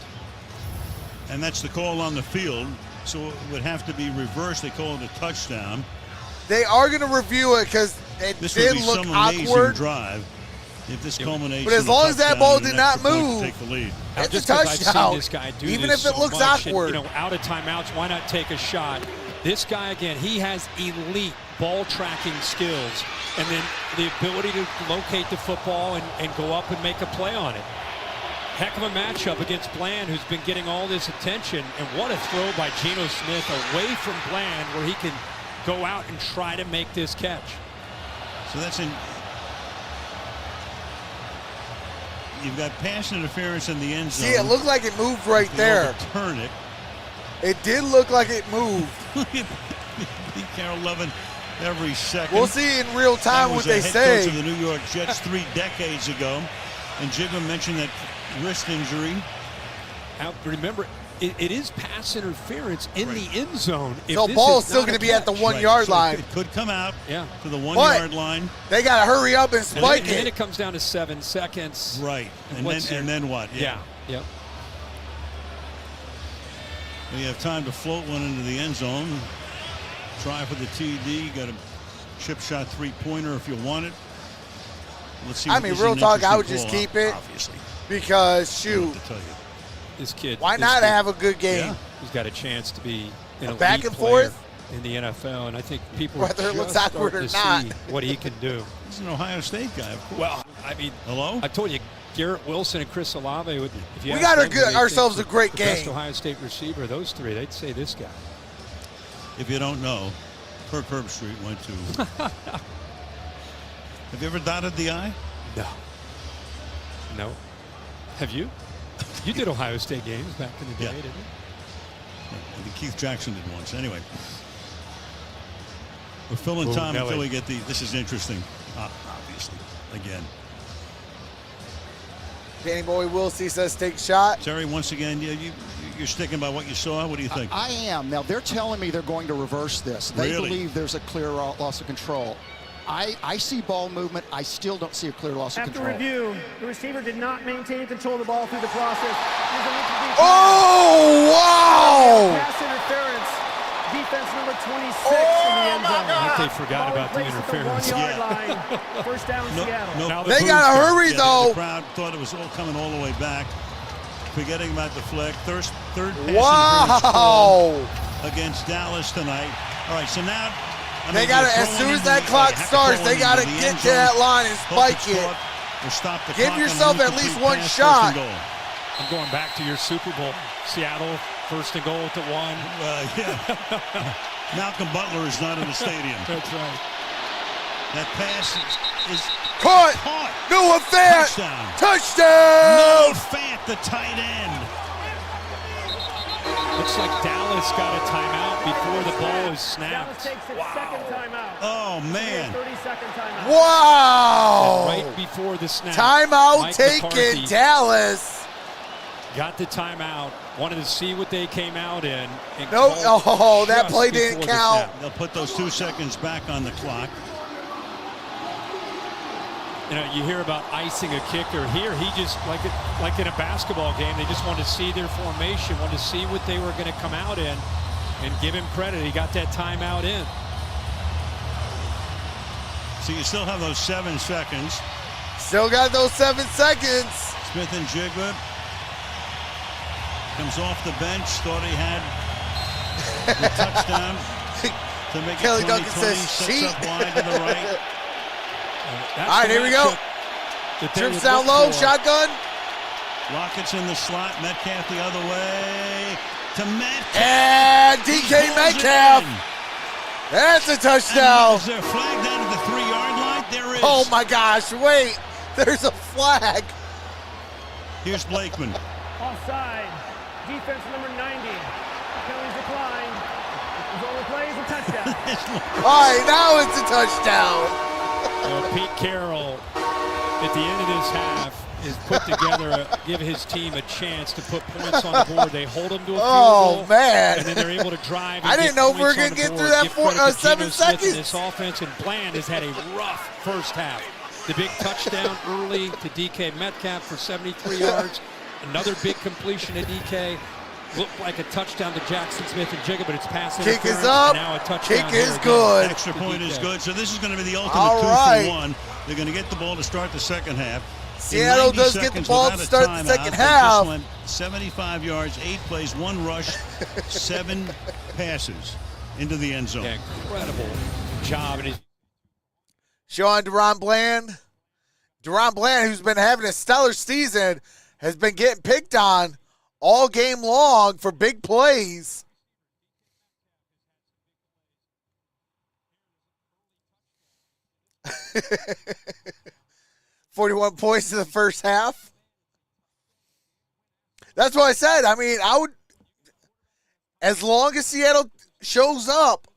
And that's the call on the field. So it would have to be reversed. They call it a touchdown. They are going to review it because it did look awkward. Drive if this culminates. But as long as that ball did not move, take the lead. It's a touchdown. This guy do even this if it looks awkward. And, out of timeouts, why not take a shot? This guy, again, he has elite ball tracking skills and then the ability to locate the football and go up and make a play on it. Heck of a matchup against Bland, who's been getting all this attention. And what a throw by Geno Smith away from Bland where he can go out and try to make this catch. So that's in. You've got pass interference in the end zone. See, it looked like it moved right there. Turn it. It did look like it moved. Pete Carroll loving every second. We'll see in real time what they say. Coach of the New York Jets 3 decades ago, and Jigma mentioned that wrist injury. Now, remember, it is pass interference in the end zone. So ball's still going to be at the 1 yard line. It could come out to the 1 but yard line. They got to hurry up and spike it. And then it comes down to 7 seconds. Right. And then what? Yeah. Yep. You have time to float one into the end zone. Try for the TD. Got a chip shot 3-pointer if you want it. Let's see. I mean, real talk, I would just keep it. Obviously. Because, shoot. This kid. Why not have a good game? Yeah. He's got a chance to be an back and forth in the NFL, and I think people whether it looks awkward or not, see what he can do. He's an Ohio State guy, of course. Well, I mean, I told you, Garrett Wilson and Chris Olave. If you we got ourselves a great game. Best Ohio State receiver, those three, they'd say this guy. If you don't know, Kirk Herbstreit went to. Have you ever dotted the I? No. Have you? You did Ohio State games back in the day, didn't you? I think Keith Jackson did once. Anyway, we're filling time until we get the. This is interesting, obviously. Again, Danny Boy Wilsey says take shot. Terry, once again, you're sticking by what you saw. What do you think? I am. Now they're telling me they're going to reverse this. They Really? believe there's a clear loss of control. I see ball movement. I still don't see a clear loss of control. After review, the receiver did not maintain control of the ball through the process. Oh, wow! Pass interference. Defense number 26 in the end zone. I think they forgot about the interference. The 1 yard line. First down, Seattle. Now they got to hurry, though. The crowd thought it was all coming all the way back. Forgetting about the flag. Third pass wow! Against Dallas tonight. All right, so now. They got to, as soon as that clock starts, they got to get to that line and spike it. Give yourself at least one shot. I'm going back to your Super Bowl. Seattle, 1st and goal at the 1. Yeah. Malcolm Butler is not in the stadium. That's right. That pass is caught. Noah Fant. Touchdown. Noah Fant, the tight end. Looks like Dallas got a timeout before the ball is snapped. Dallas takes its second timeout. Oh, man. 30-second timeout. Wow. And right before the snap. Timeout taken, Dallas. Got the timeout. Wanted to see what they came out in. Nope. Oh, that play didn't count. They'll put those 2 seconds back on the clock. You know, you hear about icing a kicker. Here, he just, like in a basketball game, they just wanted to see their formation, wanted to see what they were going to come out in, and give him credit. He got that timeout in. So you still have those 7 seconds. Still got those 7 seconds. Smith and Jigba comes off the bench. Thought he had the touchdown to make Kelly it 20-20. Duncan says, Sets cheat. up wide to the right. All right, here we go. Trips down low, shotgun. Rockets in the slot, Metcalf the other way to Metcalf. And DK Metcalf. That's a touchdown. Is there a flag down at the 3-yard line? There is. Oh, my gosh. Wait. There's a flag. Here's Blakeman. Offside. Defense number 90. Penalties declined. Zola plays a touchdown. All right, now it's a touchdown. Pete Carroll, at the end of this half, is put together, give his team a chance to put points on the board. They hold them to a field goal, man. and then they're able to drive. I didn't know we were going to get through that 7 seconds. This offense, and Bland has had a rough first half. The big touchdown early to DK Metcalf for 73 yards. Another big completion to DK. Looked like a touchdown to Jackson Smith and Jigga, but it's passing. Kick is up. Now a touchdown. Kick is good. Extra point is good. So this is going to be the ultimate 2-for-1. They're going to get the ball to start the second half. Seattle does get the ball to start the second half. They just went 75 yards, 8 plays, 1 rush, 7 passes into the end zone. Yeah, incredible job. And Showing DaRon Bland. DaRon Bland, who's been having a stellar season, has been getting picked on all game long for big plays. $41 points in the first half. That's what I said. I mean, I would, as long as Seattle shows up,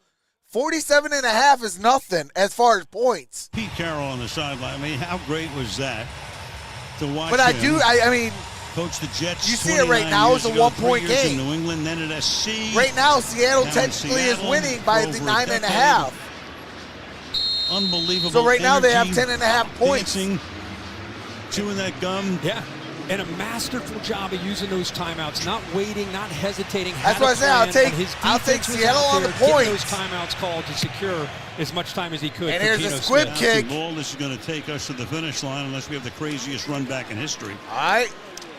47.5 is nothing as far as points. Pete Carroll on the sideline. I mean, how great was that to watch But him I mean, coach the Jets. You see it right now. It's a 1-point game. In New England, then at SC. Right now, Seattle Now technically is Seattle winning by the 9.5. Unbelievable. So right now they have energy, 10.5 points. dancing, chewing that gum. yeah, and a masterful job of using those timeouts, not waiting, not hesitating. That's what I said. I'll take Seattle on the points. Those timeouts called to secure as much time as he could. And here's a squib kick. This is going to take us to the finish line unless we have the craziest run back in history. All right.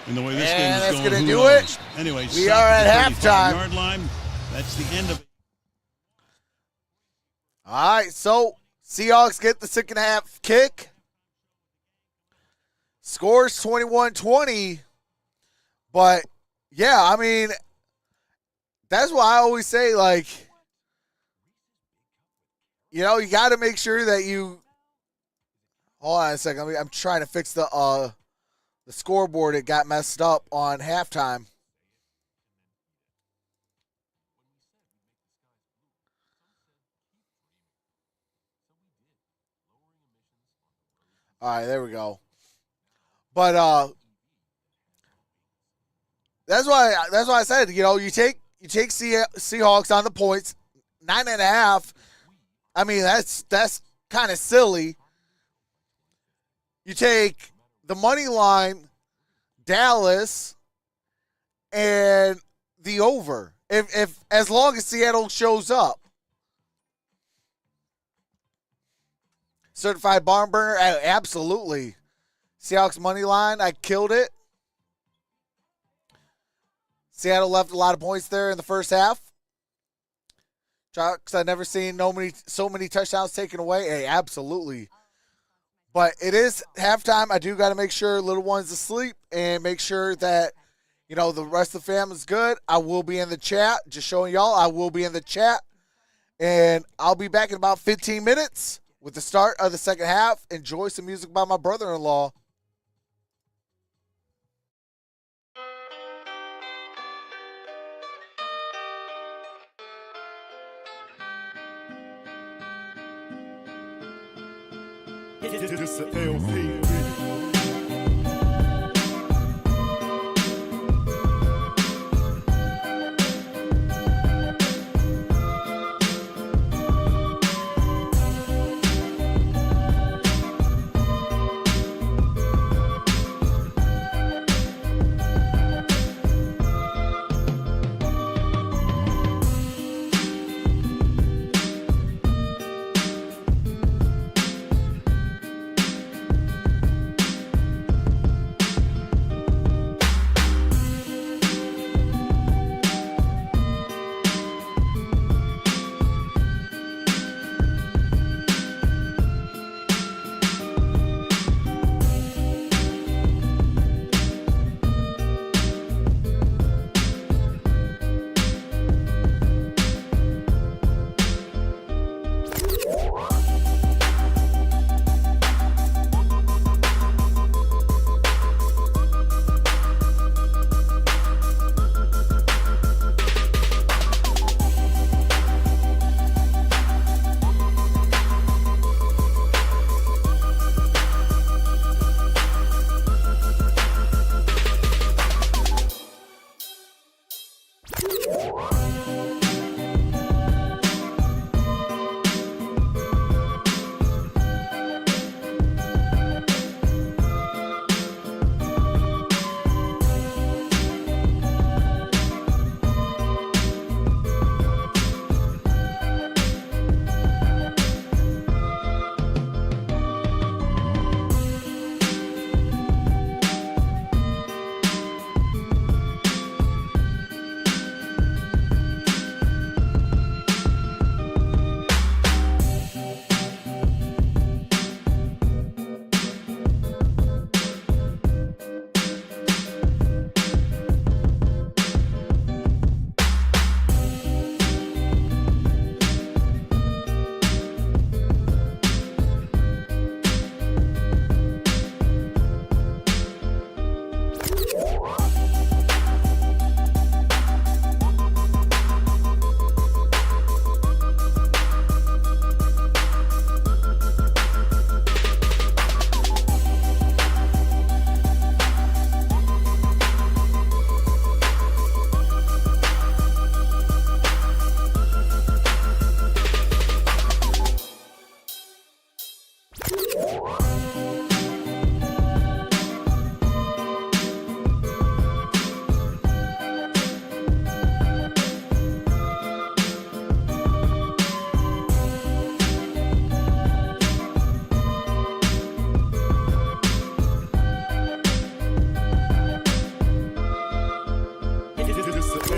And the way this game And is that's going, going to who do knows? it. Anyway, We are at halftime. 35-yard line. That's the end of it. All right, so Seahawks get the second half kick. Scores 21-20. But, yeah, I mean, that's why I always say, like, you know, you got to make sure that you – hold on a second. I'm trying to fix the scoreboard. It got messed up on halftime. All right, there we go. But that's why I said, you know, you take Seahawks on the points, 9.5. I mean, that's kind of silly. You take the money line, Dallas, and the over. If as long as Seattle shows up. Certified barn burner, absolutely. Seahawks money line, I killed it. Seattle left a lot of points there in the first half. Because I've never seen so many touchdowns taken away. Hey, absolutely. But it is halftime. I do got to make sure little one's asleep and make sure that, you know, the rest of the family's good. I will be in the chat. Just showing y'all, I will be in the chat. And I'll be back in about 15 minutes with the start of the second half. Enjoy some music by my brother-in-law. It's the LP. It's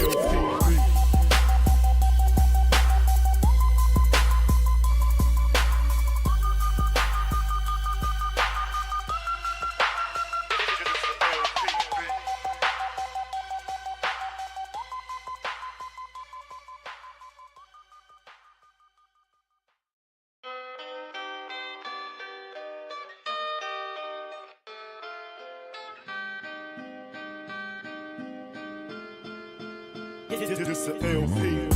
the LP.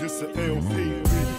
It's the LP.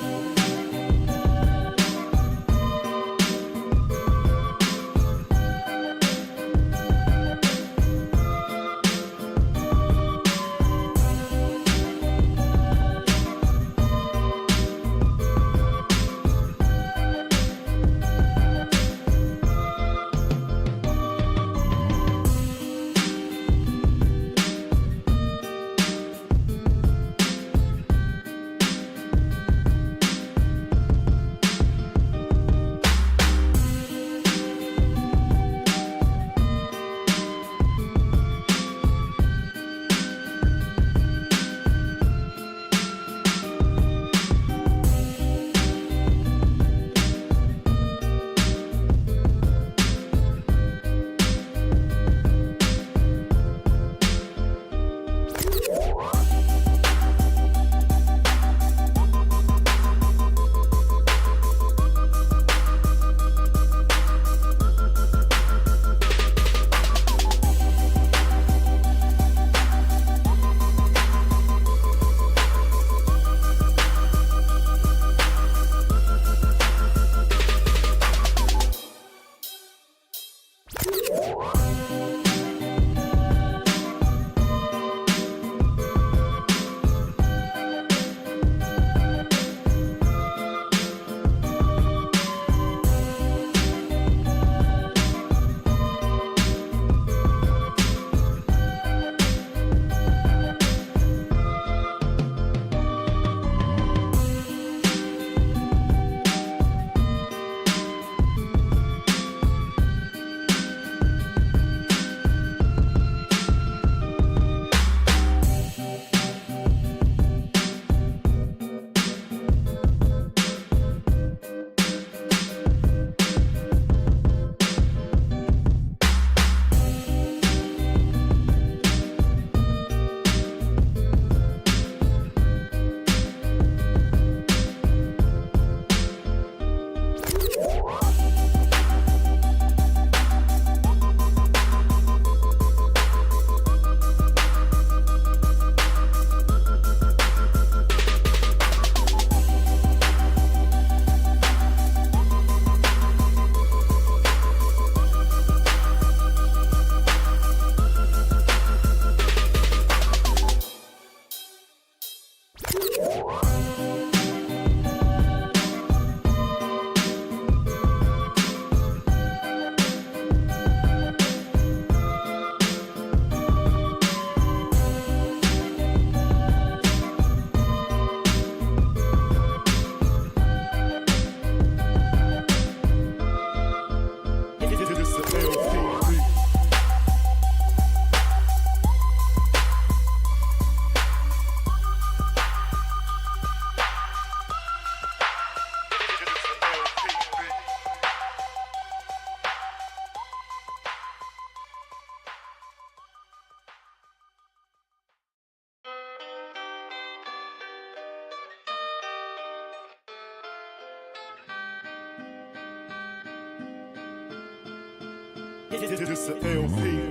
This the LP.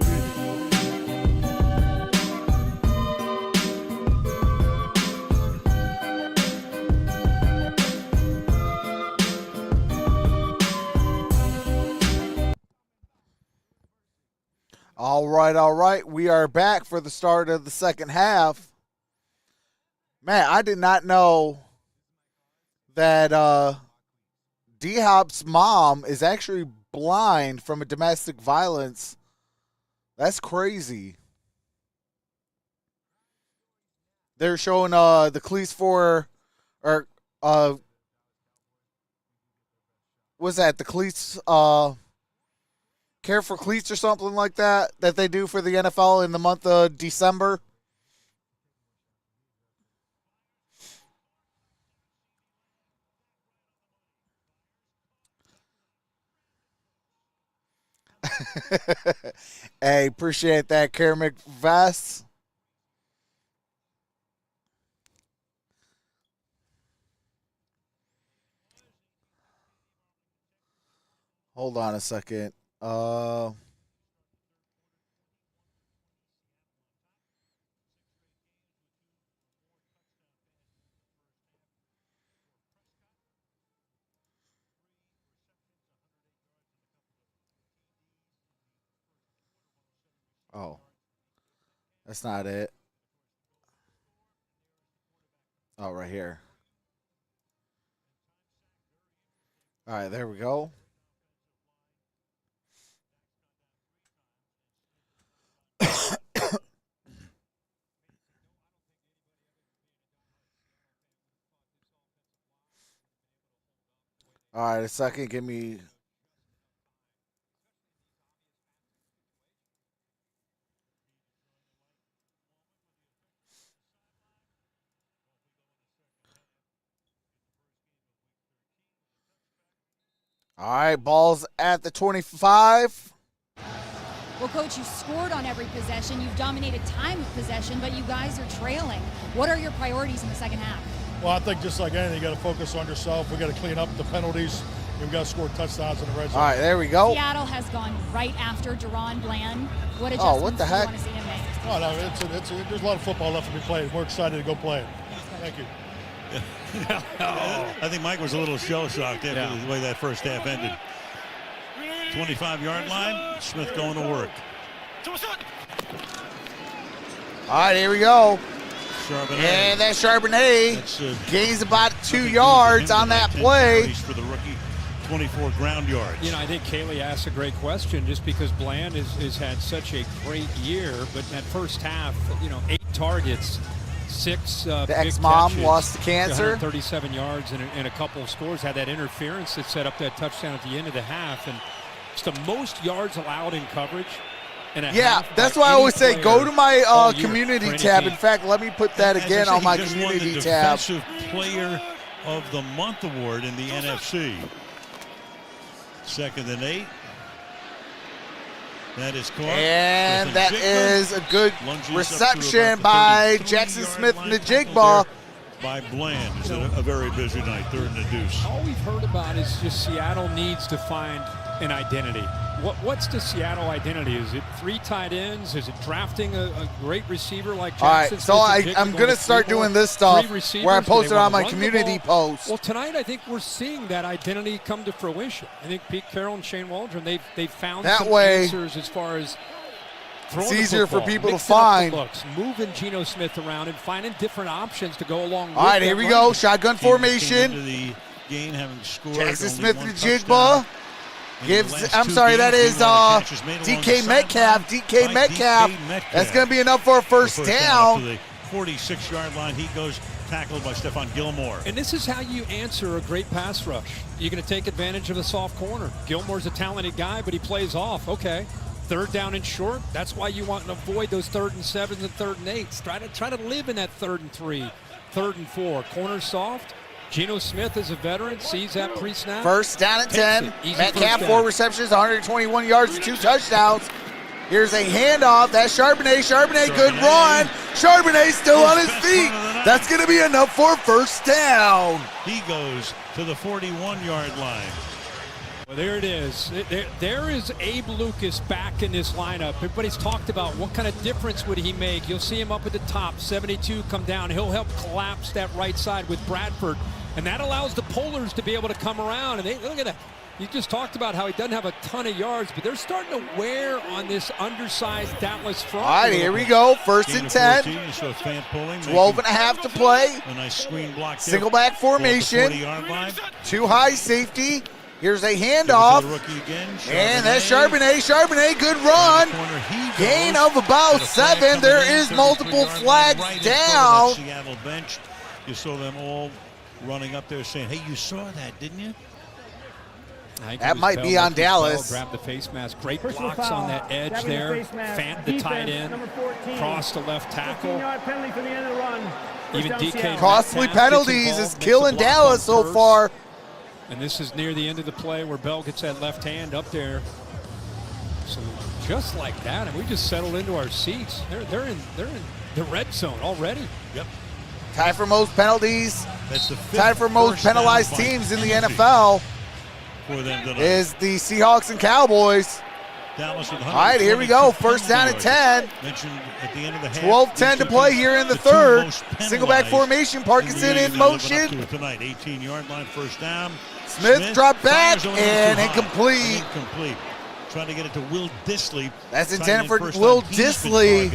All right. We are back for the start of the second half. Man, I did not know that D-Hop's mom is actually blind from a domestic violence. That's crazy. They're showing the cleats for, or what's that? The cleats, care for cleats or something like that they do for the NFL in the month of December. Hey, appreciate that, Kermit Vest. Hold on a second. All Oh, that's not it. Oh, right here. All right, there we go. All right, a second. Give me. All right, ball's at the 25. Well, Coach, you scored on every possession. You've dominated time of possession, but you guys are trailing. What are your priorities in the second half? Well, I think just like anything, you got to focus on yourself. We got to clean up the penalties. We've got to score touchdowns in the red zone. All right, there we go. Seattle has gone right after Deron Bland. What adjustments what the do you heck? want to see him make? Oh, no, there's a lot of football left to be played. We're excited to go play it. Thank you. I think Mike was a little shell-shocked after the way that first half ended. 25-yard line. Smith going to work. All right, here we go. Charbonnet. And that Charbonnet gains about 2 yards on that play. For the rookie, 24 ground yards. You know, I think Kaylee asked a great question just because Bland has had such a great year, but in that first half, 8 targets, 6 the big ex-mom catches, lost to cancer. 37 yards and a couple of scores. Had that interference that set up that touchdown at the end of the half. And it's the most yards allowed in coverage. Yeah, that's why I always say go to my community tab. In fact, let me put that again on my community tab. Defensive Player of the Month award in the NFC. 2nd and 8. That is caught. And that is a good reception by Jackson Smith-Njigba. By Bland. It's a very busy night. 3rd and a deuce. All we've heard about is just Seattle needs to find an identity. What's the Seattle identity? Is it 3 tight ends? Is it drafting a great receiver like Jackson? All right, so I'm going to start doing this stuff where I post it on my community post. Well, tonight I think we're seeing that identity come to fruition. I think Pete Carroll and Shane Waldron, they've found that some way, answers as far as throwing it's easier the football, for people to mixing up find. the looks, moving Geno Smith around and finding different options to go along with. All right, here we go. Shotgun formation. Into the game, having scored Jackson Smith-Njigba. That is DK Metcalf. DK Metcalf. That's going to be enough for a first down. To the 46-yard line, he goes tackled by Stephon Gilmore. And this is how you answer a great pass rush. You're going to take advantage of a soft corner. Gilmore's a talented guy, but he plays off. Okay, 3rd down and short. That's why you want to avoid those 3rd and 7s and 3rd and 8s. Try to live in that 3rd and 3, 3rd and 4. Corner soft. Geno Smith is a veteran, sees that pre-snap. First down at 10. Metcalf, 4 receptions, 121 yards and 2 touchdowns. Here's a handoff. That's Charbonnet. Charbonnet, good run. Charbonnet still on his feet. That's going to be enough for a first down. He goes to the 41-yard line. Well, there it is. There is Abe Lucas back in this lineup. Everybody's talked about what kind of difference would he make. You'll see him up at the top, 72 come down. He'll help collapse that right side with Bradford. And that allows the Polars to be able to come around. And look at that. You just talked about how he doesn't have a ton of yards, but they're starting to wear on this undersized Dallas front. All right, here we go. First and 10. 12 and a half to play. A nice screen block. Single back formation. 2 high safety. Here's a handoff. And that's Charbonnet. Charbonnet, good run. Gain of about 7. There is multiple flags down. Seattle bench. You saw them all running up there saying, hey, you saw that, didn't you? That might be on Dallas. Grab the face mask. Great blocks on that edge there. Fant the tight end. Cross the left tackle. Even DK. Costly penalties is killing Dallas so far. And this is near the end of the play where Bell gets that left hand up there. So just like that, and we just settled into our seats. They're in the red zone already. Yep. Tie for most penalties. That's the tie for most penalized teams in the NFL. For them tonight. Is the Seahawks and Cowboys. Dallas with all right, here we go. First down at 10. Mentioned at the end of the half. 12-10 to play here in the 3rd. Single back formation. Parkinson in motion. Tonight, 18-yard line, first down. Smith dropped back and incomplete. Trying to get it to Will Dissly. That's intended for Will Dissly,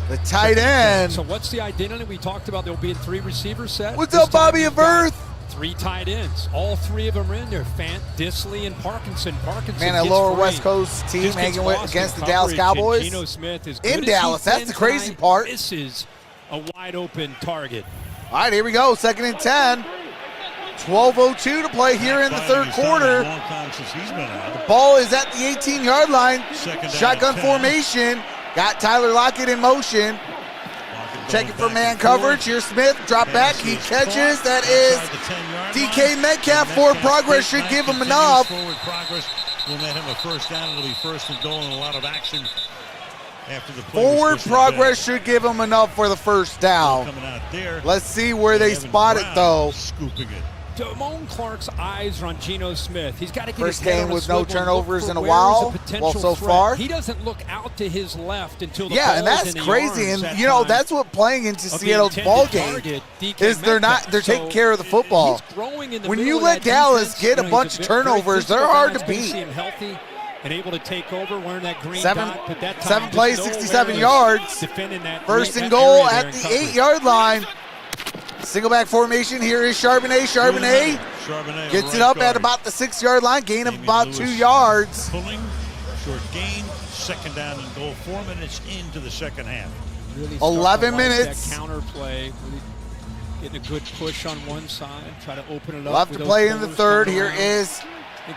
the tight end. So what's the identity? We talked about there will be a 3 receiver set. What's up, Bobby Averth? 3 tight ends. All 3 of them are in there. Fant, Dissly, and Parkinson. Man, a lower West Coast team hanging against the Dallas Cowboys. Geno Smith is in Dallas. That's the crazy part. This is a wide open target. All right, here we go. 2nd and 10. 12:02 to play here in the 3rd quarter. The ball is at the 18-yard line. Shotgun formation. Got Tyler Lockett in motion. Checking for man coverage. Here's Smith. Drop back. He catches. That is DK Metcalf. Forward progress should give him enough. Forward progress will net him a first down. It'll be 1st and goal and a lot of action after the play. Forward progress should give him enough for the first down. Let's see where they spot it, though. Scooping it. Damone Clark's eyes are on Geno Smith. He's got to get first his head game on a with no swivel turnovers in a while. Well, so far. He doesn't look out to his left until the and that's crazy. And you know that's what playing into Seattle's ball game is. They're taking care of the football. When you let Dallas get a bunch of turnovers, they're hard to beat. and able to take over, wearing that green Seven dot. But that time, 7 plays, just 67 nowhere yards. defending that First green- and that goal area at there the in coverage. 8-yard line. Single back formation. Here is Charbonnet. Charbonnet gets it up at about the 6-yard line. Gain of about 2 yards. Pulling, short gain, second down and goal. 4 minutes into the second half. Really 11 like minutes. That counter play, really getting a good push on one side, try to open it up. Left to play in the third. Here is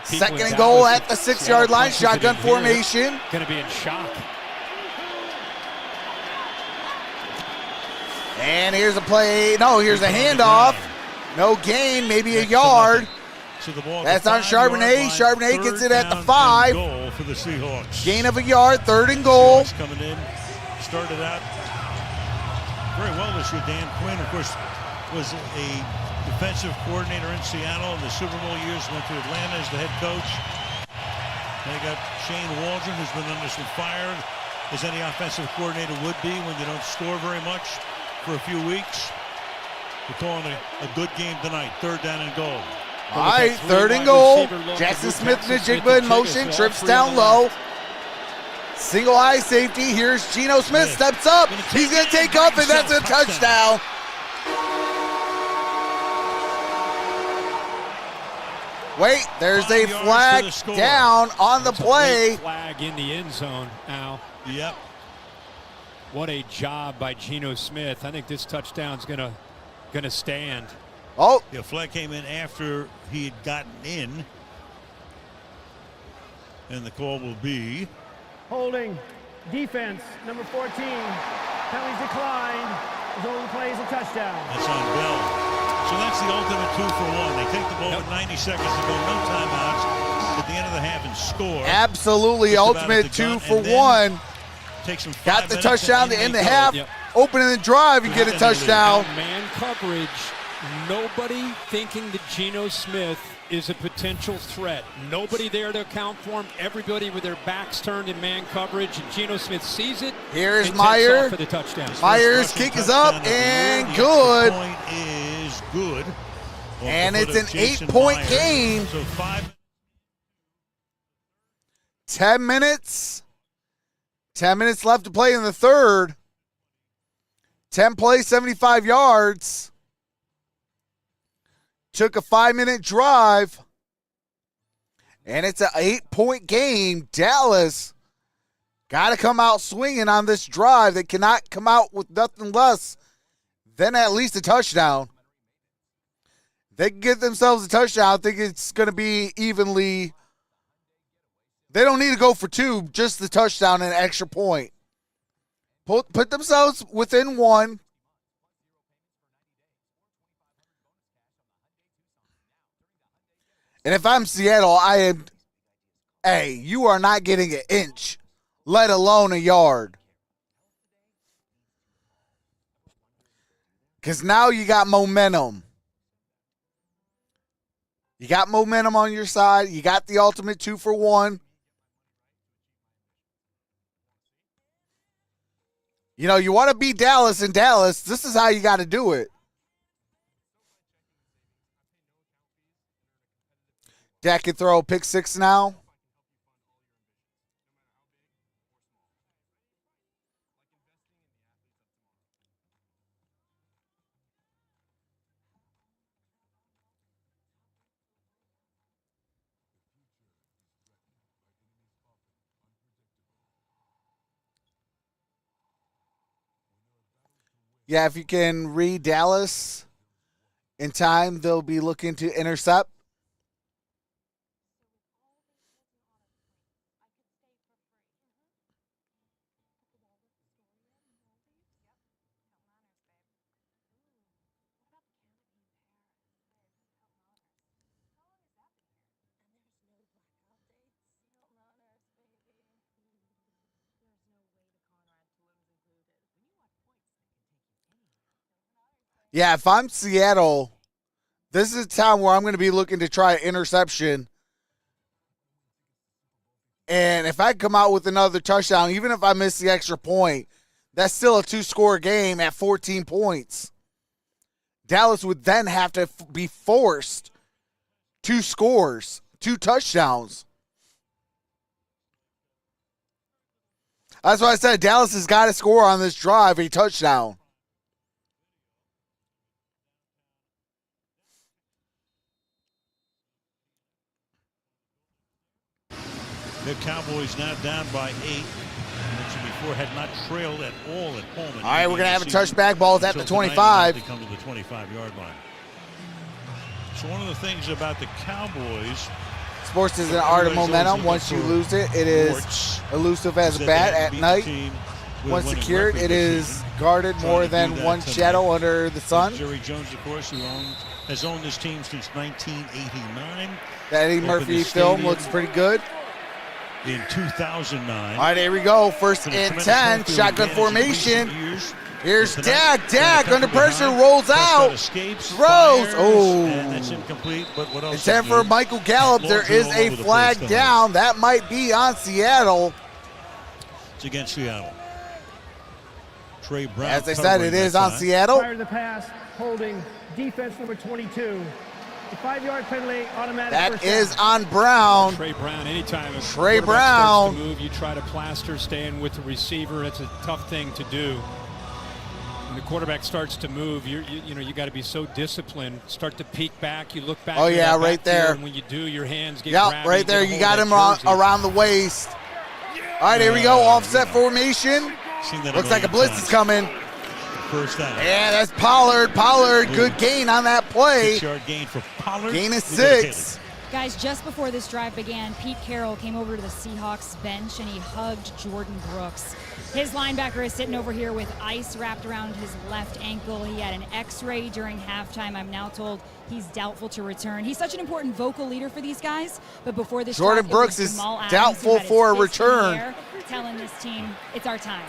second and goal at the 6-yard line. Shotgun formation. Going to be in shock. And here's a play. No, here's a handoff. No gain, maybe a yard. That's on Charbonnet. Charbonnet gets it at the 5. Goal for the Seahawks. Gain of a yard, 3rd and goal. Coming in, started out very well this year. Dan Quinn, of course, was a defensive coordinator in Seattle in the Super Bowl years. Went to Atlanta as the head coach. They got Shane Waldron, who's been under some fire, as any offensive coordinator would be when you don't score very much for a few weeks. We're calling a good game tonight. 3rd down and goal. All right, 3rd and goal. Jackson Smith and Jigba in motion. Trips down low. Single high safety. Here's Geno Smith. Steps up. He's going to take off, and that's a touchdown. Wait, there's a flag down on the play. Flag in the end zone now. Yep. What a job by Geno Smith. I think this touchdown's gonna stand. Oh. The flag came in after he had gotten in. And the call will be Holding. Defense, number 14. Penalties declined. Holding plays a touchdown. That's on Bell. So that's the ultimate 2-for-1. They take the ball with 90 seconds to go, no timeouts at the end of the half and score. Absolutely ultimate 2-for-1. Take some got the touchdown to end the half. Yep. Opening the drive, you get a touchdown. Man coverage. Nobody thinking that Geno Smith is a potential threat. Nobody there to account for him. Everybody with their backs turned in man coverage. And Geno Smith sees it. Here's Meyer. For the touchdown. Meyer's kick is up and good. Point is good. And it's an 8-point game. So 10 minutes. 10 minutes left to play in the third. 10 plays, 75 yards. Took a 5-minute drive. And it's an 8-point game. Dallas got to come out swinging on this drive. They cannot come out with nothing less than at least a touchdown. They can get themselves a touchdown. I think it's going to be evenly. They don't need to go for 2, just the touchdown and an extra point. Put themselves within 1. And if I'm Seattle, I am, hey, you are not getting an inch, let alone a yard. Because now you got momentum. You got momentum on your side. You got the ultimate 2-for-1. You know, you want to beat Dallas in Dallas. This is how you got to do it. Dak can throw a pick 6 now. Yeah, if you can read Dallas in time, they'll be looking to intercept. Yeah, if I'm Seattle, this is a time where I'm going to be looking to try an interception. And if I come out with another touchdown, even if I miss the extra point, that's still a 2-score game at 14 points. Dallas would then have to be forced 2 scores, 2 touchdowns. That's why I said Dallas has got to score on this drive, a touchdown. The Cowboys now down by 8. Mentioned before, had not trailed at all at home. All right, we're going to have a touchback. Ball's at the 25. They come to the 25-yard line. So one of the things about the Cowboys, sports is an art of momentum. Once you lose it, it is elusive as a bat at night. Once secured, it is guarded more than one shadow under the sun. Jerry Jones, of course, who has owned this team since 1989. That Eddie Murphy film looks pretty good. In 2009. All right, here we go. First and 10, shotgun formation. Here's Dak. Dak under pressure, rolls out, throws. Oh, and that's incomplete. But what else? It's 10 for Michael Gallup. There is a flag down. That might be on Seattle. It's against Seattle. Trey Brown. As I said, it is on Seattle. Prior to the pass, holding defense number 22. The 5-yard penalty, automatic. That is on Brown. Trey Brown, anytime a Trey quarterback Brown starts to move, you try to plaster, staying with the receiver. It's a tough thing to do. When the quarterback starts to move, you got to be so disciplined. Start to peek back. You look back. Oh yeah, right there. And when you do, your hands get grabby. Right there. You got him around the waist. All right, here we go. Offset formation. Looks like a blitz is coming. First down. Yeah, that's Pollard. Pollard, good gain on that play. 6-yard gain for Pollard. Gain is 6. Guys, just before this drive began, Pete Carroll came over to the Seahawks bench and he hugged Jordan Brooks. His linebacker is sitting over here with ice wrapped around his left ankle. He had an x-ray during halftime. I'm now told he's doubtful to return. He's such an important vocal leader for these guys, but before this Jordan drive, Brooks is doubtful for a return. Telling this team, it's our time.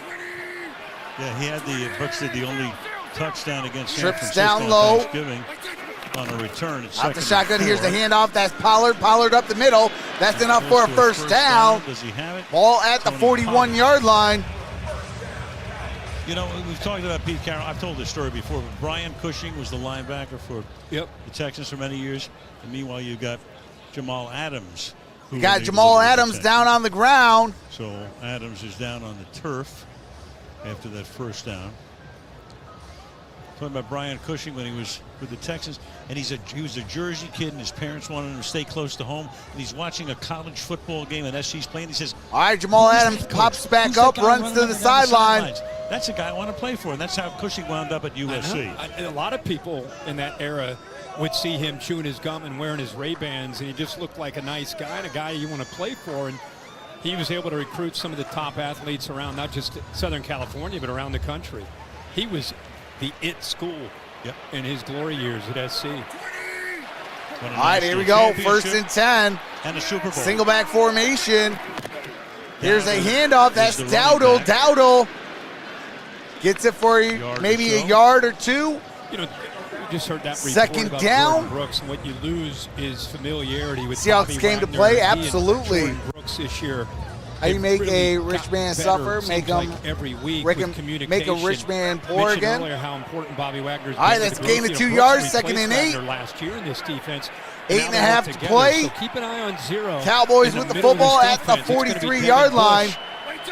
Yeah, Brooks did the only touchdown against San Trips Francisco down on low. Thanksgiving on a return. Off the shotgun, here's the handoff. That's Pollard. Pollard up the middle. That's enough for a first down. Does he have it? Ball at the 41-yard line. You know, we've talked about Pete Carroll. I've told this story before, but Brian Cushing was the linebacker for the Texans for many years. And meanwhile, you've got Jamal Adams. You got Jamal Adams down on the ground. So Adams is down on the turf after that first down. Talking about Brian Cushing when he was with the Texans, and he was a Jersey kid, and his parents wanted him to stay close to home, and he's watching a college football game, and SC's playing. He says, all right, Jamal Adams pops back up, runs to the sideline. That's a guy I want to play for, and that's how Cushing wound up at USC. A lot of people in that era would see him chewing his gum and wearing his Ray-Bans, and he just looked like a nice guy and a guy you want to play for. And he was able to recruit some of the top athletes around, not just Southern California, but around the country. He was the it school in his glory years at SC. All right, here we go. First and 10. And a Super Bowl. Single back formation. Here's a handoff. That's Dowdle. Dowdle gets it for maybe a yard or two. You know, you just heard that second about down. Jordan Brooks, and what you lose is familiarity with Seahawks Bobby came to Wagner. play, He and absolutely. Jordan Brooks this year. How you make really a rich got man better, suffer, make him every week make with communication. make a rich man poor Mentioned again. Earlier how important Bobby Wagner's All right, been that's to gain growth. of 2 Brooks yards, second and replaced 8. Wagner last year in this defense. 8.5 to together, play. So keep an eye on zero. Cowboys with the football at the 43-yard line.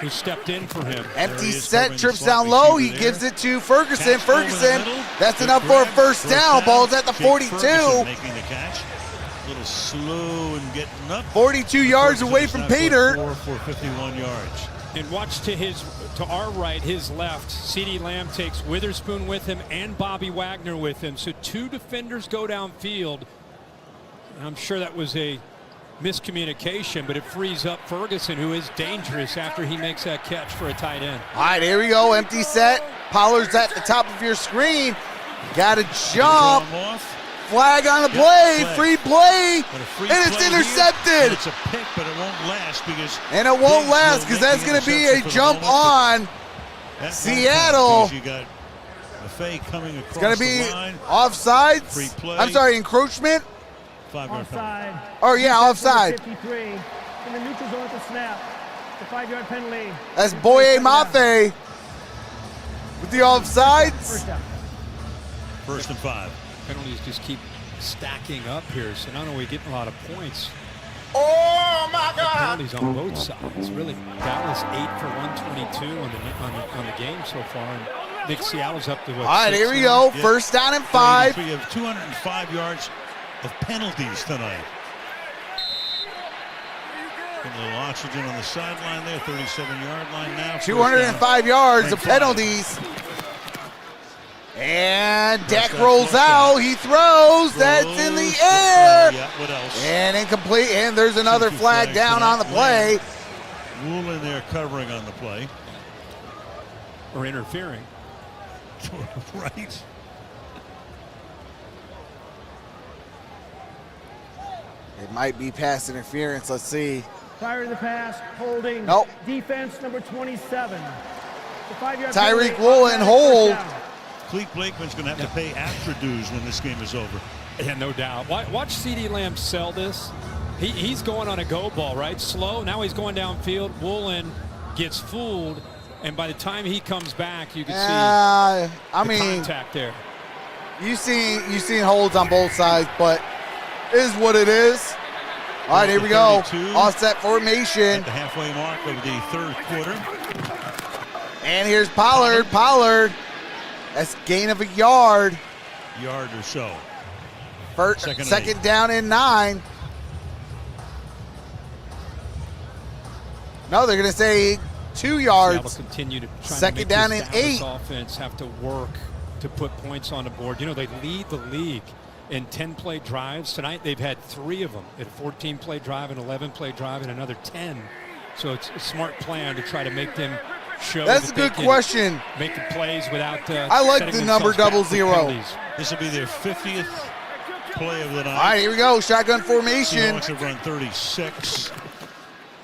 Who stepped in for him. Empty set, trips down low. He gives it to Ferguson. Ferguson, that's enough for a first down. Ball's at the 42. Making the catch. A little slow and getting up. 42 yards away from Pater. For 51 yards. And watch to our right, his left. CeeDee Lamb takes Witherspoon with him and Bobby Wagner with him. So 2 defenders go downfield. And I'm sure that was a miscommunication, but it frees up Ferguson, who is dangerous after he makes that catch for a tight end. All right, here we go. Empty set. Pollard's at the top of your screen. Got to jump. Flag on the play. Free play. And it's intercepted. It's a pick, but it won't last because. And it won't last because that's going to be a jump on Seattle. You got Maffei coming across. It's going to be the line. offsides. Free play. I'm sorry, encroachment. 5-yard penalty. Oh, yeah, offside. 53 in the neutral zone at the snap. The 5-yard penalty. That's Boye Mafe with the offsides. First down. First and 5. Penalties just keep stacking up here, so not only getting a lot of points. Oh my God! Penalties on both sides. Really, Dallas 8 for 122 on the game so far, and Nick Seattle's up to what? All right, here we go. Yeah. First down and 5. We have 205 yards of penalties tonight. Getting a little oxygen on the sideline there, 37-yard line now. 205 yards of penalties. And Dak rolls out. He throws. That's in the air. Yeah, what else? And incomplete. And there's another flag down on the play. Woolen there covering on the play. Or interfering. Right. It might be pass interference. Let's see. Fire the pass, holding. Nope. Defense number 27. The 5-yard Tyreek penalty, Woolen hold. first down. Cleet Blakeman's going to have to pay after dues when this game is over. Yeah, no doubt. Watch CeeDee Lamb sell this. He's going on a go ball, right? Slow. Now he's going downfield. Woolen gets fooled, and by the time he comes back, you can see contact there. You seen holds on both sides, but it is what it is. All right, here we go. Offset formation. At the halfway mark of the third quarter. And here's Pollard. Pollard. That's gain of a yard. Yard or so. Second down and 9. No, they're going to say 2 yards. Seattle continue to try Second to make down this and Dallas 8. Offense have to work to put points on the board. You know, they lead the league in 10-play drives. Tonight they've had 3 of them. A 14-play drive, an 11-play drive, and another 10. So it's a smart plan to try to make them show. That's a good question. Make the plays without. I like the number 00. This will be their 50th play of the night. All right, here we go. Shotgun formation. Seahawks have run 36.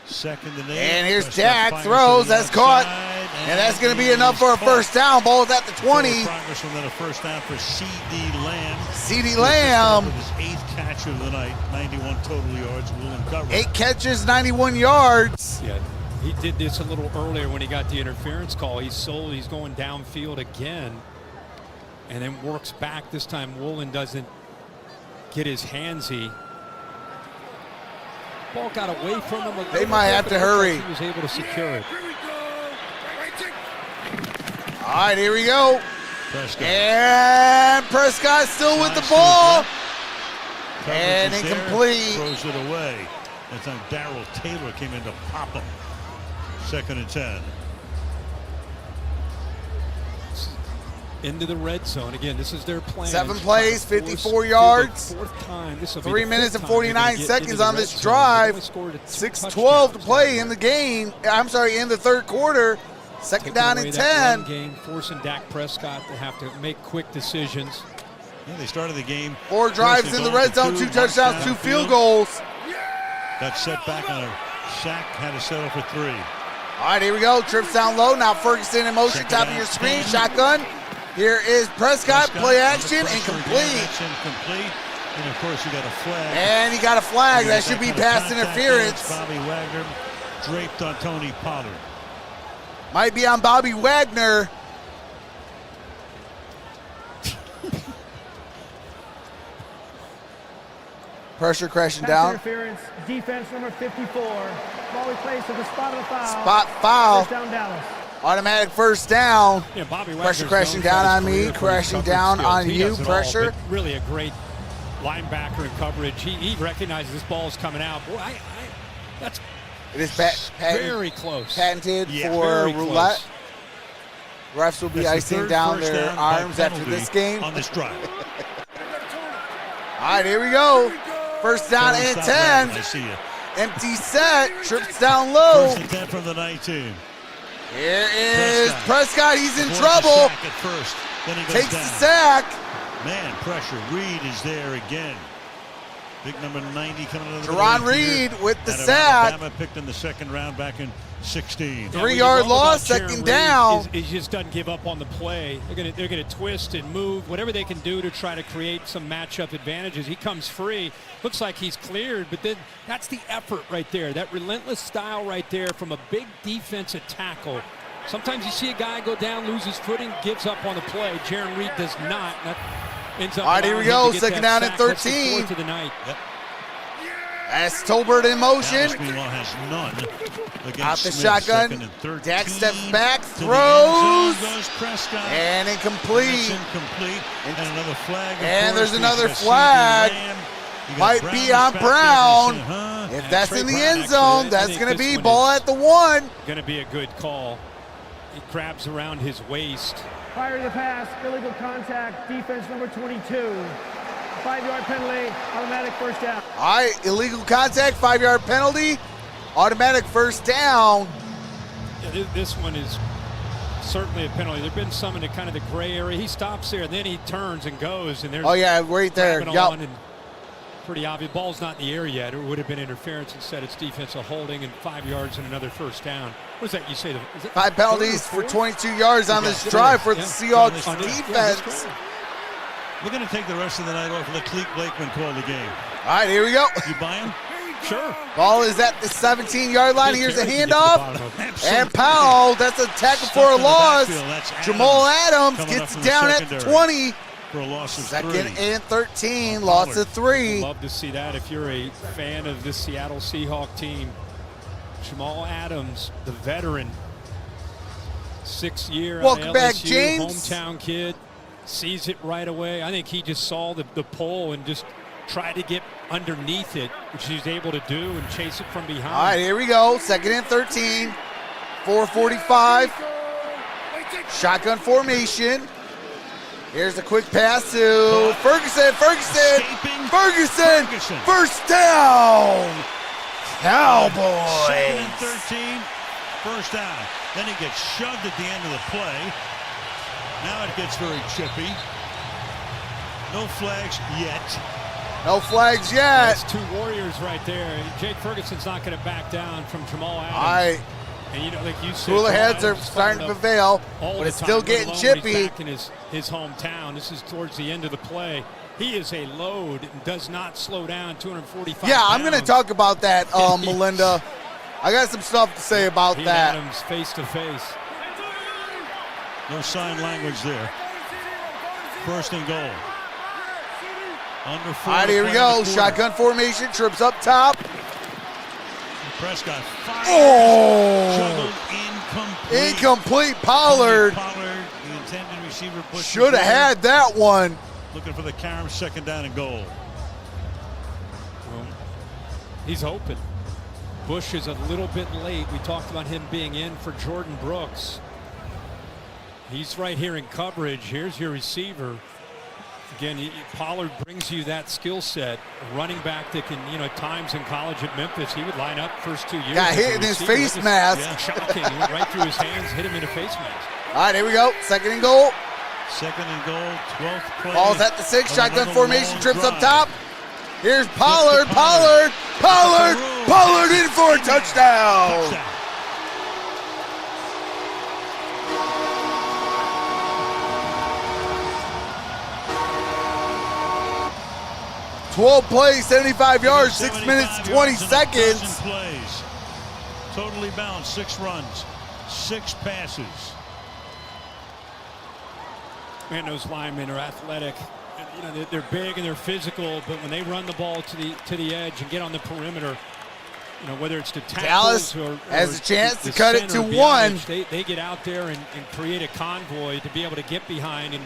Second and 8. And here's Dak. Throws. That's caught. And that's going to be enough for a first down. Ball's at the 20. Progress from that, a first down for CeeDee Lamb. CeeDee Lamb. With his 8th catch of the night, 91 total yards. Woolen cover. 8 catches, 91 yards. Yeah, he did this a little earlier when he got the interference call. He's going downfield again, and then works back. This time Woolen doesn't get his handsy. Ball got away from him. They might have to hurry. He was able to secure it. All right, here we go. Prescott. And Prescott still with the ball. And incomplete. Throws it away. That time Darrell Taylor came in to pop him. Second and 10. Into the red zone. Again, this is their plan. 7 plays, 54 yards. 3 minutes and 49 seconds on this drive. 6:12 to play in the game. I'm sorry, in the third quarter. Second down and 10. Game, forcing Dak Prescott to have to make quick decisions. Yeah, they started the game. 4 drives in the red zone, 2 touchdowns, 2 field goals. Got set back on a sack, had to settle for 3. All right, here we go. Trips down low. Now Ferguson in motion, top of your screen. Shotgun. Here is Prescott. Play action, incomplete. Incomplete. And of course, you got a flag. And he got a flag. That should be pass interference. Bobby Wagner draped on Tony Pollard. Might be on Bobby Wagner. Pressure crashing down. Interference, defense number 54. Ball replaced with a spot of the foul. Spot foul. First down, Dallas. Automatic first down. Yeah, Bobby Pressure crashing down on me, crashing down on you. Pressure. All, really a great linebacker in coverage. He recognizes this ball is coming out. Boy, that's it is very close. Patented for roulette. Refs will be icing down their arms after this game. On this drive. All right, here we go. First down and 10. I see you. Empty set. Trips down low. First and 10 from the 19. Here is Prescott. He's in trouble. At first. Then he goes Takes down. the sack. Man, pressure. Reed is there again. Big number 90 coming out of the Jerron Reed with the sack. Alabama picked in the second round back in 16. 3-yard loss, second down. He just doesn't give up on the play. They're gonna twist and move, whatever they can do to try to create some matchup advantages. He comes free. Looks like he's cleared, but then that's the effort right there. That relentless style right there from a big defensive tackle. Sometimes you see a guy go down, lose his footing, gives up on the play. Jerron Reed does not. That ends up. All right, here we go. Second down and 13. To the night. Yep. As Tolbert in motion. Dallas, meanwhile, has none against Out the Smith, shotgun. 2nd and 13. Dak steps back, To the throws. end zone goes Prescott. And And incomplete. it's incomplete. And another flag. of And course, there's another because flag. CeeDee Lamb, you got Might Brown be is on back there. Brown. You say, If Yeah, that's Trey in the Brown, end actually, zone, I that's think going to this be one ball is at the 1. Going to be a good call. He grabs around his waist. Fire the pass, illegal contact, defense number 22. 5-yard penalty, automatic first down. All right, illegal contact, 5-yard penalty, automatic first down. Yeah, this one is certainly a penalty. There have been some in the kind of the gray area. He stops there, and then he turns and goes. And there's Oh, yeah, right there. grabbing Yep. on and pretty obvious. Ball's not in the air yet. It would have been interference. Instead, it's defensive holding and 5 yards and another first down. What is that you say? Is it 5 penalties for 22 yards on this drive for the Seahawks defense. We're going to take the rest of the night off and let Cleek Blakeman call the game. All right, here we go. You buy him? Sure. Ball is at the 17-yard line. Here's a handoff. Absolutely. And Powell, that's a tackle Stuck for a in the loss. backfield. That's Jamal Adams coming up gets from the down at the secondary 20. For a loss of 2nd 3. and 13, loss of 3. Love to see that if you're a fan of this Seattle Seahawks team. Jamal Adams, the veteran, 6th year out of Welcome back, LSU, James. hometown kid, sees it right away. I think he just saw the pole and just tried to get underneath it, which he's able to do and chase it from behind. All right, here we go. 2nd and 13, 4:45. Shotgun formation. Here's a quick pass to Ferguson. Escaping. Ferguson. Ferguson. First down. 2nd Cowboys. and 13. First down. Then he gets shoved at the end of the play. Now it gets very chippy. No flags yet. No flags yet. That's 2 Warriors right there. Jake Ferguson's not going to back down from Jamal Adams. All right. And you know, like you said, Cooler Jamal heads are Adams starting to fired up prevail, all but the it's time, still let getting alone when chippy. he's back in his hometown. This is towards the end of the play. He is a load and does not slow down. 245 Yeah, I'm going to pounds. talk about that, Melinda. I got some stuff to say about He that. and Adams face to face. No sign language there. 1st and goal. Under 4. All right, here we go. Shotgun formation, trips up top. Prescott fires. Oh! Juggled incomplete. Incomplete. Pollard Pollard, the intended receiver, pushed should have had that one. Looking for the Carm, 2nd down and goal. Well, he's hoping. Bush is a little bit late. We talked about him being in for Jordan Brooks. He's right here in coverage. Here's your receiver. Again, Pollard brings you that skill set. A running back that can, you know, at times in college at Memphis, he would line up first 2 years. Got as hit a in his receiver. face That was, mask. Yeah, shocking. He went right through his hands, hit him in a face mask. All right, here we go. 2nd and goal. 2nd and goal, 12th play. Ball's at the 6. of Shotgun another formation, long trips up drive. top. Here's Pollard. Pollard in for a touchdown. Touchdown. 12 plays, 75 yards, 6 minutes, 20 yards and a seconds. dozen plays. Totally balanced, 6 runs, 6 passes. Man, those linemen are athletic. You know, they're big and they're physical, but when they run the ball to the edge and get on the perimeter, you know, whether it's the tackles Dallas or has a chance the to cut it center to beyond 1. it, they get out there and create a convoy to be able to get behind and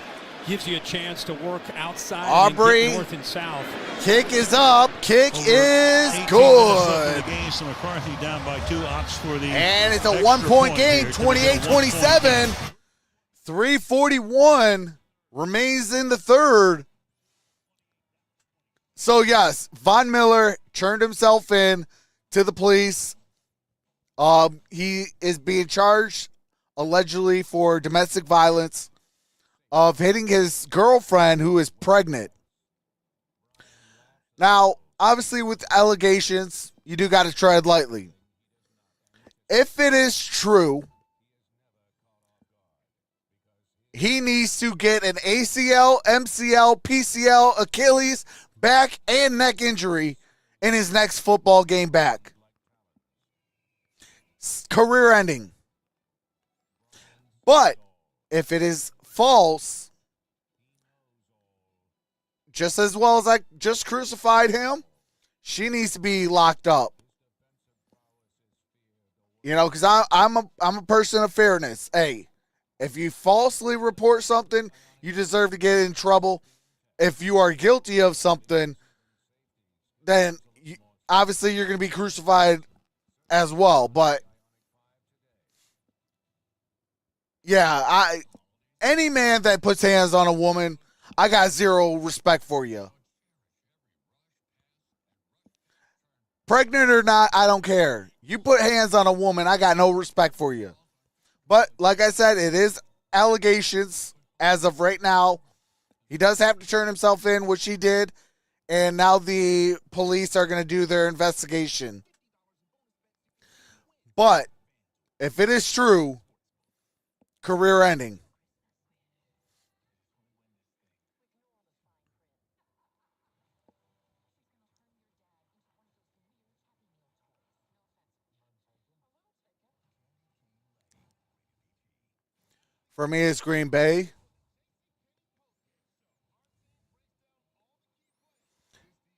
gives you a chance to work outside Aubrey. and get north and south. Kick is up. Kick Over is 18 minutes left in good. the game, so McCarthy down by 2, opts for the And it's a extra 1-point point game, here. It's gonna be a 28-27. 1-point game. 3:41 remains in the 3rd. So, yes, Von Miller turned himself in to the police. He is being charged allegedly for domestic violence of hitting his girlfriend who is pregnant. Now, obviously with allegations, you do got to tread lightly. If it is true, he needs to get an ACL, MCL, PCL, Achilles, back, and neck injury in his next football game back. Career ending. But if it is false, just as well as I just crucified him, she needs to be locked up. You know, because I'm a person of fairness. Hey, if you falsely report something, you deserve to get in trouble. If you are guilty of something, then obviously you're going to be crucified as well. But yeah, any man that puts hands on a woman, I got zero respect for you. Pregnant or not, I don't care. You put hands on a woman, I got no respect for you. But like I said, it is allegations as of right now. He does have to turn himself in, which he did. And now the police are going to do their investigation. But if it is true, career ending. For me, it's Green Bay.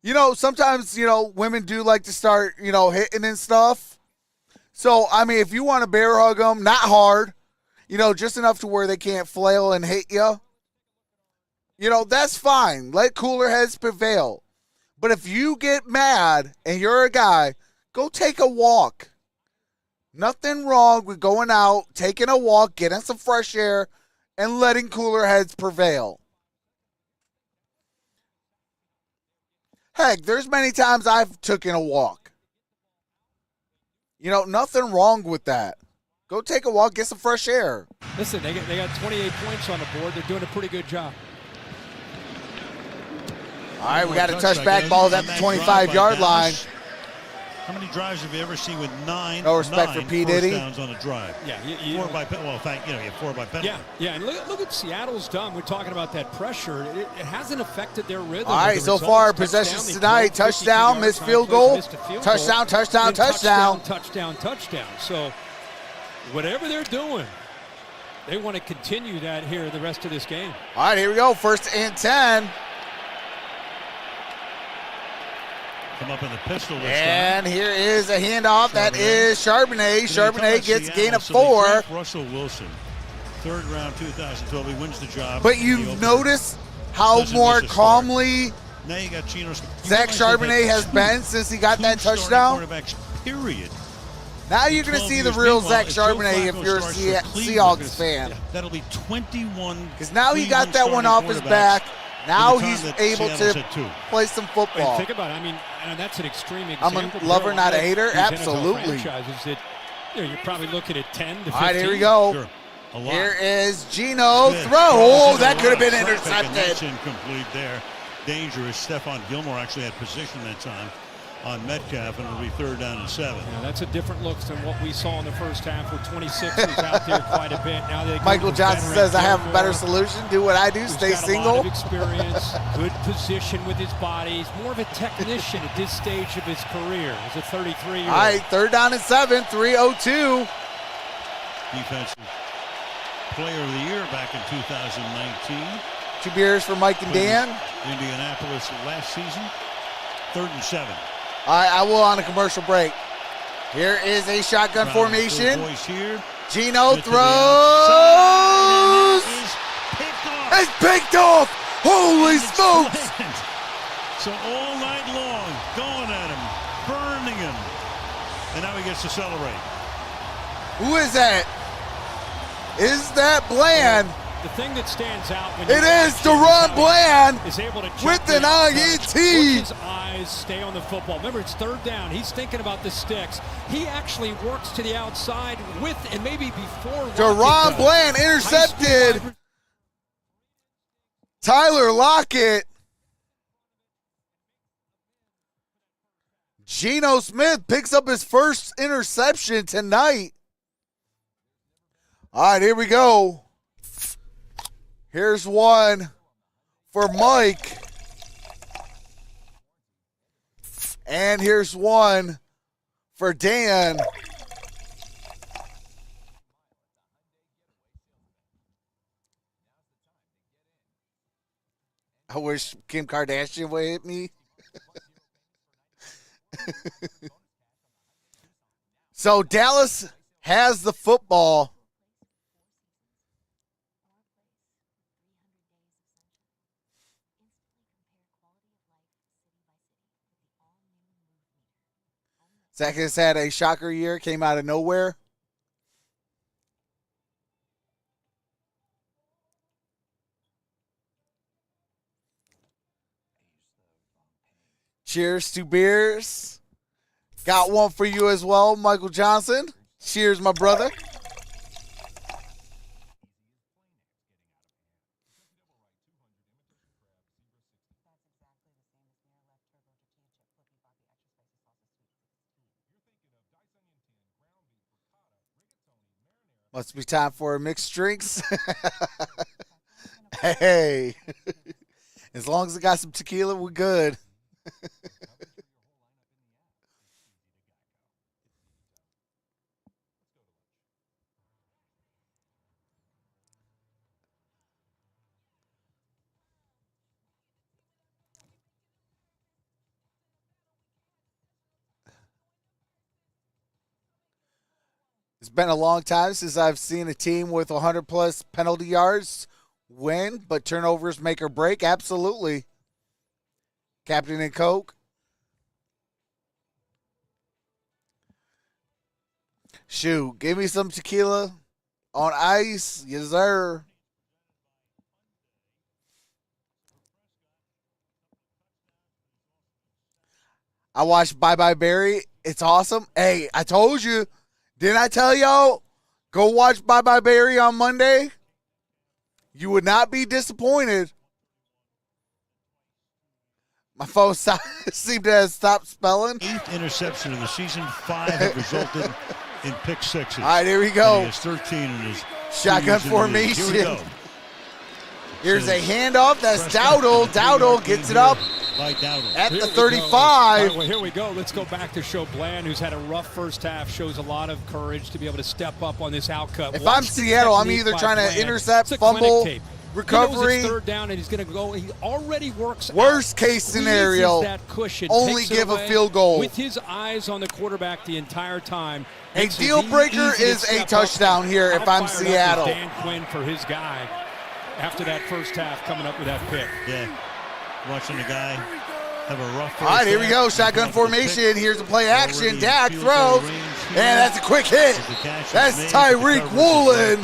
You know, sometimes, women do like to start, hitting and stuff. So, I mean, if you want to bear hug them, not hard, just enough to where they can't flail and hit you, that's fine. Let cooler heads prevail. But if you get mad and you're a guy, go take a walk. Nothing wrong with going out, taking a walk, getting some fresh air, and letting cooler heads prevail. Heck, there's many times I've taken a walk. Nothing wrong with that. Go take a walk, get some fresh air. Listen, they got 28 points on the board. They're doing a pretty good job. All right, we got a touchback ball at the 25-yard line. How many drives have you ever seen with nine? No respect for P. Diddy. Downs on a drive. Yeah, you have 4 by penalty. Yeah, and look at Seattle's done. We're talking about that pressure. It hasn't affected their rhythm. All right, so far possessions tonight: touchdown, missed field goal, touchdown. So whatever they're doing, they want to continue that here the rest of this game. All right, here we go. 1st and 10. Come up in the pistol this and time. Here is a handoff. That is Charbonnet. Charbonnet gets gain of 4. Russell Wilson, 3rd round 2012. He wins the job. But you notice how more calmly now you got Zach Charbonnet has been since he got that touchdown. Period. Now you're going to see the real Zach Charbonnet if you're a Seahawks fan. That'll be 21. Because now he got that one off his back. Now he's able to play some football. Think about it. I mean, that's an extreme example. I'm a lover, not a hater. Absolutely. You're probably looking at 10 to 15. All right, here we go. Sure. Here is Geno throw. Oh, that could have been intercepted. That's incomplete there. Dangerous. Stephon Gilmore actually had position that time on Metcalf, and it'll be 3rd down and 7. Yeah, that's a different look than what we saw in the first half where 26 was out there quite a bit. Now they Michael Johnson says, I have a better solution. Do what I do, stay single. A lot of experience, good position with his body. He's more of a technician at this stage of his career as a 33-year-old. All right, 3rd down and 7, 3:02. Defensive player of the year back in 2019. 2 beers for Mike and Dan. Indianapolis last season. 3rd and 7. All right, I will on a commercial break. Here is a shotgun formation. Geno throws. It's picked off. Holy smokes. So all night long, going at him, burning him. And now he gets to celebrate. Who is that? Is that Bland? The thing that stands out when it is Deron Bland is able to with an INT. His eyes stay on the football. Remember, it's 3rd down. He's thinking about the sticks. He actually works to the outside with and maybe before. Deron Bland intercepted Tyler Lockett. Geno Smith picks up his first interception tonight. All right, here we go. Here's one for Mike. And here's one for Dan. I wish Kim Kardashian would hit me. So Dallas has the football. Zach has had a shocker year, came out of nowhere. Cheers to beers. Got one for you as well, Michael Johnson. Cheers, my brother. Must be time for mixed drinks. Hey, as long as it got some tequila, we're good. It's been a long time since I've seen a team with 100-plus penalty yards win, but turnovers make or break. Absolutely. Captain and Coke. Shoot, give me some tequila on ice. Yes, sir. I watched Bye Bye Barry. It's awesome. Hey, I told you. Didn't I tell y'all? Go watch Bye Bye Barry on Monday. You would not be disappointed. My phone seemed to have stopped spelling. 8th interception of the season. 5 have resulted in pick sixes. All right, here we go. And he has 13 in his shotgun formation. Here we go. Here's a handoff. That's Dowdle. Dowdle gets it up at the 35. Right, well, here we go. Let's go back to Show Bland, who's had a rough first half, shows a lot of courage to be able to step up on this outcut. If I'm Seattle, I'm either trying to intercept, fumble, recovery. He knows it's third down, and he's going to go. He already works. Worst case scenario, that cushion, only give a field goal. With his eyes on the quarterback the entire time. A deal breaker is a touchdown here if I'm Seattle. Dan Quinn for his guy after that first half coming up with that pick. Yeah. Watching the guy have a rough. All right, here we go. Shotgun formation. Here's a play action. Dak throws. And that's a quick hit. That's Tyreek Woolen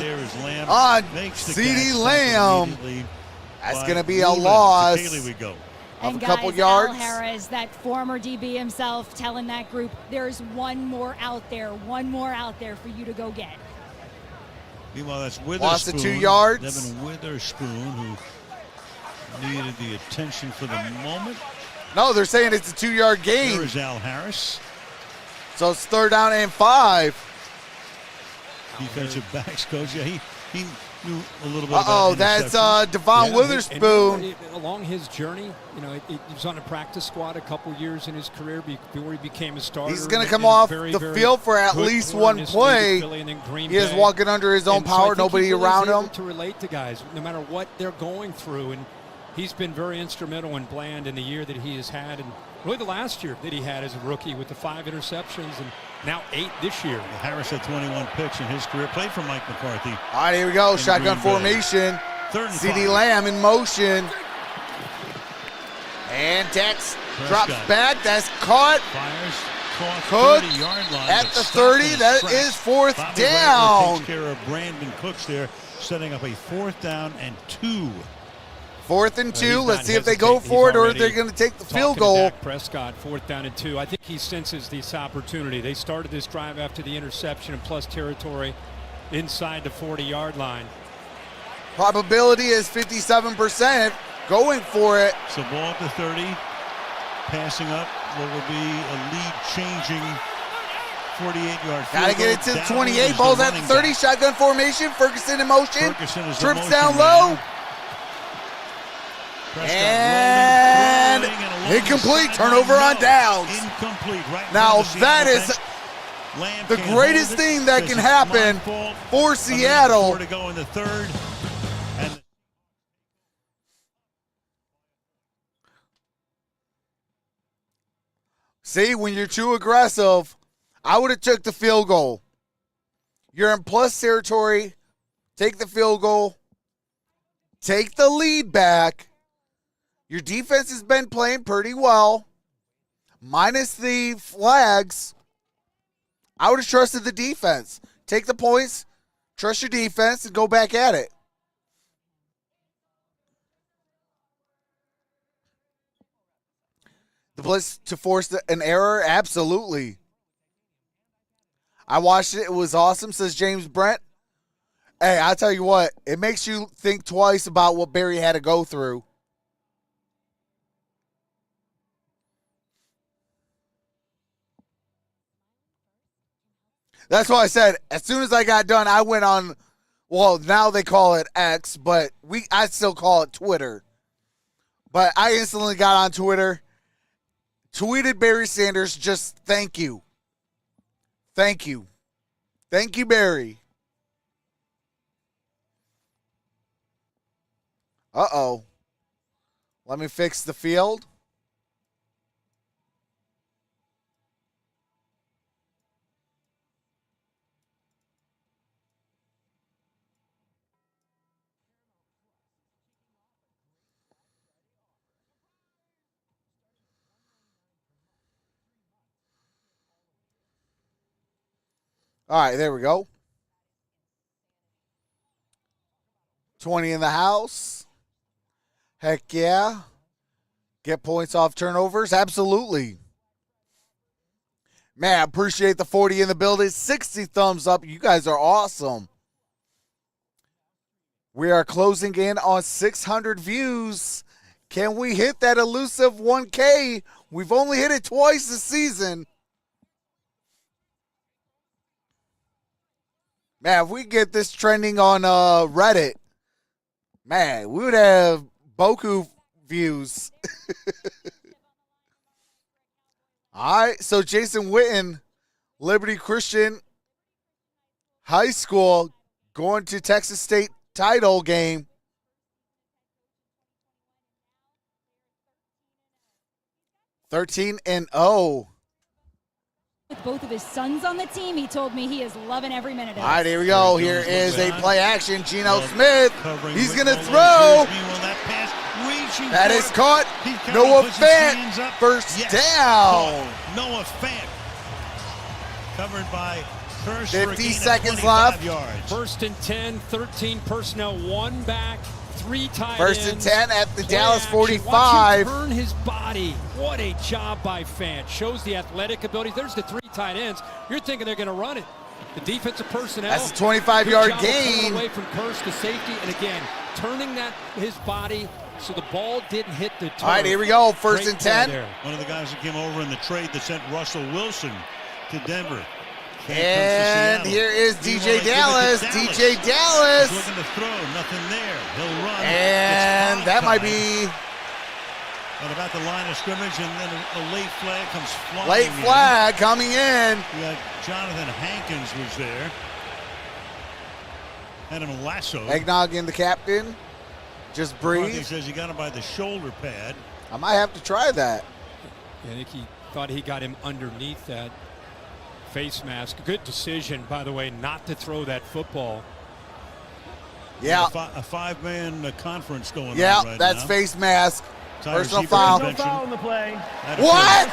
on CeeDee Lamb. That's going to be a loss of a couple yards. Al Harris, that former DB himself, telling that group, there's one more out there for you to go get. Meanwhile, that's Witherspoon. Lost to 2 yards. Devin Witherspoon, who needed the attention for the moment. No, they're saying it's a 2-yard gain. There is Al Harris. So it's 3rd down and 5. Defensive backs coach. Yeah, he knew a little bit about that's Devon Witherspoon. Along his journey, he was on a practice squad a couple years in his career before he became a starter. He's going to come off the field for at least one play. He is walking under his own power, nobody around him. To relate to guys, no matter what they're going through, and he's been very instrumental and Bland in the year that he has had, and really the last year that he had as a rookie with the 5 interceptions and now 8 this year. Well, Harris had 21 picks in his career, played for Mike McCarthy. All right, here we go. Shotgun formation. CeeDee Lamb in motion. And Dex drops back. That's caught. Caught. Cook 30-yard line, at the 30. That is 4th Bobby down. Takes care of Brandon Cooks there, setting up a 4th down and 2. 4th and 2. Let's see if they go for it or if they're going to take the field goal. Dak Prescott, 4th down and 2. I think he senses this opportunity. They started this drive after the interception and plus territory inside the 40-yard line. Probability is 57%. Going for it. So ball at the 30. Passing up what will be a lead-changing 48-yard field goal. Got to get it to the 28. Ball's at the 30. Shotgun formation. Ferguson in motion. Trips down low. And incomplete. Turnover on downs. Incomplete. Right now that is the greatest thing that can happen for Seattle. To go in the 3rd. And See, when you're too aggressive, I would have took the field goal. You're in plus territory. Take the field goal. Take the lead back. Your defense has been playing pretty well. Minus the flags. I would have trusted the defense. Take the points, trust your defense, and go back at it. The blitz to force an error? Absolutely. I watched it. It was awesome, says James Brent. Hey, I'll tell you what. It makes you think twice about what Barry had to go through. That's why I said, as soon as I got done, I went on, well, now they call it X, but I still call it Twitter. But I instantly got on Twitter, tweeted Barry Sanders, just thank you. Thank you. Thank you, Barry. Uh-oh. Let me fix the field. All right, there we go. 20 in the house. Heck yeah. Get points off turnovers? Absolutely. Man, I appreciate the 40 in the building. 60 thumbs up. You guys are awesome. We are closing in on 600 views. Can we hit that elusive 1K? We've only hit it twice this season. Man, if we get this trending on Reddit, man, we would have Boku views. All right, so Jason Witten, Liberty Christian High School, going to Texas State title game. (13-0). With both of his sons on the team, he told me he is loving every minute of it. All right, here we go. Here is a play action. Geno Smith. He's going to throw. That is caught. Noah Fant. First down. Noah Fant. Covered by Curse. 50 seconds left. First and 10, 13 personnel, one back, three tight First and ends. 10 at the Dallas action. 45. Watch him turn his body. What a job by Fant. Shows the athletic ability. There's the three tight ends. You're thinking they're going to run it. The defensive personnel. That's a 25-yard gain. Away from Curse to safety, and again, turning his body so the ball didn't hit the turf. All right, here we go. First and 10. One of the guys that came over in the trade that sent Russell Wilson to Denver. And here is DJ Dallas. DJ Dallas. He's looking to throw, nothing there. He'll run. And that might be at about the line of scrimmage, and then a late flag comes flying. Late flag coming in. We got Jonathan Hankins was there. Had him lassoed. Eggnog in the captain. Just breathe. He says he got him by the shoulder pad. I might have to try that. I think he thought he got him underneath that face mask. Good decision, by the way, not to throw that football. Yeah. A five-man conference going on yeah, right that's now. face mask. Personal foul. foul. No foul on the play. What?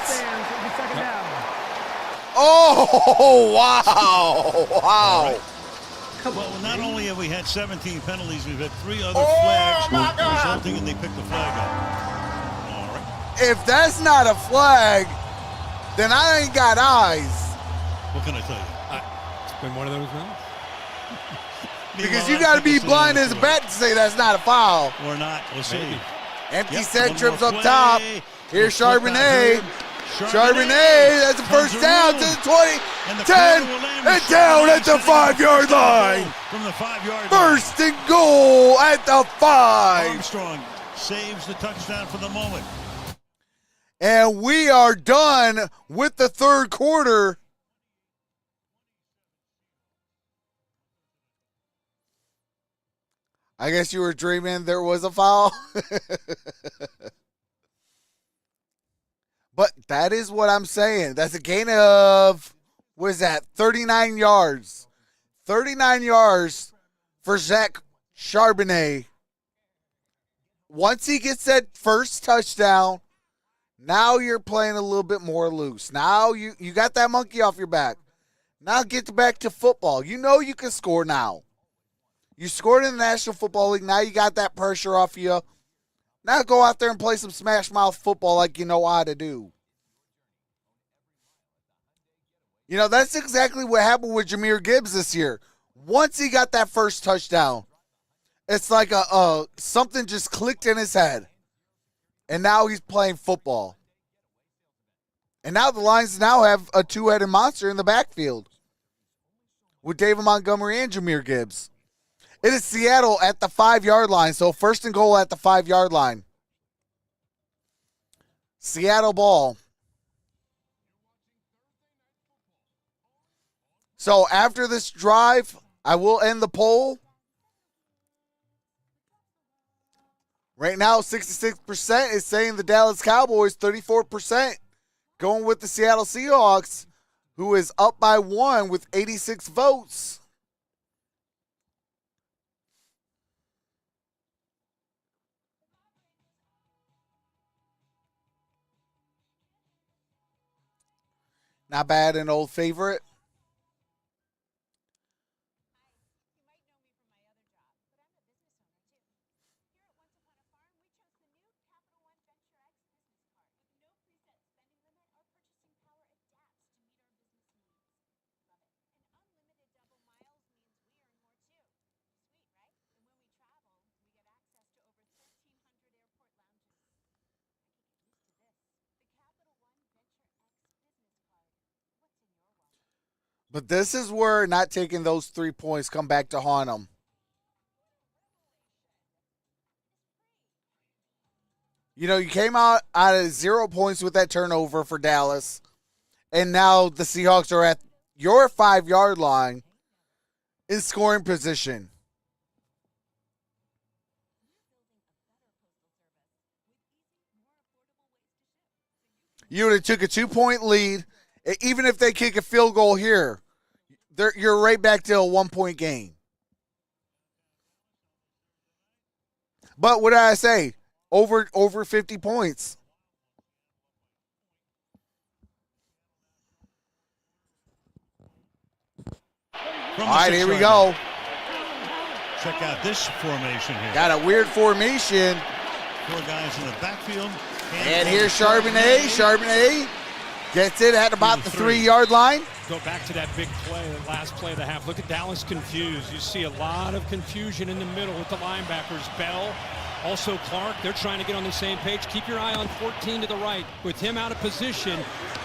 Oh, wow. Wow. Right. Well, not only have we had 17 penalties, we've had 3 other flags resulting in they picked the flag up. All right. If that's not a flag, then I ain't got eyes. What can I tell you? It's been one of those moments. Because you got to be blind as a bat to say that's not a foul. Or not. We'll see. Maybe. Empty set trips up top. Here's Charbonnet. Charbonnet, that's a first down to the 20, 10, and down at the 5-yard line. From the 5-yard line. First and goal at the 5. Armstrong saves the touchdown for the moment. And we are done with the third quarter. I guess you were dreaming there was a foul. But that is what I'm saying. That's a gain of, what is that, 39 yards. 39 yards for Zach Charbonnet. Once he gets that first touchdown, now you're playing a little bit more loose. Now you got that monkey off your back. Now get back to football. You know you can score now. You scored in the National Football League. Now you got that pressure off you. Now go out there and play some smash mouth football like you know how to do. You know, that's exactly what happened with Jahmyr Gibbs this year. Once he got that first touchdown, it's like something just clicked in his head. And now he's playing football. And now the Lions now have a two-headed monster in the backfield with David Montgomery and Jahmyr Gibbs. It is Seattle at the 5-yard line, so first and goal at the 5-yard line. Seattle ball. So after this drive, I will end the poll. Right now, 66% is saying the Dallas Cowboys, 34% going with the Seattle Seahawks, who is up by 1 with 86 votes. Not bad, an old favorite. But this is where not taking those 3 points come back to haunt them. You know, you came out of 0 points with that turnover for Dallas, and now the Seahawks are at your 5-yard line in scoring position. You would have took a 2-point lead. Even if they kick a field goal here, you're right back to a 1-point game. But what did I say? Over 50 points. All right, here we go. Check out this formation here. Got a weird formation. 4 guys in the backfield. And here's Charbonnet. Charbonnet gets it at about the 3-yard line. Go back to that big play, the last play of the half. Look at Dallas confused. You see a lot of confusion in the middle with the linebackers. Bell, also Clark, they're trying to get on the same page. Keep your eye on 14 to the right. With him out of position,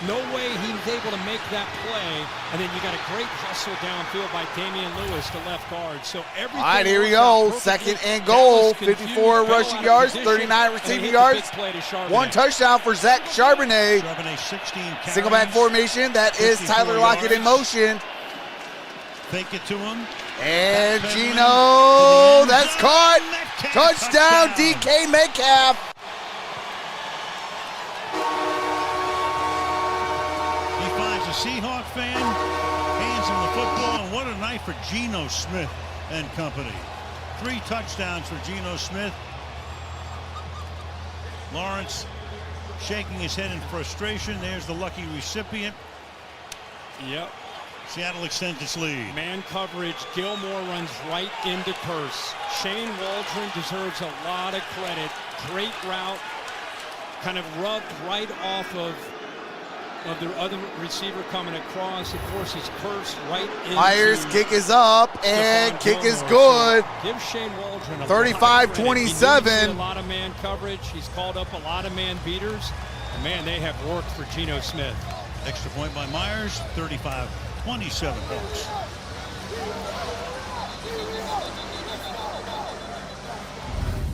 no way he's able to make that play. And then you got a great hustle downfield by Damian Lewis, the left guard. So everything. All right, here we go. Second and goal. 54 rushing yards, 39 receiving yards. 1 touchdown for Zach Charbonnet. Charbonnet 16 carries. Single back formation. That is Tyler Lockett in motion. Fake it to him. And Gino, that's caught. Touchdown, DK Metcalf. He finds a Seahawk fan, hands him the football, and what a night for Geno Smith and company. 3 touchdowns for Geno Smith. Lawrence shaking his head in frustration. There's the lucky recipient. Yep. Seattle extends its lead. Man coverage. Gilmore runs right into Curse. Shane Waldron deserves a lot of credit. Great route. Kind of rubbed right off of the other receiver coming across. It forces Curse right into. Myers kick is up and kick is good. So give Shane Waldron a 35-27. A lot of man coverage. He's called up a lot of man beaters. And man, they have worked for Geno Smith. Extra point by Myers. 35-27 Hawks.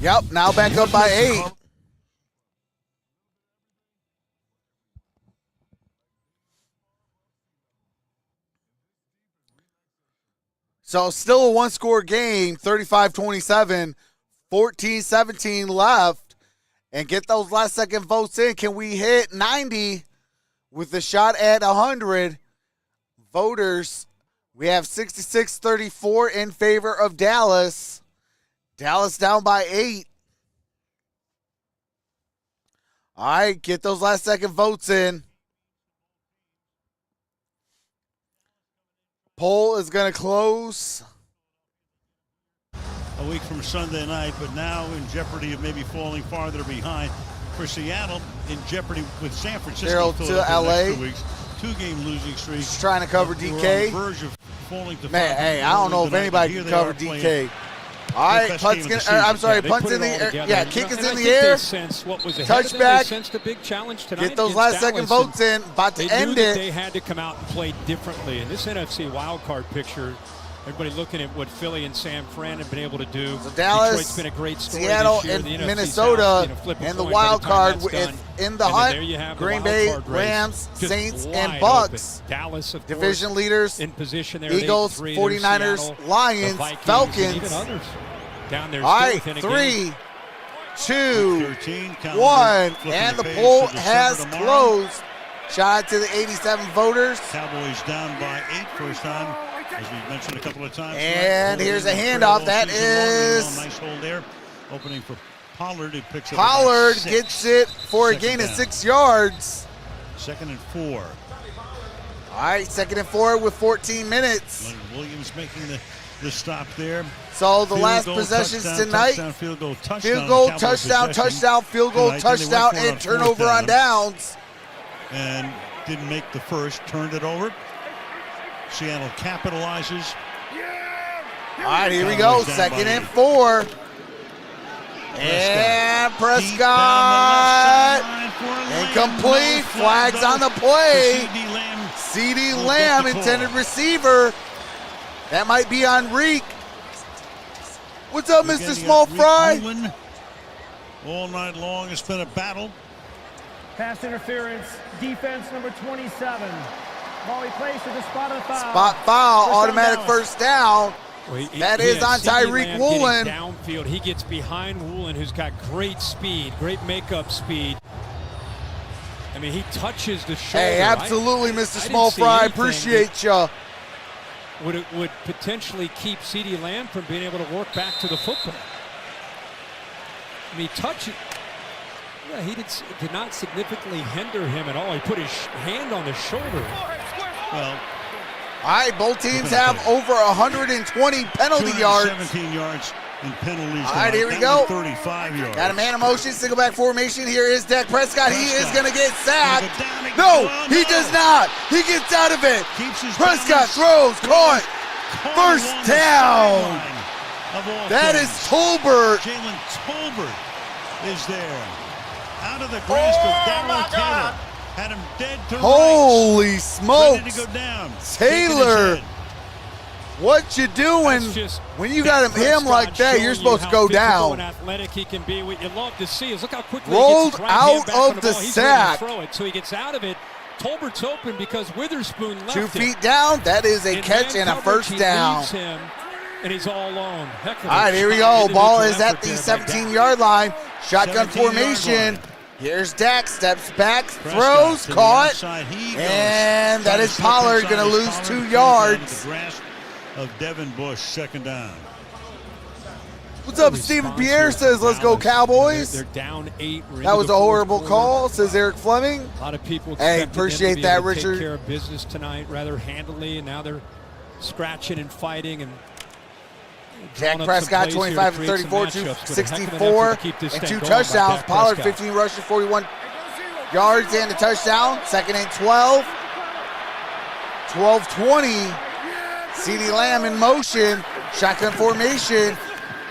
Yep, now back up by 8. So still a 1-score game, 35-27, 14-17 left. and get those last-second votes in. Can we hit 90 with the shot at 100? Voters, we have 66-34 in favor of Dallas. Dallas down by 8. All right, get those last-second votes in. Poll is going to close a week from Sunday night, but now in jeopardy of maybe falling farther behind. For Seattle, in jeopardy with San Francisco to LA. 2 weeks, 2-game losing streak. Just trying to cover DK. On the verge of falling to Man, hey, I don't know if anybody can cover DK. All right, punt's punt's in the air. Yeah, kick is in the air. Touchback. Sensed a big challenge tonight. Get those last-second votes in. About to end it. They had to come out and play differently. In this NFC wildcard picture, everybody looking at what Philly and San Fran have been able to do. So Dallas, Detroit's been a great story Seattle, this year. and The NFC Minnesota, South, and the wild card in the hunt. Green Bay, Rams, Just Saints, and Bucks. Open. Dallas, of division course, leaders in position there. Eagles, 49ers, Seattle, Lions, Vikings, Falcons. And even others down there. All right, 3, 2, 1, and the poll has closed. Shout out to the 87 voters. Cowboys down by 8 first time, as we mentioned a couple of times. And here's a handoff. That is nice hold there. Opening for Pollard. It picks up Pollard gets it for a gain of 6 yards. 2nd and 4. All right, 2nd and 4 with 14 minutes. Leonard Williams making the stop there. So the last possessions tonight, field goal, touchdown, field goal, touchdown, and turnover on downs. And didn't make the first, turned it over. Seattle capitalizes. All right, here we go, 2nd and 4. And Prescott, incomplete, flags on the play. CeeDee Lamb, intended receiver. That might be on Reek. What's up, Mr. Small Fry? All night long, it's been a battle. Pass interference, defense number 27. Ball placed at the spot of the foul. Spot foul, automatic first down. Well, that is on Tyreek Woolen. Downfield, he gets behind Woolen, who's got great speed, great makeup speed. I mean, he touches the shoulder. Hey, absolutely, Mr. Small Fry. Appreciate you. Would potentially keep CeeDee Lamb from being able to work back to the football. I mean, touch it. Yeah, he did not significantly hinder him at all. He put his hand on the shoulder. Well, all right, both teams have over 120 penalty yards. 17 yards in penalties. All right, here we go. 35 yards. Got a man in motion, single back formation. Here is Dak Prescott. He is going to get sacked. No, he does not. He gets out of it. Prescott throws, caught. First down. That is Tolbert. Jalen Tolbert is there. Out of the grasp of Darrell Taylor. Had him dead to Holy smokes. Ready to go down. Taylor. What you doing? When you got him like that, you're supposed to go down. Athletic he can be. What you love to see is look how quickly rolled he gets his right out hand back of on the ball. sack. Throw it, so he gets out of it. Tolbert's open because Witherspoon left 2 feet down. That is a catch and a first down. Him, and he's all alone. All right, here we go. Ball is at the 17-yard line. Shotgun formation. Here's Dak, steps back, throws, caught, and that is Pollard going to lose 2 yards. Of Devin Bush, 2nd down. What's up, Stephen Pierre says, let's go Cowboys. They're down 8. That was a horrible call, says Eric Fleming. A lot of people appreciate that, Richard. Take care of business tonight rather handily, and now they're scratching and fighting. And Dak Prescott, 25 for 34, 264, and 2 touchdowns. Pollard, 15 rushes, 41 yards, and a touchdown. 2nd and 12. 12-20. CeeDee Lamb in motion. Shotgun formation.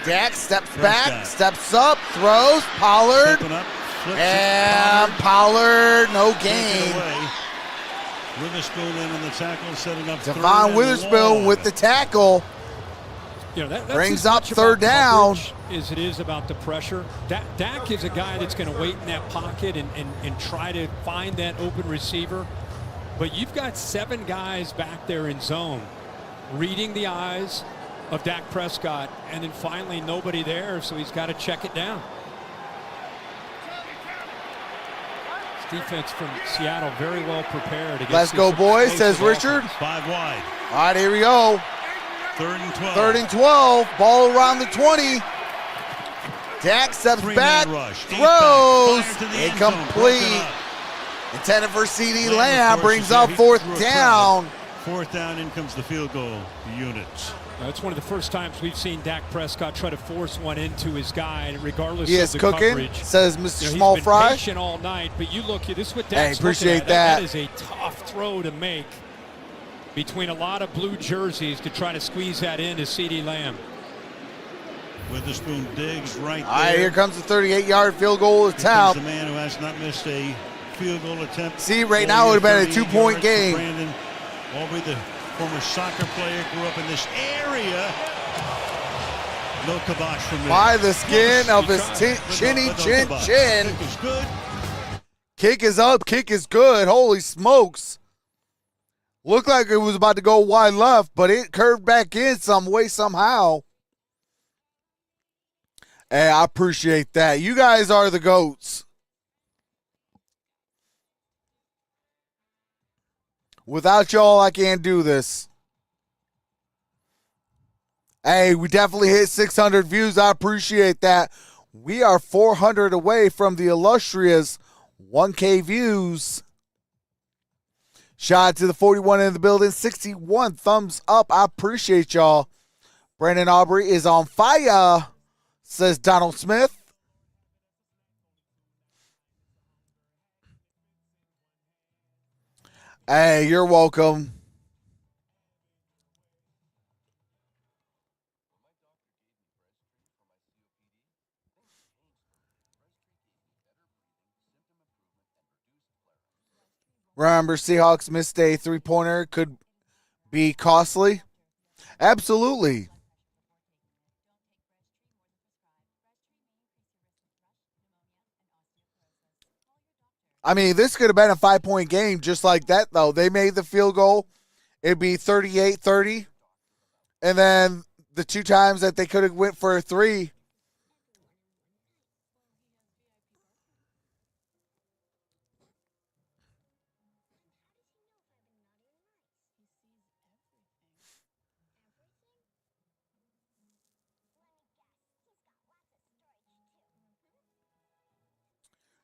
Dak steps back, steps up, throws. Pollard. And Pollard, no gain. Witherspoon in on the tackle, setting up Devon Witherspoon with the tackle. You know, that's brings up 3rd down. As it is about the pressure. Dak is a guy that's going to wait in that pocket and try to find that open receiver. But you've got 7 guys back there in zone, reading the eyes of Dak Prescott, and then finally nobody there, so he's got to check it down. defense from Seattle very well prepared. Let's go, boys, says Richard. 5 wide. All right, here we go. 3rd and 12. 3rd and 12. Ball around the 20. Dak steps back, throws, incomplete. Intended for CD Lamb, brings up 4th down. 4th down, in comes the field goal unit. It's one of the first times we've seen Dak Prescott try to force one into his guy, regardless he of is the cooking, coverage. Says Mr. He's Small been Fry. patient all night, but you look, this is what Dak's appreciate looking at. that. That is a tough throw to make between a lot of blue jerseys to try to squeeze that into CD Lamb. Witherspoon digs right there. All right, here comes the 38-yard field goal attempt. The man who has not missed a field goal attempt. See, right now it would have been a 2-point game. Brandon Aubrey, the former soccer player, grew up in this area. No kibosh from him. By the skin of his chinny chin. Kick is good. Kick is up. Kick is good. Holy smokes. Looked like it was about to go wide left, but it curved back in some way, somehow. Hey, I appreciate that. You guys are the GOATs. Without y'all, I can't do this. Hey, we definitely hit 600 views. I appreciate that. We are 400 away from the illustrious 1K views. Shout out to the 41 in the building. 61 thumbs up. I appreciate y'all. Brandon Aubrey is on fire, says Donald Smith. Hey, you're welcome. Remember, Seahawks missed a 3-pointer. Could be costly. Absolutely. I mean, this could have been a 5-point game just like that, though. They made the field goal. It'd be 38-30. And then the 2 times that they could have went for a 3.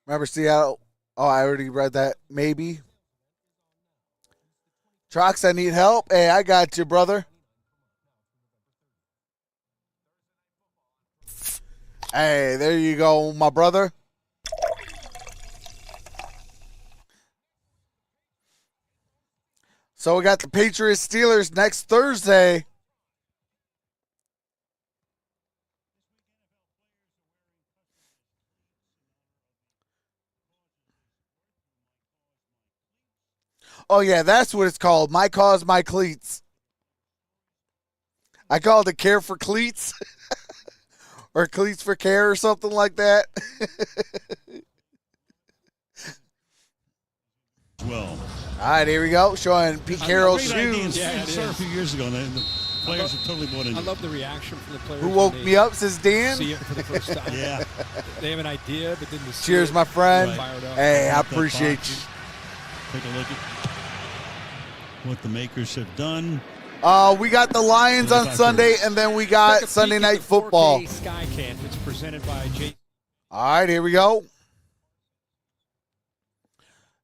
Remember Seattle? Oh, I already read that. Maybe. Trox, I need help. Hey, I got you, brother. Hey, there you go, my brother. So we got the Patriots Steelers next Thursday. Oh, yeah, that's what it's called. My cause, my cleats. I call it Care for Cleats. Or Cleats for Care or something like that. Well. All right, here we go. Showing Pete Carroll's shoes. Yeah, it started a few years ago. The players have totally bought into it. I love the reaction from the players. Who woke me up, says Dan. See it for the first time. Yeah. They have an idea, but then the Cheers, my friend. Right. Hey, I appreciate you. Take a look at what the makers have done. We got the Lions on Sunday, and then we got Sunday Night Football. Sky Camp. It's presented by J. All right, here we go.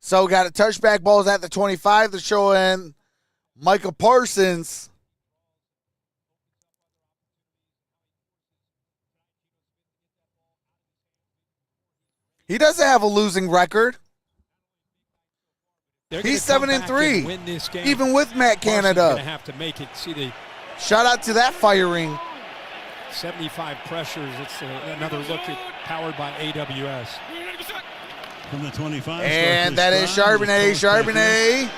So we got a touchback balls at the 25. They're showing Michael Parsons. He doesn't have a losing record. He's 7-3, even with Matt Canada. Have to make it. See the shout out to that firing. 75 pressures. It's another look at powered by AWS. From the 25. And that is Charbonnet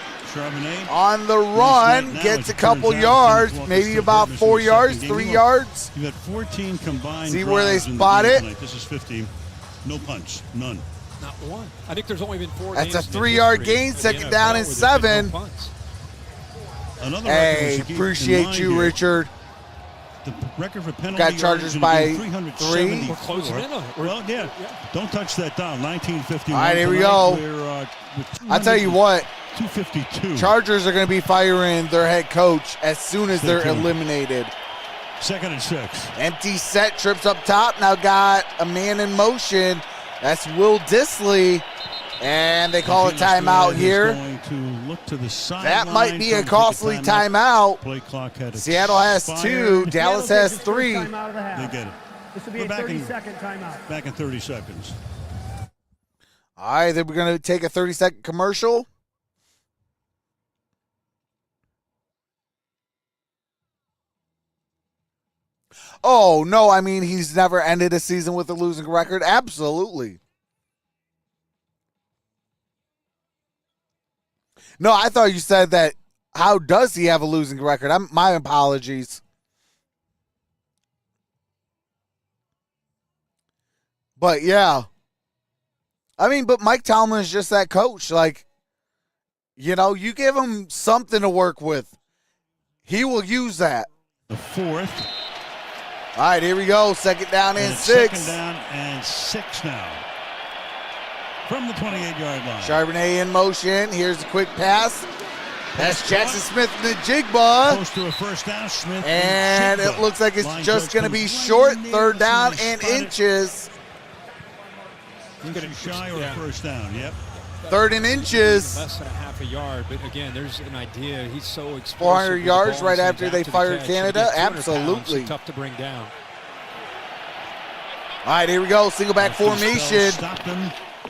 on the run. Gets a couple yards, maybe about 4 yards, 3 yards. You had 14 combined. See where they spot it? This is 15. No punch. None. Not one. I think there's only been 4 That's games a 3-yard gain, second down and 7. Another hey, appreciate you, Richard. the record for penalty Got Chargers by 3. We're closing in on it. Well, yeah. Don't touch that dial. 1951. All right, here we go. I'll tell you what. 252. Chargers are going to be firing their head coach as soon as they're eliminated. 2nd and 6. Empty set, trips up top. Now got a man in motion. That's Will Dissly. And they call a timeout here. Going to look to the that might be a costly timeout. Play clock had Seattle has 2. Dallas has 3. They get it. This will be a 30-second timeout. Back in 30 seconds. All right, then we're going to take a 30-second commercial. Oh, no, I mean, he's never ended a season with a losing record. Absolutely. No, I thought you said that. How does he have a losing record? My apologies. But, yeah. I mean, but Mike Tomlin is just that coach. Like, you know, you give him something to work with. He will use that. The 4th. All right, here we go. 2nd down and 6. 2nd down and 6 now. From the 28-yard line. Charbonnet in motion. Here's a quick pass. That's Jackson Smith in the Jigba. Close to a first down, Smith. And it looks like it's just going to be short. 3rd down and inches. Shy or a first down, yep. 3rd and inches. Less than a half a yard, but again, there's an idea. He's so explosive. 400 yards right after they fired Canada. Absolutely. Tough to bring down. All right, here we go. Single back formation.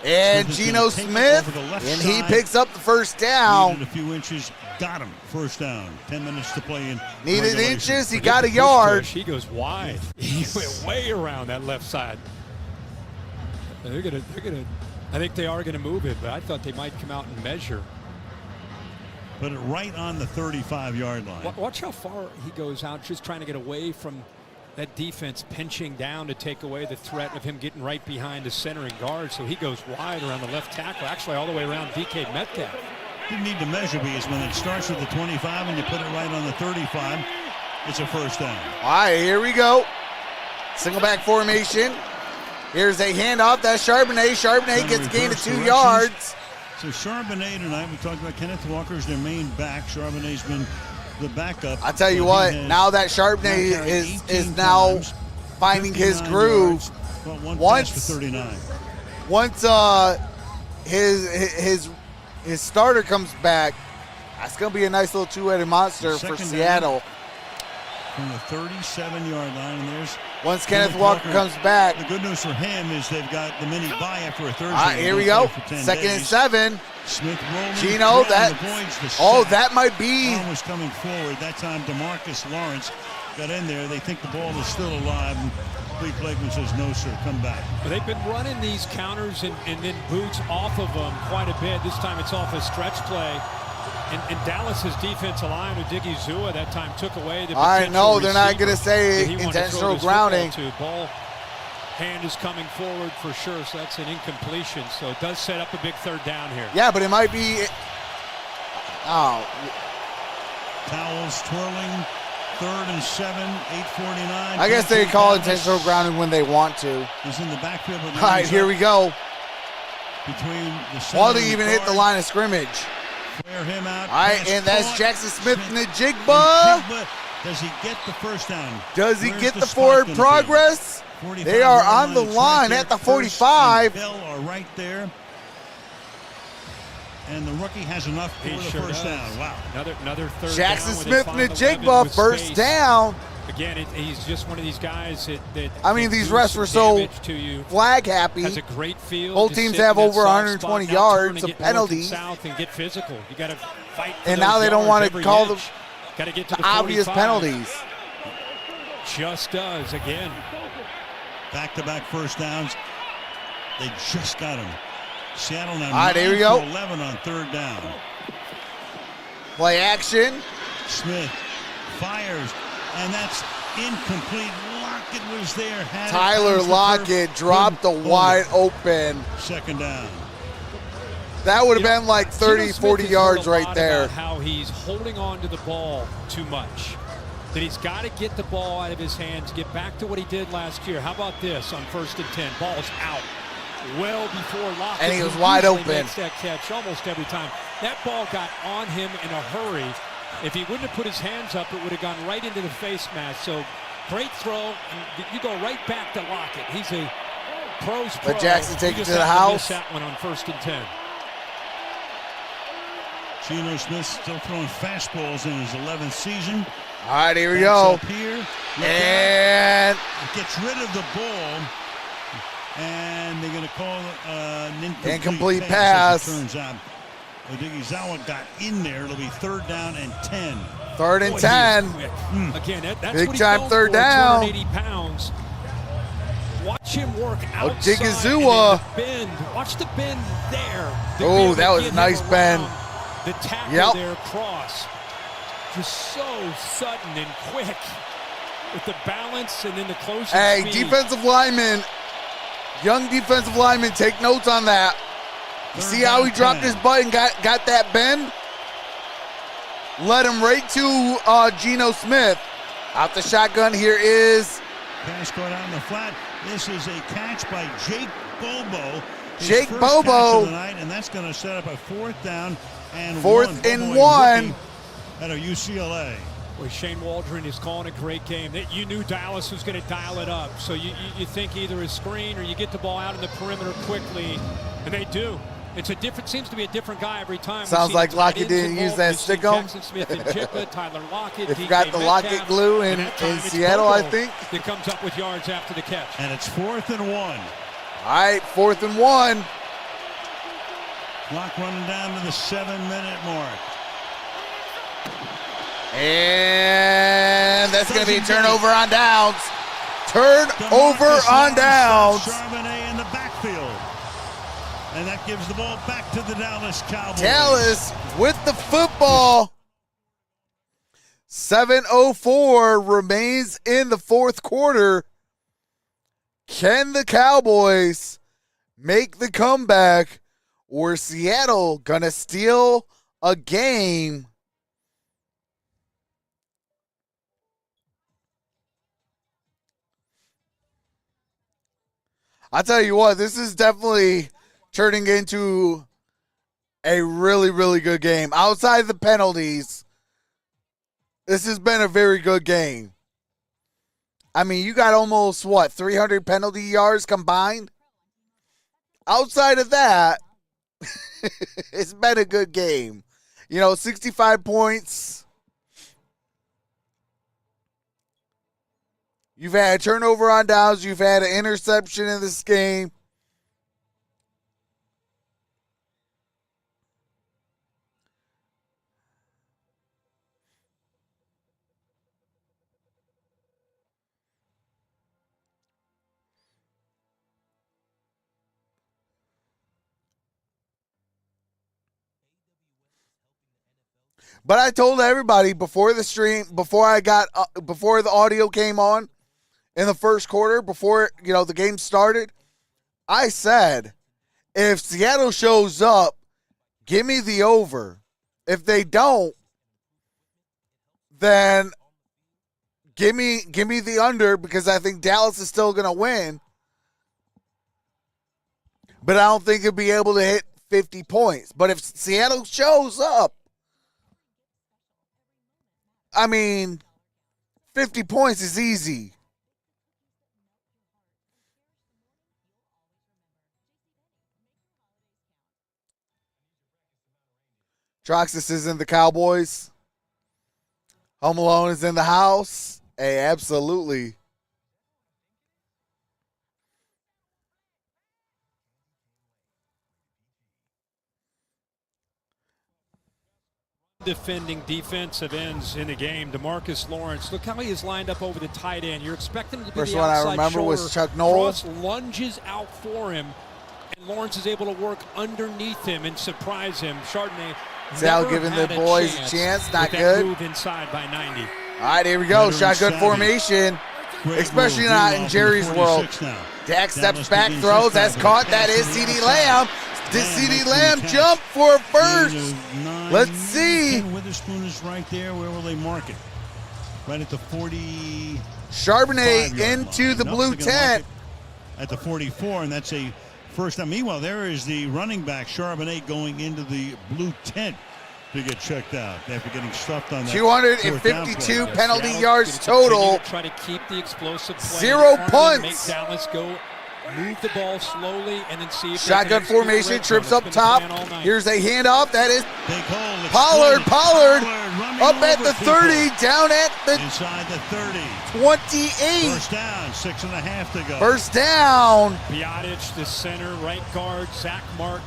And Geno Smith, and he picks up the first down. Needed a few inches, got him. First down. 10 minutes to play in. Needed inches, he got a yard. He goes wide. He went way around that left side. They're gonna. I think they are gonna move it, but I thought they might come out and measure. Put it right on the 35-yard line. Watch how far he goes out, just trying to get away from that defense pinching down to take away the threat of him getting right behind the centering guard. So he goes wide around the left tackle, actually all the way around DK Metcalf. Didn't need to measure because when it starts at the 25 and you put it right on the 35, it's a first down. All right, here we go. Single back formation. Here's a handoff. That's Charbonnet. Charbonnet gets a gain of 2 yards. So Charbonnet tonight, we talked about Kenneth Walker's their main back. Charbonnet's been the backup. I tell you what, now that Charbonnet is now finding his groove, once his starter comes back, that's going to be a nice little two-headed monster for Seattle. From the 37-yard line, and there's once Kenneth Walker comes back. The good news for him is they've got the mini bye after a Thursday. All right, here we go. 2nd and 7. Smith rolling. Geno, that might be. Ball was coming forward. That time DeMarcus Lawrence got in there. They think the ball is still alive. And Lee Blakeman says, no, sir, come back. But they've been running these counters and then boots off of them quite a bit. This time it's off a stretch play. And Dallas's defensive line with Diggy Zua that time took away the potential I know they're not going to say to intentional grounding. Ball hand is coming forward for sure, so that's an incompletion. So it does set up a big 3rd down here. Yeah, but it might be. Oh. Towels twirling. 3rd and 7, 8:49. I guess they call intentional grounding when they want to. He's in the backfield. All right, here we go. Between the Walding even hit the line of scrimmage. Flare him out. All right, and that's Jackson Smith in the Jigba. Does he get the first down? Does he get the forward progress? They are on the line at the 45. Bill are right there. And the rookie has enough for the first down. Wow. Another 3rd down. Jackson Smith in the Jigba, first down. Again, he's just one of these guys that I mean, these refs were so flag happy. Has a great field. Both teams have over 120 yards of penalties. South and get physical. You got to fight. And now they don't want to call the obvious 45. penalties. Just does again. Back-to-back first downs. They just got him. Seattle now. All right, here we go. 11 on 3rd down. Play action. Smith fires, and that's incomplete. Lockett was there. Tyler Lockett dropped the wide open. 2nd down. That would have been like 30, 40 yards right there. How he's holding on to the ball too much. that he's got to get the ball out of his hands, get back to what he did last year. How about this on 1st and 10? Ball's out well before Lockett. And he was wide open. Makes that catch almost every time. That ball got on him in a hurry. If he wouldn't have put his hands up, it would have gone right into the face mask. So great throw. You go right back to Lockett. He's a pro's pro. Let Jackson take it to the house. That one on 1st and 10. Geno Smith still throwing fastballs in his 11th season. All right, here we go. Up here. And it gets rid of the ball. And they're going to call an incomplete pass. As it turns out. Odighizuwa got in there. It'll be 3rd down and 10. 3rd and 10. Again, that's big what time he's 3rd down. 280 pounds. Watch him work outside. Odighizuwa. Bend. Watch the bend there. Oh, that was a nice bend. The tackle there, cross. Just so sudden and quick with the balance and then the closing speed. Defensive lineman, young defensive lineman, take notes on that. You see how he dropped his butt and got that bend? Led him right to Geno Smith. Out the shotgun, here is. Pass caught out in the flat. This is a catch by Jake Bobo. Jake Bobo. Tonight, and that's going to set up a 4th down and 4th and 1. Out of UCLA. Well, Shane Waldron is calling a great game. You knew Dallas was going to dial it up. So you think either a screen or you get the ball out in the perimeter quickly, and they do. It's a different, seems to be a different guy every time. Sounds like Lockett didn't use that stick-on. Jackson Smith and Chippa, Tyler Lockett. They forgot the Lockett glue in Seattle, I think. That comes up with yards after the catch. And it's 4th and 1. All right, 4th and 1. Clock running down to the 7-minute mark. And that's going to be a turnover on downs. Turnover on downs. Charbonnet in the backfield. And that gives the ball back to the Dallas Cowboys. Dallas with the football. 7:04 remains in the 4th quarter. Can the Cowboys make the comeback, or Seattle gonna steal a game? I'll tell you what, this is definitely turning into a really, really good game. Outside the penalties, this has been a very good game. I mean, you got almost, 300 penalty yards combined? Outside of that, it's been a good game. 65 points. You've had a turnover on downs. You've had an interception in this game. But I told everybody before the stream, before the audio came on in the first quarter, before the game started, I said, if Seattle shows up, give me the over. If they don't, then give me the under, because I think Dallas is still going to win. But I don't think he'll be able to hit 50 points. But if Seattle shows up, 50 points is easy. Troxel is in the Cowboys. Home Alone is in the house. Hey, absolutely. Defending defensive ends in the game. DeMarcus Lawrence, look how he is lined up over the tight end. You're expecting him to be First the one outside I remember shoulder. was Chuck Noll. Cross lunges out for him, and Lawrence is able to work underneath him and surprise him. Chardonnay Sal giving the boys a chance. Not good. Move inside by 90. All right, here we go. Shotgun formation, especially not in Jerry's world. Dak steps back, throws. That's caught. That is CeeDee Lamb. Did CeeDee Lamb jump for a 1st? Let's see. Witherspoon is right there. Where will they mark it? right at the 40. Charbonnet into the blue tent. At the 44, and that's a first down. Meanwhile, there is the running back, Charbonnet, going into the blue tent to get checked out after getting stuffed on that. 252 penalty yards total. Try to keep the explosive play. 0 punts. Make Dallas go, move the ball slowly, and then see if shotgun formation, trips up top. Here's a handoff. That is Pollard up at the 30, down at the inside the 30. 28. First down, 6.5 to go. First down. Biotic, the center, right guard, Zach Martin,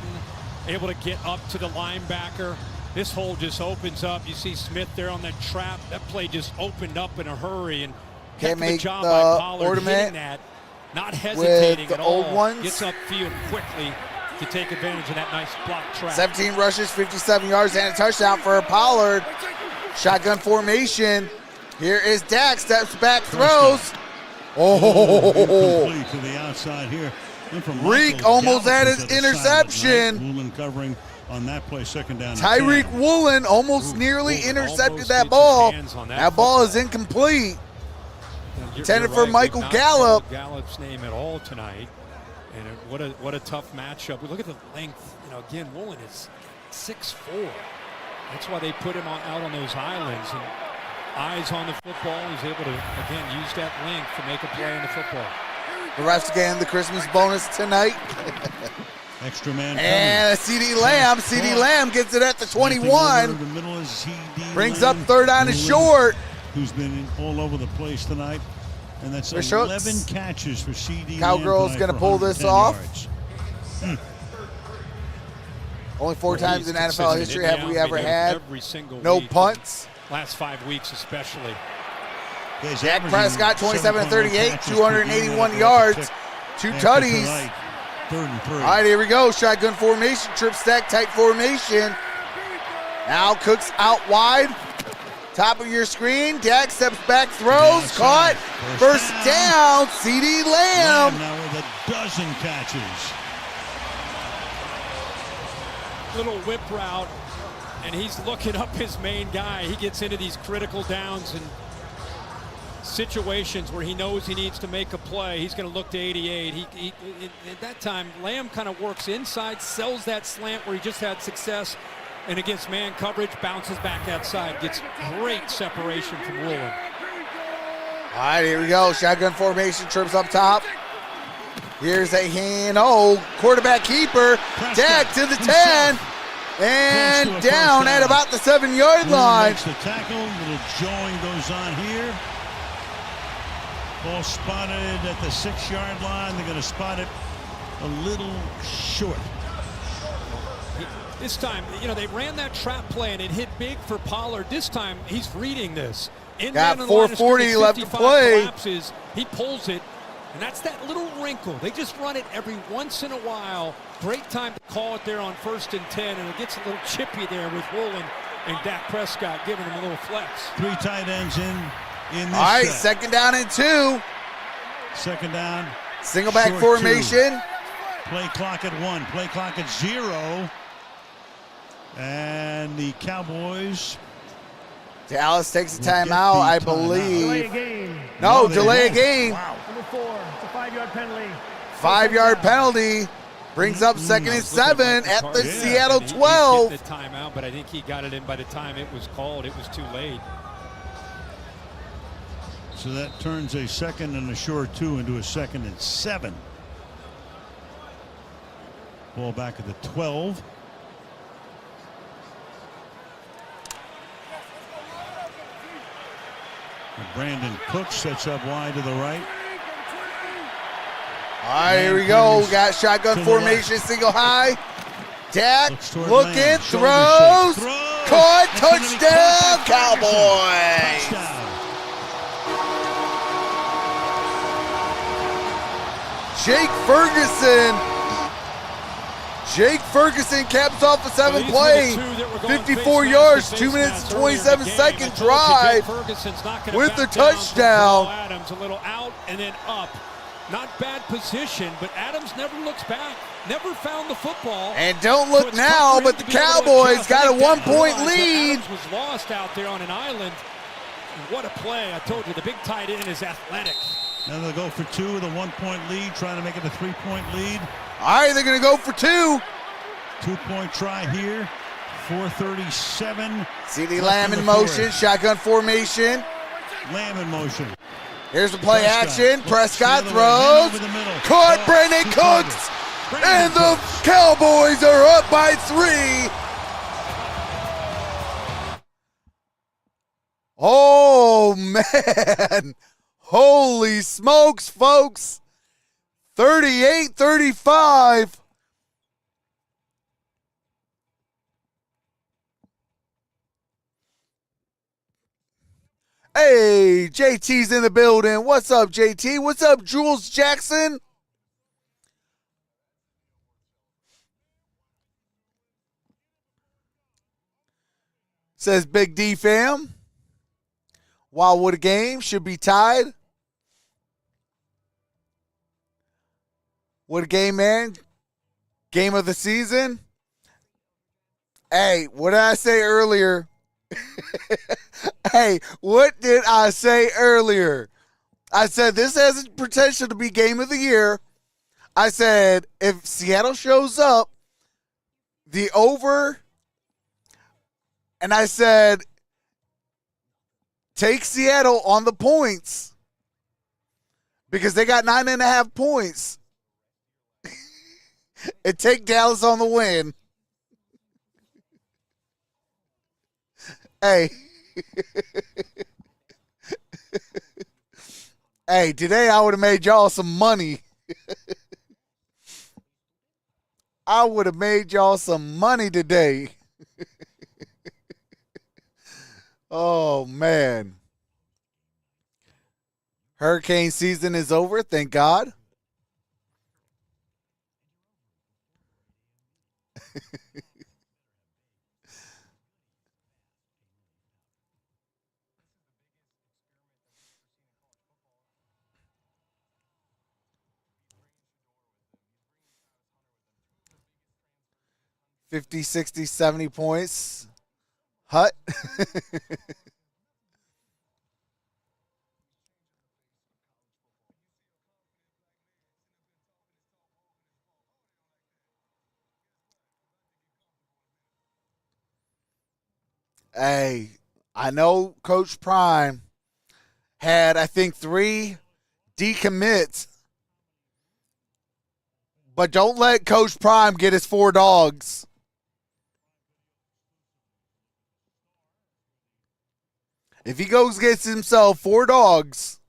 able to get up to the linebacker. This hole just opens up. You see Smith there on that trap. That play just opened up in a hurry, and can't make the job the by Pollard ornament that, not hesitating with the at all. old ones. Gets upfield quickly to take advantage of that nice block trap. 17 rushes, 57 yards, and a touchdown for Pollard. Shotgun formation. Here is Dak, steps back, throws. Incomplete to the outside here. Reek almost had his interception. Woolen covering on that play, second down. Tyreek Woolen almost nearly intercepted that ball. That ball is incomplete. Intended for Michael Gallup. Gallup's name at all tonight, and what a tough matchup. We look at the length. Again, Woolen is 6'4". That's why they put him out on those islands. And eyes on the football. He's able to again use that length to make a play in the football. The refs getting the Christmas bonus tonight. Extra man. And CD Lamb. CD Lamb gets it at the 21. The middle is CD brings Lamb, up third down and short. Who's been all over the place tonight. And that's 11 catches for CD Cowgirl's going to pull this off. Only 4 times in NFL history have we ever had no punts. Last 5 weeks especially. Dak Prescott, 27-38, 281 yards, 2 tutties. Third and 3. All right, here we go. Shotgun formation, trip stack, tight formation. Now Cooks out wide. Top of your screen. Dak steps back, throws, caught. First down, CD Lamb. Now with a dozen catches. Little whip route, and he's looking up his main guy. He gets into these critical downs and situations where he knows he needs to make a play. He's going to look to 88. At that time, Lamb kind of works inside, sells that slant where he just had success, and against man coverage, bounces back outside, gets great separation from Woolen. All right, here we go. Shotgun formation, trips up top. Here's a hand. Quarterback keeper. Dak to the 10. And down at about the 7-yard line. Makes the tackle. Little jawing goes on here. Ball spotted at the 6-yard line. They're going to spot it a little short. This time, they ran that trap play and it hit big for Pollard. This time, he's reading this. Got 4:40 left to play. Collapses, he pulls it, and that's that little wrinkle. They just run it every once in a while. Great time to call it there on 1st and 10, and it gets a little chippy there with Woolen and Dak Prescott giving him a little flex. 3 tight ends in this All right, set. 2nd down and 2. Second down. Single back formation. 2. Play clock at 1. Play clock at 0. And the Cowboys. Dallas takes a timeout, I believe. Delay a game. No, delay a game. Wow. Number 4, it's a 5-yard penalty. 5-yard penalty. Brings up 2nd and 7 at the Seattle 12. He hit the timeout, but I think he got it in by the time it was called. It was too late. So that turns a 2nd and a short 2 into a 2nd and 7. Ball back at the 12. Brandon Cooks sets up wide to the right. All right, here we go. We got shotgun formation, single high. Dak looking, throws, caught, touchdown, Cowboys. Jake Ferguson caps off a 7-play, 54 yards, 2 minutes and 27 second drive with the touchdown. Adams a little out and then up. Not bad position, but Adams never looks back. Never found the football. And don't look now, but the Cowboys got a 1-point lead. Adams was lost out there on an island. And what a play. I told you, the big tight end is athletic. Now they'll go for 2 with a 1-point lead, trying to make it a 3-point lead. All right, they're going to go for 2. 2-point try here. 4:37. CeeDee Lamb in motion, shotgun formation. Lamb in motion. Here's the play action. Prescott throws. Caught Brandon Cooks. And the Cowboys are up by 3. Oh, man. Holy smokes, folks. 38-35. Hey, JT's in the building. What's up, JT? What's up, Jules Jackson? Says Big D fam. Wildwood game should be tied. What a game, man. Game of the season. Hey, what did I say earlier? Hey, what did I say earlier? I said this has potential to be game of the year. I said if Seattle shows up, the over, and I said take Seattle on the points because they got 9.5 points. And take Dallas on the win. Hey. Hey, today I would have made y'all some money. I would have made y'all some money today. Oh, man. Hurricane season is over, thank God. $50, $60, $70 points. Hut. Hey, I know Coach Prime had, I think, 3 decommits, but don't let Coach Prime get his 4 dogs. If he goes gets himself 4 dogs,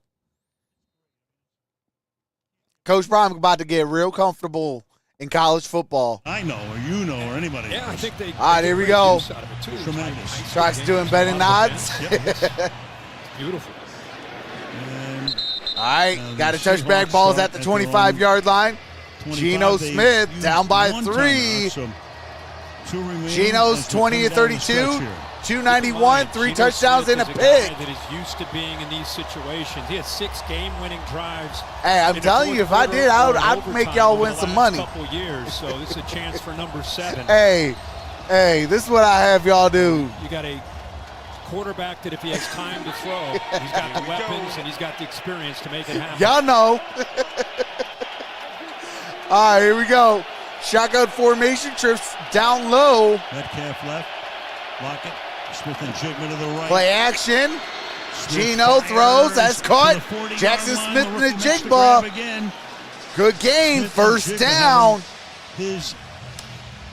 Coach Prime about to get real comfortable in college football. I know, or you know, or anybody. Yeah, I think they. All right, here we go. Tremendous. Troxel doing betting nods. Beautiful. And, all right, got a touchback. Ball's at the 25-yard line. Geno Smith down by 3. Geno's 20-32. 291, 3 touchdowns and a pick. That is used to being in these situations. He has 6 game-winning drives. Hey, I'm telling you, if I did, I'd make y'all win some money. Couple years, so this is a chance for number 7. Hey, this is what I have y'all do. You got a quarterback that if he has time to throw, he's got the weapons and he's got the experience to make it happen. Y'all know. All right, here we go. Shotgun formation, trips down low. Metcalf left. Lockett. Smith and Jigman to the right. Play action. Geno throws. That's caught. Jackson Smith in the jigba. Good game. First down. His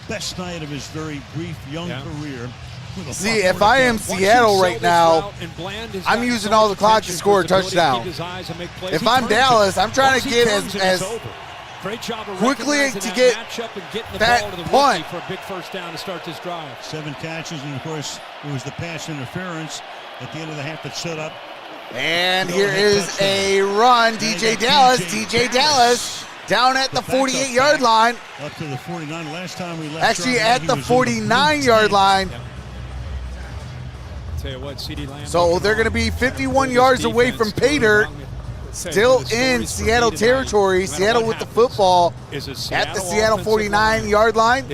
best night of his very brief young career. See, if I am Seattle right now, I'm using all the clock to score a touchdown. If I'm Dallas, I'm trying to get as great job of quickly to get that punt for a big first down to start this drive. 7 catches, and of course it was the pass interference at the end of the half that set up. And here is a run. DJ Dallas down at the 48-yard line. Up to the 49. Last time we left. Actually at the 49-yard line. Tell you what, CeeDee Lamb. So they're going to be 51 yards away from pay dirt. Still in Seattle territory. Seattle with the football at the Seattle 49-yard line.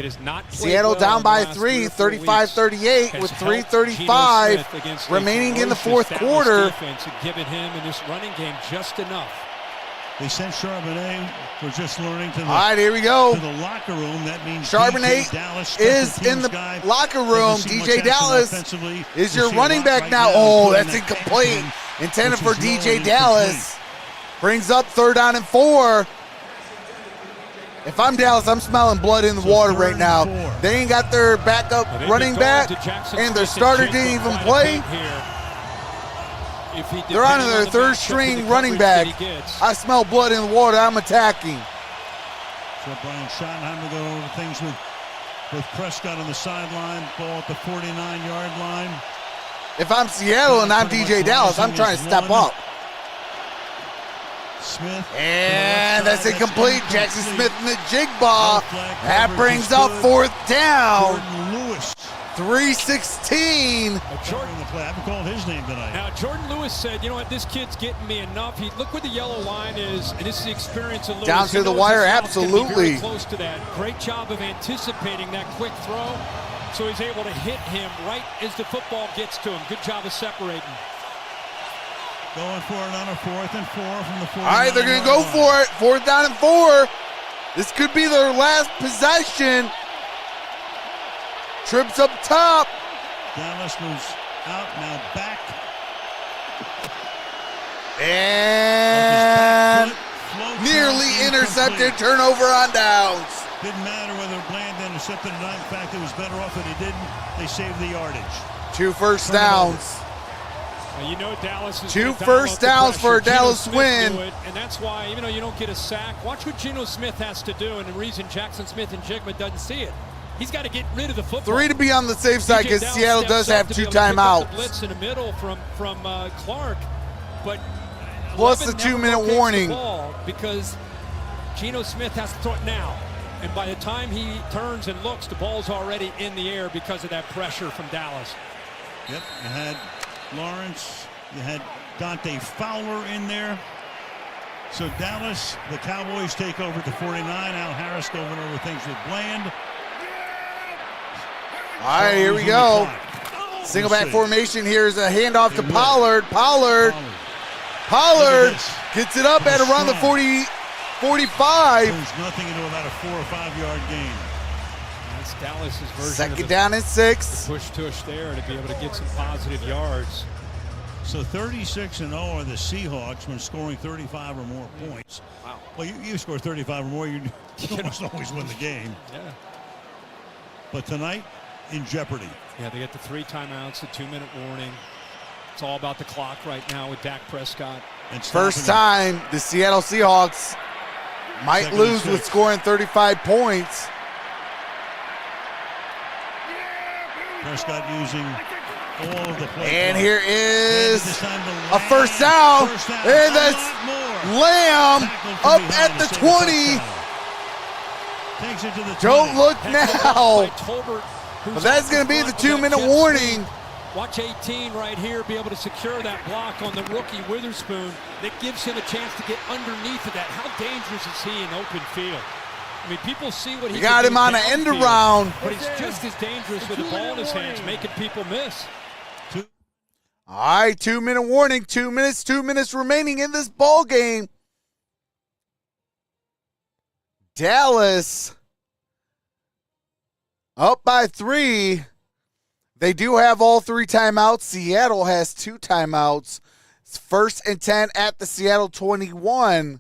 Seattle down by 3, 35-38 with 3:35 remaining in the fourth quarter. Given him in this running game just enough. They sent Charbonnet for just learning to the, all right, here we go. To the locker room. That means Charbonnet is in the locker room. DJ Dallas is your running back now. Oh, that's incomplete. Intended for DJ Dallas. Brings up 3rd down and 4. If I'm Dallas, I'm smelling blood in the water right now. They ain't got their backup running back, and their starter didn't even play. They're on their 3rd string running back. I smell blood in the water. I'm attacking. So Brian Schottenheimer go over things with Prescott on the sideline. Ball at the 49-yard line. If I'm Seattle and I'm DJ Dallas, I'm trying to step up. Smith. And that's incomplete. Jackson Smith in the jig ball. That brings up 4th down. 3:16. Jordan, the play. I haven't called his name tonight. Now, Jordan Lewis said, you know what, this kid's getting me enough. Look where the yellow line is, and this is the experience of Lewis. Down to the wire, absolutely. Very close to that. Great job of anticipating that quick throw, so he's able to hit him right as the football gets to him. Good job of separating. Going for it on a 4th and 4 from the 4. All right, they're going to go for it. 4th down and 4. This could be their last possession. Trips up top. Dallas moves out, now back. And nearly intercepted. Turnover on downs. Didn't matter whether Bland intercepted or not. In fact, it was better off that he didn't. They saved the yardage. 2 first downs. You know Dallas is 2 first downs for a Dallas win. And that's why, even though you don't get a sack, watch what Geno Smith has to do. And the reason Jackson Smith-Njigba doesn't see it. He's got to get rid of the football. 3 to be on the safe side because Seattle does have 2 timeouts. Blitz in the middle from Clark, but plus the 2-minute warning. Because Geno Smith has to throw it now. And by the time he turns and looks, the ball's already in the air because of that pressure from Dallas. Yep, you had Lawrence, you had Dante Fowler in there. So Dallas, the Cowboys take over the 49. Al Harris going over things with Bland. All right, here we go. Single back formation. Here's a handoff to Pollard. Pollard gets it up at around the 40, 45. There's nothing into about a 4 or 5 yard gain. That's Dallas's version. Second down and 6. Push tush there to be able to get some positive yards. So 36-0 are the Seahawks when scoring 35 or more points. Wow. Well, you score 35 or more, you almost always win the game. Yeah. But tonight, in jeopardy. Yeah, they get the 3 timeouts, the 2-minute warning. It's all about the clock right now with Dak Prescott. And first time the Seattle Seahawks might lose with scoring 35 points. Prescott using all of the play. And here is a first down. And that's Lamb up at the 20. Takes it to the 20. Don't look now. But that's going to be the 2-minute warning. Watch 18 right here be able to secure that block on the rookie Witherspoon. That gives him a chance to get underneath of that. How dangerous is he in open field? I mean, people see what he got him on an end around. But he's just as dangerous with the ball in his hands, making people miss. All right, 2-minute warning. 2 minutes remaining in this ball game. Dallas up by 3. They do have all 3 timeouts. Seattle has 2 timeouts. It's 1st and 10 at the Seattle 21.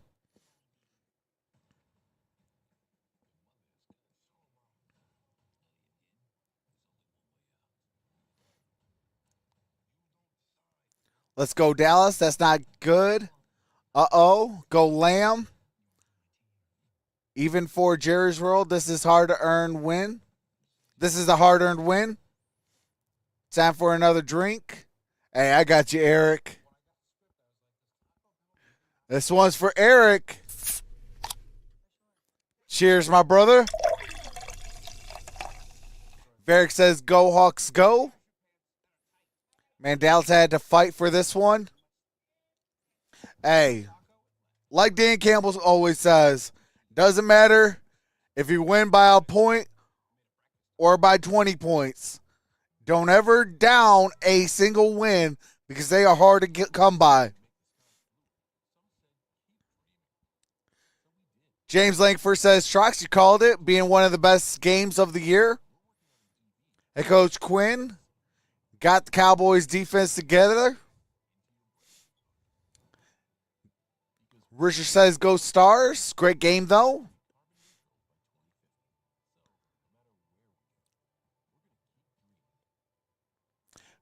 Let's go, Dallas. That's not good. Uh-oh. Go Lamb. Even for Jerry's World, this is hard-to-earn win. This is a hard-earned win. Time for another drink. Hey, I got you, Eric. This one's for Eric. Cheers, my brother. Eric says, go Hawks, go. Man, Dallas had to fight for this one. Hey, like Dan Campbell always says, doesn't matter if you win by a point or by 20 points. Don't ever down a single win because they are hard to come by. James Langford says, Trox, you called it, being one of the best games of the year. Head coach Quinn got the Cowboys defense together. Richard says, go Stars. Great game, though.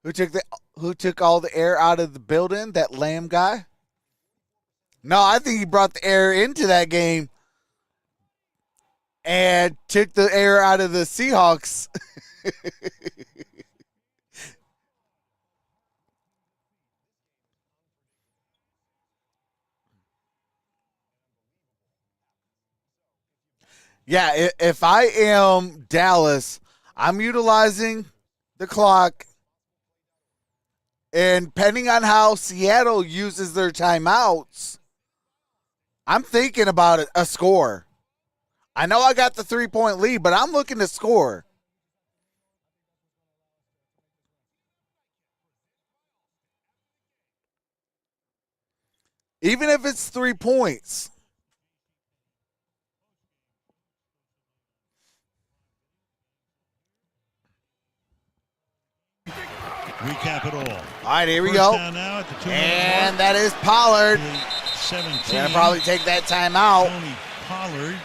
Who took all the air out of the building? That Lamb guy? No, I think he brought the air into that game and took the air out of the Seahawks. Yeah, if I am Dallas, I'm utilizing the clock. And depending on how Seattle uses their timeouts, I'm thinking about a score. I know I got the 3-point lead, but I'm looking to score. Even if it's 3 points. Recap it all. All right, here we First go. Down now at the And that is Pollard. 17. We're going to probably take that timeout. Tony Pollard.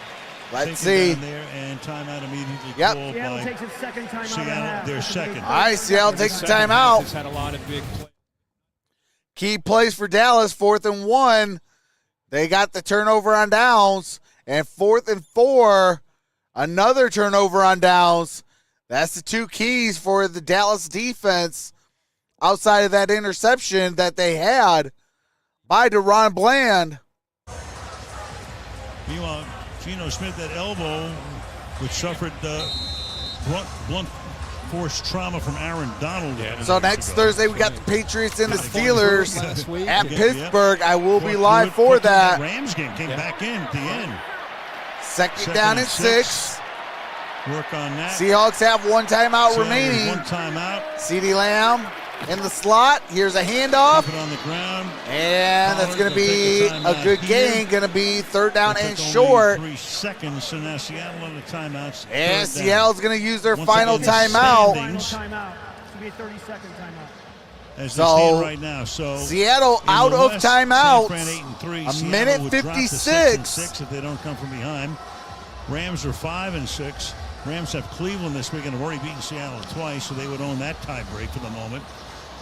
Let's see. Down there, and timeout immediately Yep. called Seattle by takes its second timeout. Seattle, their second. All right, Seattle takes the timeout. Has had a lot of big plays. Key plays for Dallas, 4th and 1. They got the turnover on downs. And 4th and 4, another turnover on downs. That's the two keys for the Dallas defense outside of that interception that they had by DeRon Bland. Meanwhile, Geno Smith, that elbow, which suffered blunt force trauma from Aaron Donald. Yeah, So next Thursday, we got the Patriots and the Steelers at Pittsburgh. I will be live for that. Rams game came back in at the end. Second down and 6. Work on that. Seahawks have one timeout So remaining. One timeout. CeeDee Lamb in the slot. Here's a handoff. Keep it on the ground. And that's going to be a good gain. Going to be 3rd down and short. 3 seconds, so now Seattle on the timeouts. And 3rd down. Seattle's going to use their Once final again, timeout. Final timeout. This will be a 30-second timeout. As they stand right now, so Seattle in out the of West, timeouts. San Fran 8-3. A Seattle minute would drop to 56. 6 if they don't come from behind. Rams are 5-6. Rams have Cleveland this week and have already beaten Seattle twice, so they would own that tie break for the moment.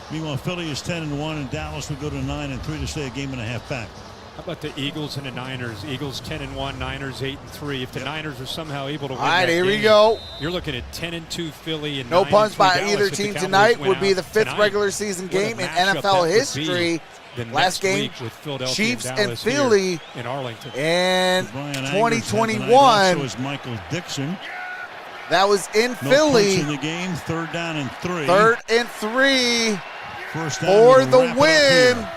Meanwhile, Philly is 10-1, and Dallas would go to 9-3 to stay a game and a half back. How about the Eagles and the Niners? Eagles 10-1, Niners 8-3. If the Niners are somehow able to win All right, that here we game, go. You're looking at 10-2 Philly and No 9-3 punts by Dallas. either If the team Cowboys tonight. win Would be out the 5th tonight, regular season what a game in matchup that NFL would history. be the Last next game, week with Philadelphia Chiefs and, and Dallas here Philly in Arlington. in Brian Angers had tonight. 2021. So is Michael Dixon. That was in No Philly. punts in the game. 3rd down and 3. 3rd and 3 First down for to the wrap it up win. here.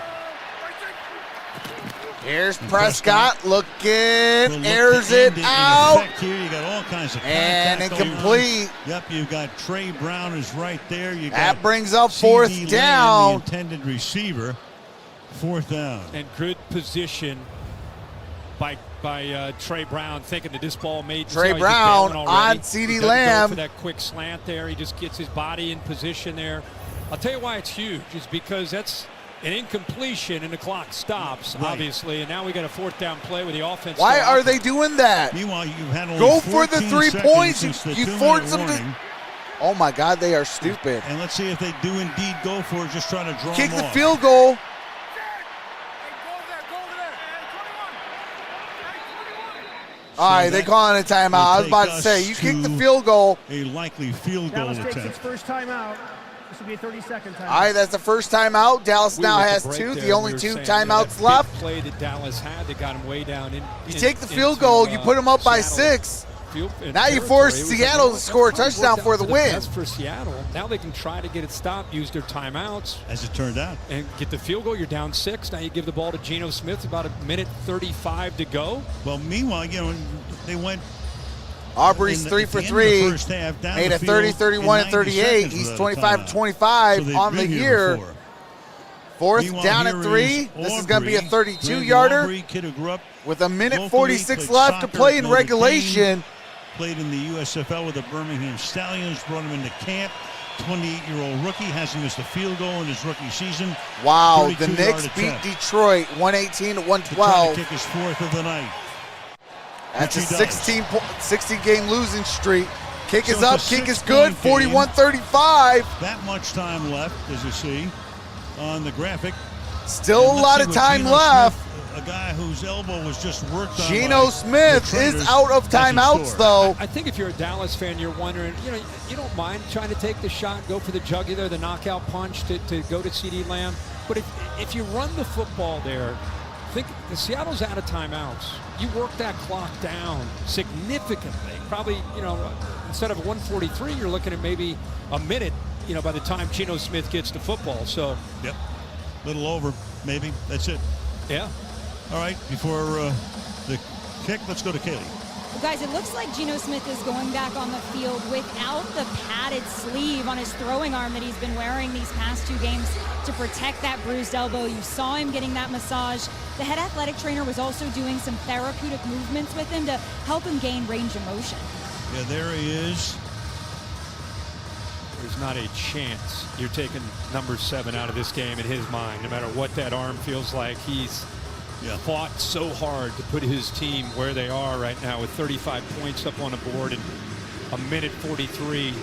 Here's Prescott looking, airs to end it in out, effect here. You got all kinds of and contact going on. incomplete. Yep, you've got Trey Brown is right there. You That got brings up CD 4th Lamb, down. the intended receiver. 4th down. And good position by Trey Brown, thinking that this ball made Trey Brown on CeeDee Lamb. For that quick slant there, he just gets his body in position there. I'll tell you why it's huge, is because that's an incompletion and the clock stops, obviously, and now we got a 4th down play with the offense. Why are they doing that? Meanwhile, you've had only Go for the 3 points. since the You 2-minute force them to. warning. Oh my God, they are stupid. And let's see if they do indeed go for it, just trying to draw Kick them the off. field goal. All right, they calling a timeout. I was about to say, you kick the field goal. A likely field goal Dallas takes attempt. its first timeout. This will be a 30-second timeout. All right, that's the first timeout. Dallas We now were at has the break 2. there, The only we were 2 saying, timeouts that left. big play that Dallas had that got him way down. You take the field goal, you put them up by 6. field. Now you force Seattle to score a touchdown for the win. That's for Seattle. Now they can try to get it stopped, use their timeouts. As it turned out. And get the field goal. You're down 6. Now you give the ball to Geno Smith. About a minute 35 to go. Well, meanwhile, they went. Aubrey's 3 for 3. Made it 30, 31, and 38. He's 25-25 on the year. Fourth down at 3. This is going to be a 32-yarder with a minute 46 left to play in regulation. Played in the USFL with the Birmingham Stallions, brought him into camp. 28-year-old rookie, hasn't missed a field goal in his rookie season. Wow, the Knicks beat Detroit 118-112. Kick his 4th of the night. That's a 16-game losing streak. Kick is up, kick is good, 41-35. That much time left, as you see on the graphic. Still a lot of time left. A guy whose elbow was just worked on. Geno Smith is out of timeouts, though. I think if you're a Dallas fan, you're wondering, you don't mind trying to take the shot, go for the jugular, the knockout punch to go to CeeDee Lamb. But if you run the football there, think the Seattle's out of timeouts. You work that clock down significantly. Probably, instead of 1:43, you're looking at maybe a minute, by the time Geno Smith gets the football. So, yep, little over, maybe. That's it. Yeah. All right, before the kick, let's go to Katie. Well, guys, it looks like Geno Smith is going back on the field without the padded sleeve on his throwing arm that he's been wearing these past 2 games to protect that bruised elbow. You saw him getting that massage. The head athletic trainer was also doing some therapeutic movements with him to help him gain range of motion. Yeah, there he is. There's not a chance you're taking number 7 out of this game in his mind, no matter what that arm feels like. He's fought so hard to put his team where they are right now with 35 points up on the board and a minute 43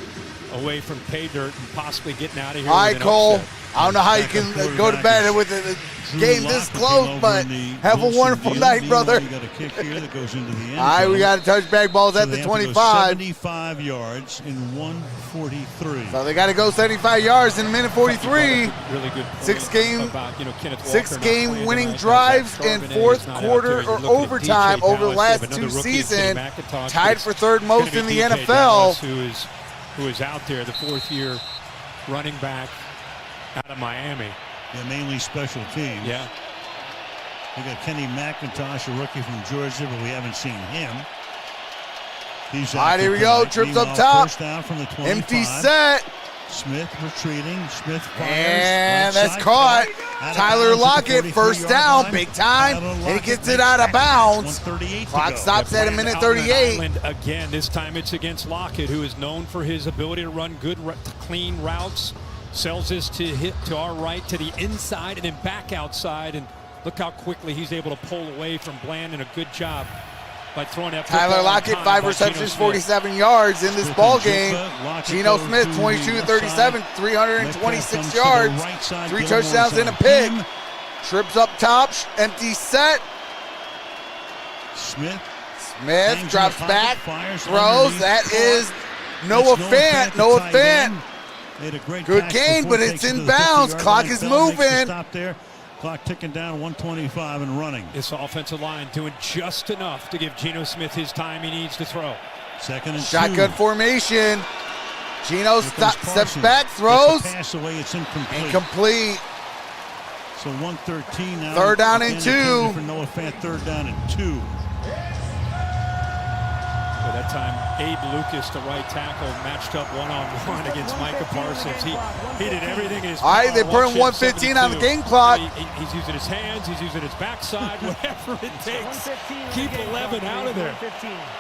away from pay dirt and possibly getting out of here. All right, Cole. I don't know how you can go to bed with a game this close, but have a wonderful night, brother. You got a kick here that goes into the end. All right, we got to touchback balls at the 25. 75 yards in 1:43. So they got to go 75 yards in a minute 43. Really good. 6-game winning drives in fourth quarter or overtime over the last 2 seasons. Tied for 3rd most in the NFL. Who is out there, the 4th-year running back out of Miami. Yeah, mainly special teams. Yeah. We got Kenny McIntosh, a rookie from Georgia, but we haven't seen him. He's all right, here we go. Trips up top. First down from the 25. Empty set. Smith retreating. Smith fires. And that's caught. Tyler Lockett, first down, big time. And he gets it out of bounds. Clock stops at a minute 38. Again, this time it's against Lockett, who is known for his ability to run good, clean routes. Sells this to hit to our right, to the inside, and then back outside. And look how quickly he's able to pull away from Bland, and a good job by throwing that. Tyler Lockett, 5 receptions, 47 yards in this ball game. Geno Smith, 22-37, 326 yards, 3 touchdowns and a pick. Trips up top, empty set. Smith drops back, throws. That is Noah Fant. Noah Fant. Good gain, but it's in bounds. Clock is moving. Stop there. Clock ticking down, 125 and running. This offensive line doing just enough to give Geno Smith his time he needs to throw. 2nd and 2. Shotgun formation. Geno steps back, throws. Pass away, it's incomplete. Incomplete. So 113 now. 3rd down and 2. For Noah Fant, 3rd down and 2. By that time, Abe Lucas, the right tackle, matched up one-on-one against Micah Parsons. He did everything in his power. All right, they put him 1:15 on the game clock. He's using his hands, he's using his backside, whatever it takes. Keep 11 out of there.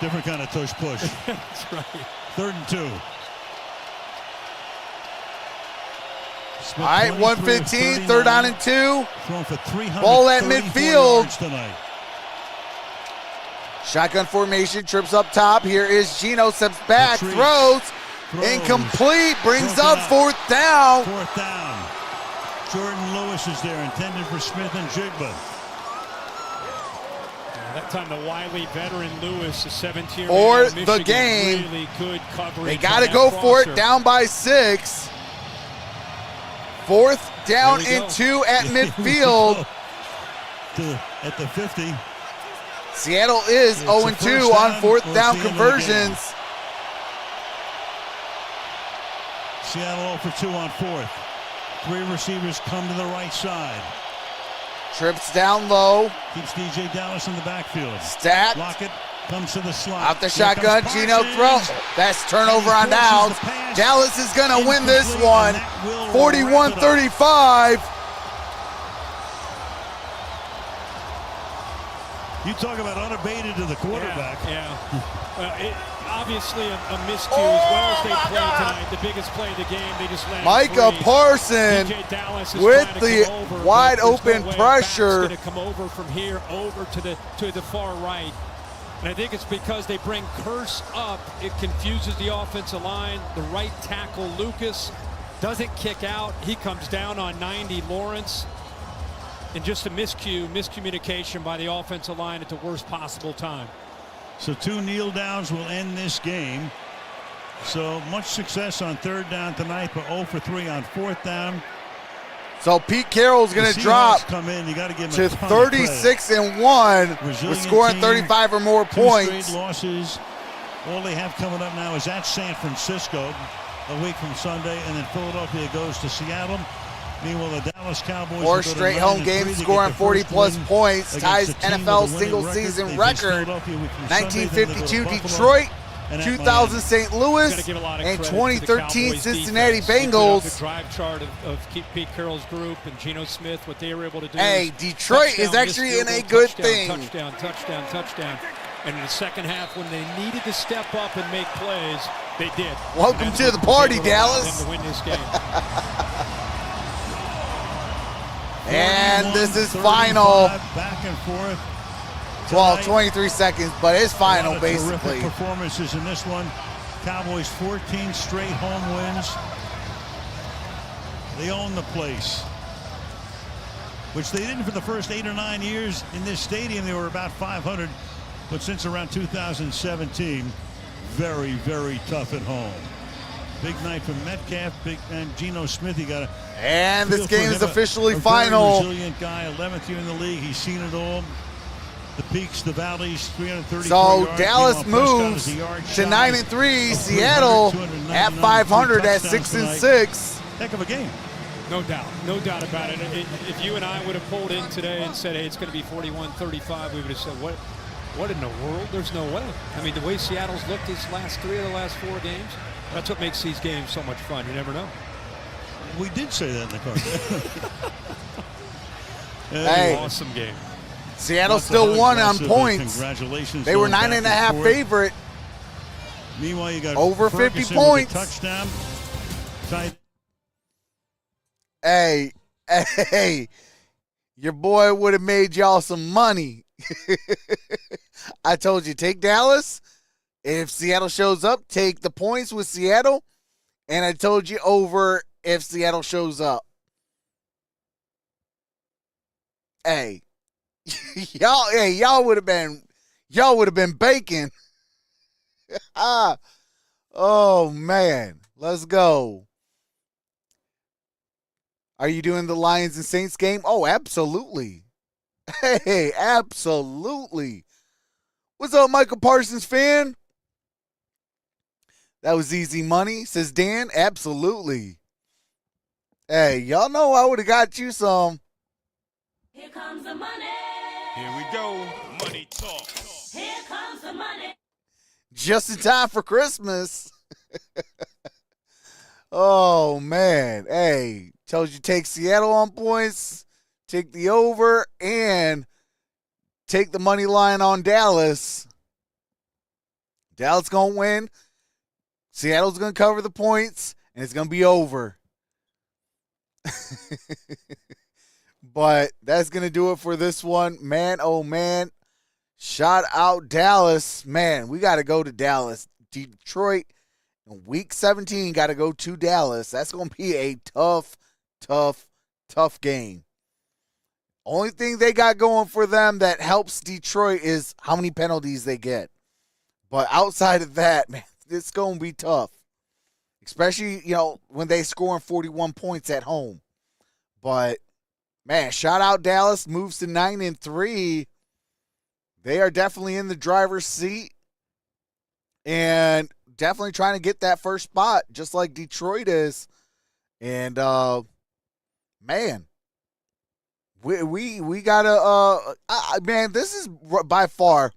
Different kind of tush-push. That's right. 3rd and 2. All right, 1:15, 3rd down and 2. Thrown for 334 Ball at midfield. yards tonight. Shotgun formation, trips up top. Here is Geno, steps back, throws. Incomplete, brings up 4th down. 4th down. Jordan Lewis is there, intended for Smith and Jigba. That time the wily veteran Lewis, the 17-year-old for Michigan, the game. Really good coverage. They got to go for it, down by 6. 4th down and 2 at midfield. At the 50. Seattle is 0-2 on fourth down conversions. Seattle 0 for 2 on fourth. 3 receivers come to the right side. Trips down low. Keeps DJ Dallas in the backfield. Stacked. Lockett comes to the slot. Out the shotgun. Geno throw. That's turnover on downs. Dallas is going to win this one. 41-35. You talk about unabated to the quarterback. Yeah. Well, obviously a miscue as well as they played tonight. The biggest play of the game. They just landed Micah free. Parson with the wide open pressure. Going to come over from here over to the far right. And I think it's because they bring Curse up. It confuses the offensive line. The right tackle, Lucas, doesn't kick out. He comes down on 90, Lawrence. And just a miscommunication by the offensive line at the worst possible time. So 2 kneel downs will end this game. So much success on third down tonight, but 0 for 3 on fourth down. So Pete Carroll's going to drop come in. You got to give to him 36-1 with scoring 35 or more points. Straight losses. All they have coming up now is at San Francisco a week from Sunday, and then Philadelphia goes to Seattle. Meanwhile, the Dallas Cowboys 4 straight home games, scoring 40-plus points, ties NFL single-season record. 1952 Detroit, 2000 St. Louis, and 2013 Cincinnati Bengals. The drive chart of Pete Carroll's group and Geno Smith, what they were able to do. Hey, Detroit is actually in a good thing. Touchdown. And in the second half, when they needed to step up and make plays, they did. Welcome to the party, Dallas. To win this game. And this is final. Back and forth. Well, 23 seconds, but it's final, basically. Terrific performances in this one. Cowboys 14 straight home wins. They own the place, which they didn't for the first 8 or 9 years in this stadium. They were about 500, but since around 2017, very, very tough at home. Big night from Metcalf, and Geno Smith. He got a. And this game is officially a final. Very resilient guy, 11th year in the league. He's seen it all. The peaks, the valleys, 330. So Dallas moves to 9-3. Seattle at 500 at 6-6. Heck of a game. No doubt about it. If you and I would have pulled in today and said, hey, it's going to be 41-35, we would have said, what in the world? There's no way. I mean, the way Seattle's looked these last 3 of the last 4 games, that's what makes these games so much fun. You never know. We did say that in the car. Hey, awesome game. Seattle still won on points. Congratulations. They were 9.5 favorite. Meanwhile, you got over Ferguson 50 points. With a touchdown. Hey, your boy would have made y'all some money. I told you, take Dallas. If Seattle shows up, take the points with Seattle. And I told you over if Seattle shows up. Hey, y'all would have been baking. Oh man, let's go. Are you doing the Lions and Saints game? Oh, absolutely. Hey, absolutely. What's up, Michael Parsons fan? That was easy money, says Dan. Absolutely. Hey, y'all know I would have got you some. Here comes the money. Here we go. Money talk. Here comes the money. Just in time for Christmas. Oh, man. Hey, told you take Seattle on points, take the over, and take the money line on Dallas. Dallas going to win. Seattle's going to cover the points, and it's going to be over. But that's going to do it for this one. Man, oh, man. Shout out Dallas. Man, we got to go to Dallas. Detroit, in week 17, got to go to Dallas. That's going to be a tough game. Only thing they got going for them that helps Detroit is how many penalties they get. But outside of that, man, it's going to be tough. Especially, when they scoring 41 points at home. But, man, shout out Dallas. Moves to 9-3. They are definitely in the driver's seat and definitely trying to get that first spot, just like Detroit is. And man, we gotta man, this is by far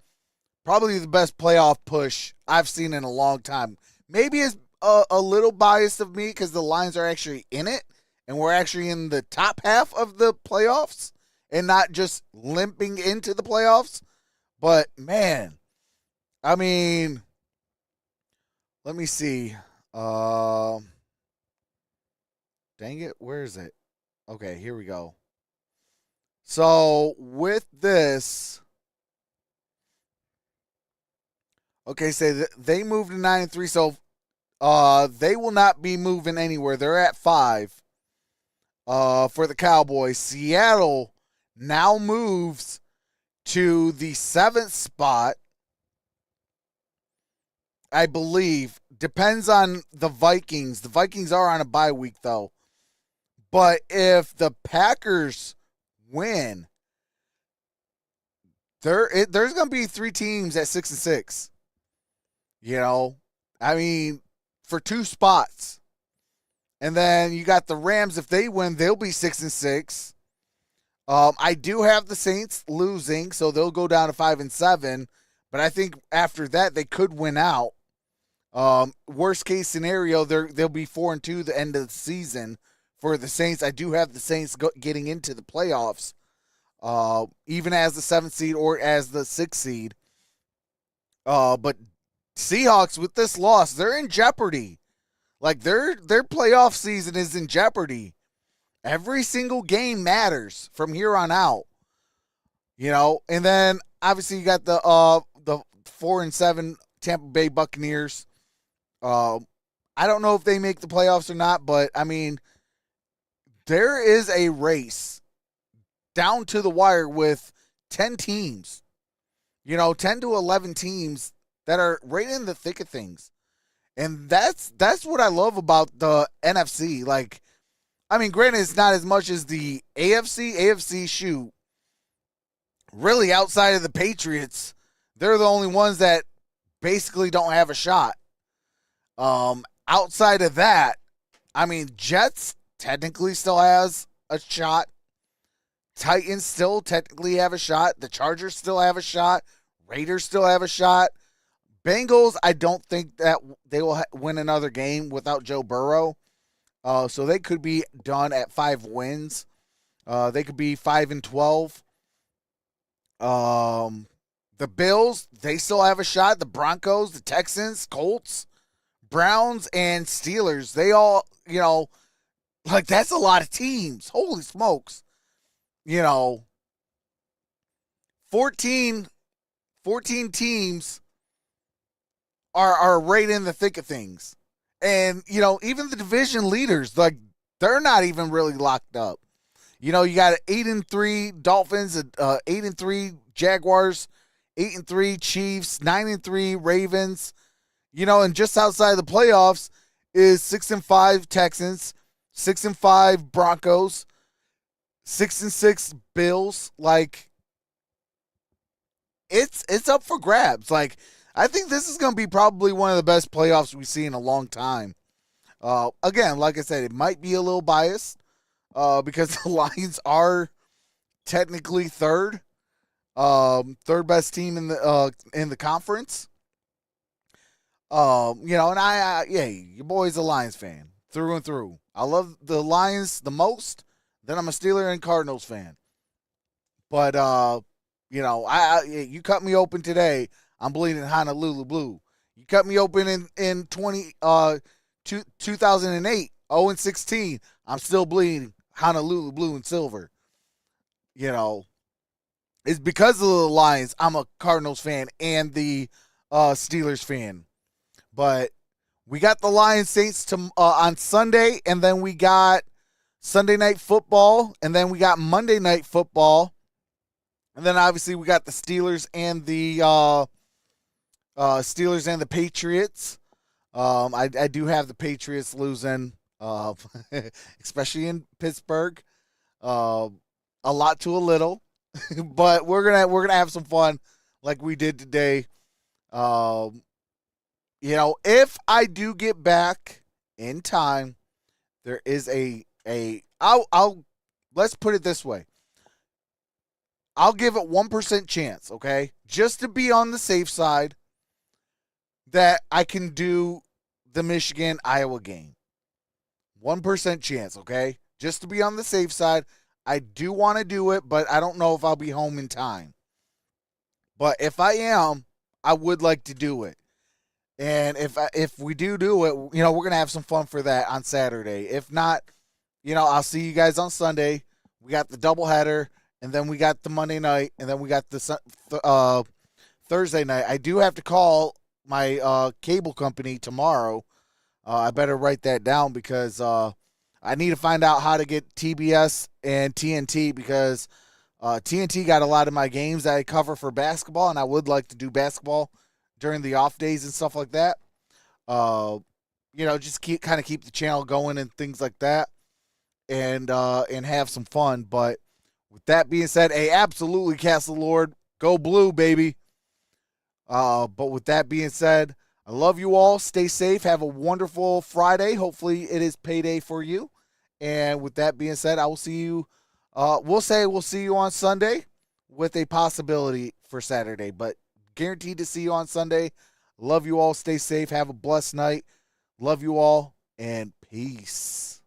probably the best playoff push I've seen in a long time. Maybe it's a little biased of me because the Lions are actually in it, and we're actually in the top half of the playoffs and not just limping into the playoffs. But, man, I mean, let me see. Dang it, where is it? Okay, here we go. So, with this, okay, say they moved to 9-3, so they will not be moving anywhere. They're at 5 for the Cowboys. Seattle now moves to the 7th spot, I believe. Depends on the Vikings. The Vikings are on a bye week, though. But if the Packers win, there's going to be 3 teams at 6-6. You know, I mean, for 2 spots. And then you got the Rams. If they win, they'll be 6-6. I do have the Saints losing, so they'll go down to 5-7. But I think after that, they could win out. Worst case scenario, they'll be 4-2 the end of the season for the Saints. I do have the Saints getting into the playoffs, even as the 7th seed or as the 6th seed. But Seahawks, with this loss, they're in jeopardy. Like, their playoff season is in jeopardy. Every single game matters from here on out. You know, and then obviously you got the 4-7 Tampa Bay Buccaneers. I don't know if they make the playoffs or not, but I mean, there is a race down to the wire with 10 teams. You know, 10 to 11 teams that are right in the thick of things. And that's what I love about the NFC. Like, I mean, granted, it's not as much as the AFC. AFC, shoot, really outside of the Patriots, they're the only ones that basically don't have a shot. Outside of that, I mean, Jets technically still has a shot. Titans still technically have a shot. The Chargers still have a shot. Raiders still have a shot. Bengals, I don't think that they will win another game without Joe Burrow. So they could be done at 5 wins. They could be 5-12. The Bills, they still have a shot. The Broncos, the Texans, Colts, Browns, and Steelers, they all, you know, like, that's a lot of teams. Holy smokes. You know, 14 teams are right in the thick of things. And, you know, even the division leaders, like, they're not even really locked up. You know, you got 8-3 Dolphins, 8-3 Jaguars, 8-3 Chiefs, 9-3 Ravens. You know, and just outside the playoffs is 6-5 Texans, 6-5 Broncos, 6-6 Bills. Like, it's up for grabs. Like, I think this is going to be probably one of the best playoffs we've seen in a long time. Again, like I said, it might be a little biased because the Lions are technically third best team in the conference. You know, and your boy's a Lions fan through and through. I love the Lions the most. Then I'm a Steelers and Cardinals fan. But you know, you cut me open today, I'm bleeding Honolulu blue. You cut me open in 2008, 0-16, I'm still bleeding Honolulu blue and silver. You know, it's because of the Lions. I'm a Cardinals fan and the Steelers fan. But we got the Lions Saints on Sunday, and then we got Sunday Night Football, and then we got Monday Night Football, and then obviously we got the Steelers and the Patriots. I do have the Patriots losing, especially in Pittsburgh, a lot to a little, but we're gonna have some fun like we did today. You know, if I do get back in time, there is I'll let's put it this way. I'll give it 1% chance, okay? Just to be on the safe side that I can do the Michigan-Iowa game. 1% chance, okay? Just to be on the safe side. I do want to do it, but I don't know if I'll be home in time. But if I am, I would like to do it. And if we do it, you know, we're going to have some fun for that on Saturday. If not, you know, I'll see you guys on Sunday. We got the doubleheader, and then we got the Monday night, and then we got the Thursday night. I do have to call my cable company tomorrow. I better write that down because I need to find out how to get TBS and TNT because TNT got a lot of my games that I cover for basketball, and I would like to do basketball during the off days and stuff like that. You know, just keep the channel going and things like that, and have some fun. But with that being said, absolutely, Castle Lord, go blue, baby. But with that being said, I love you all. Stay safe. Have a wonderful Friday. Hopefully it is payday for you. And with that being said, I will see you. We'll see you on Sunday with a possibility for Saturday, but guaranteed to see you on Sunday. Love you all. Stay safe. Have a blessed night. Love you all, and peace.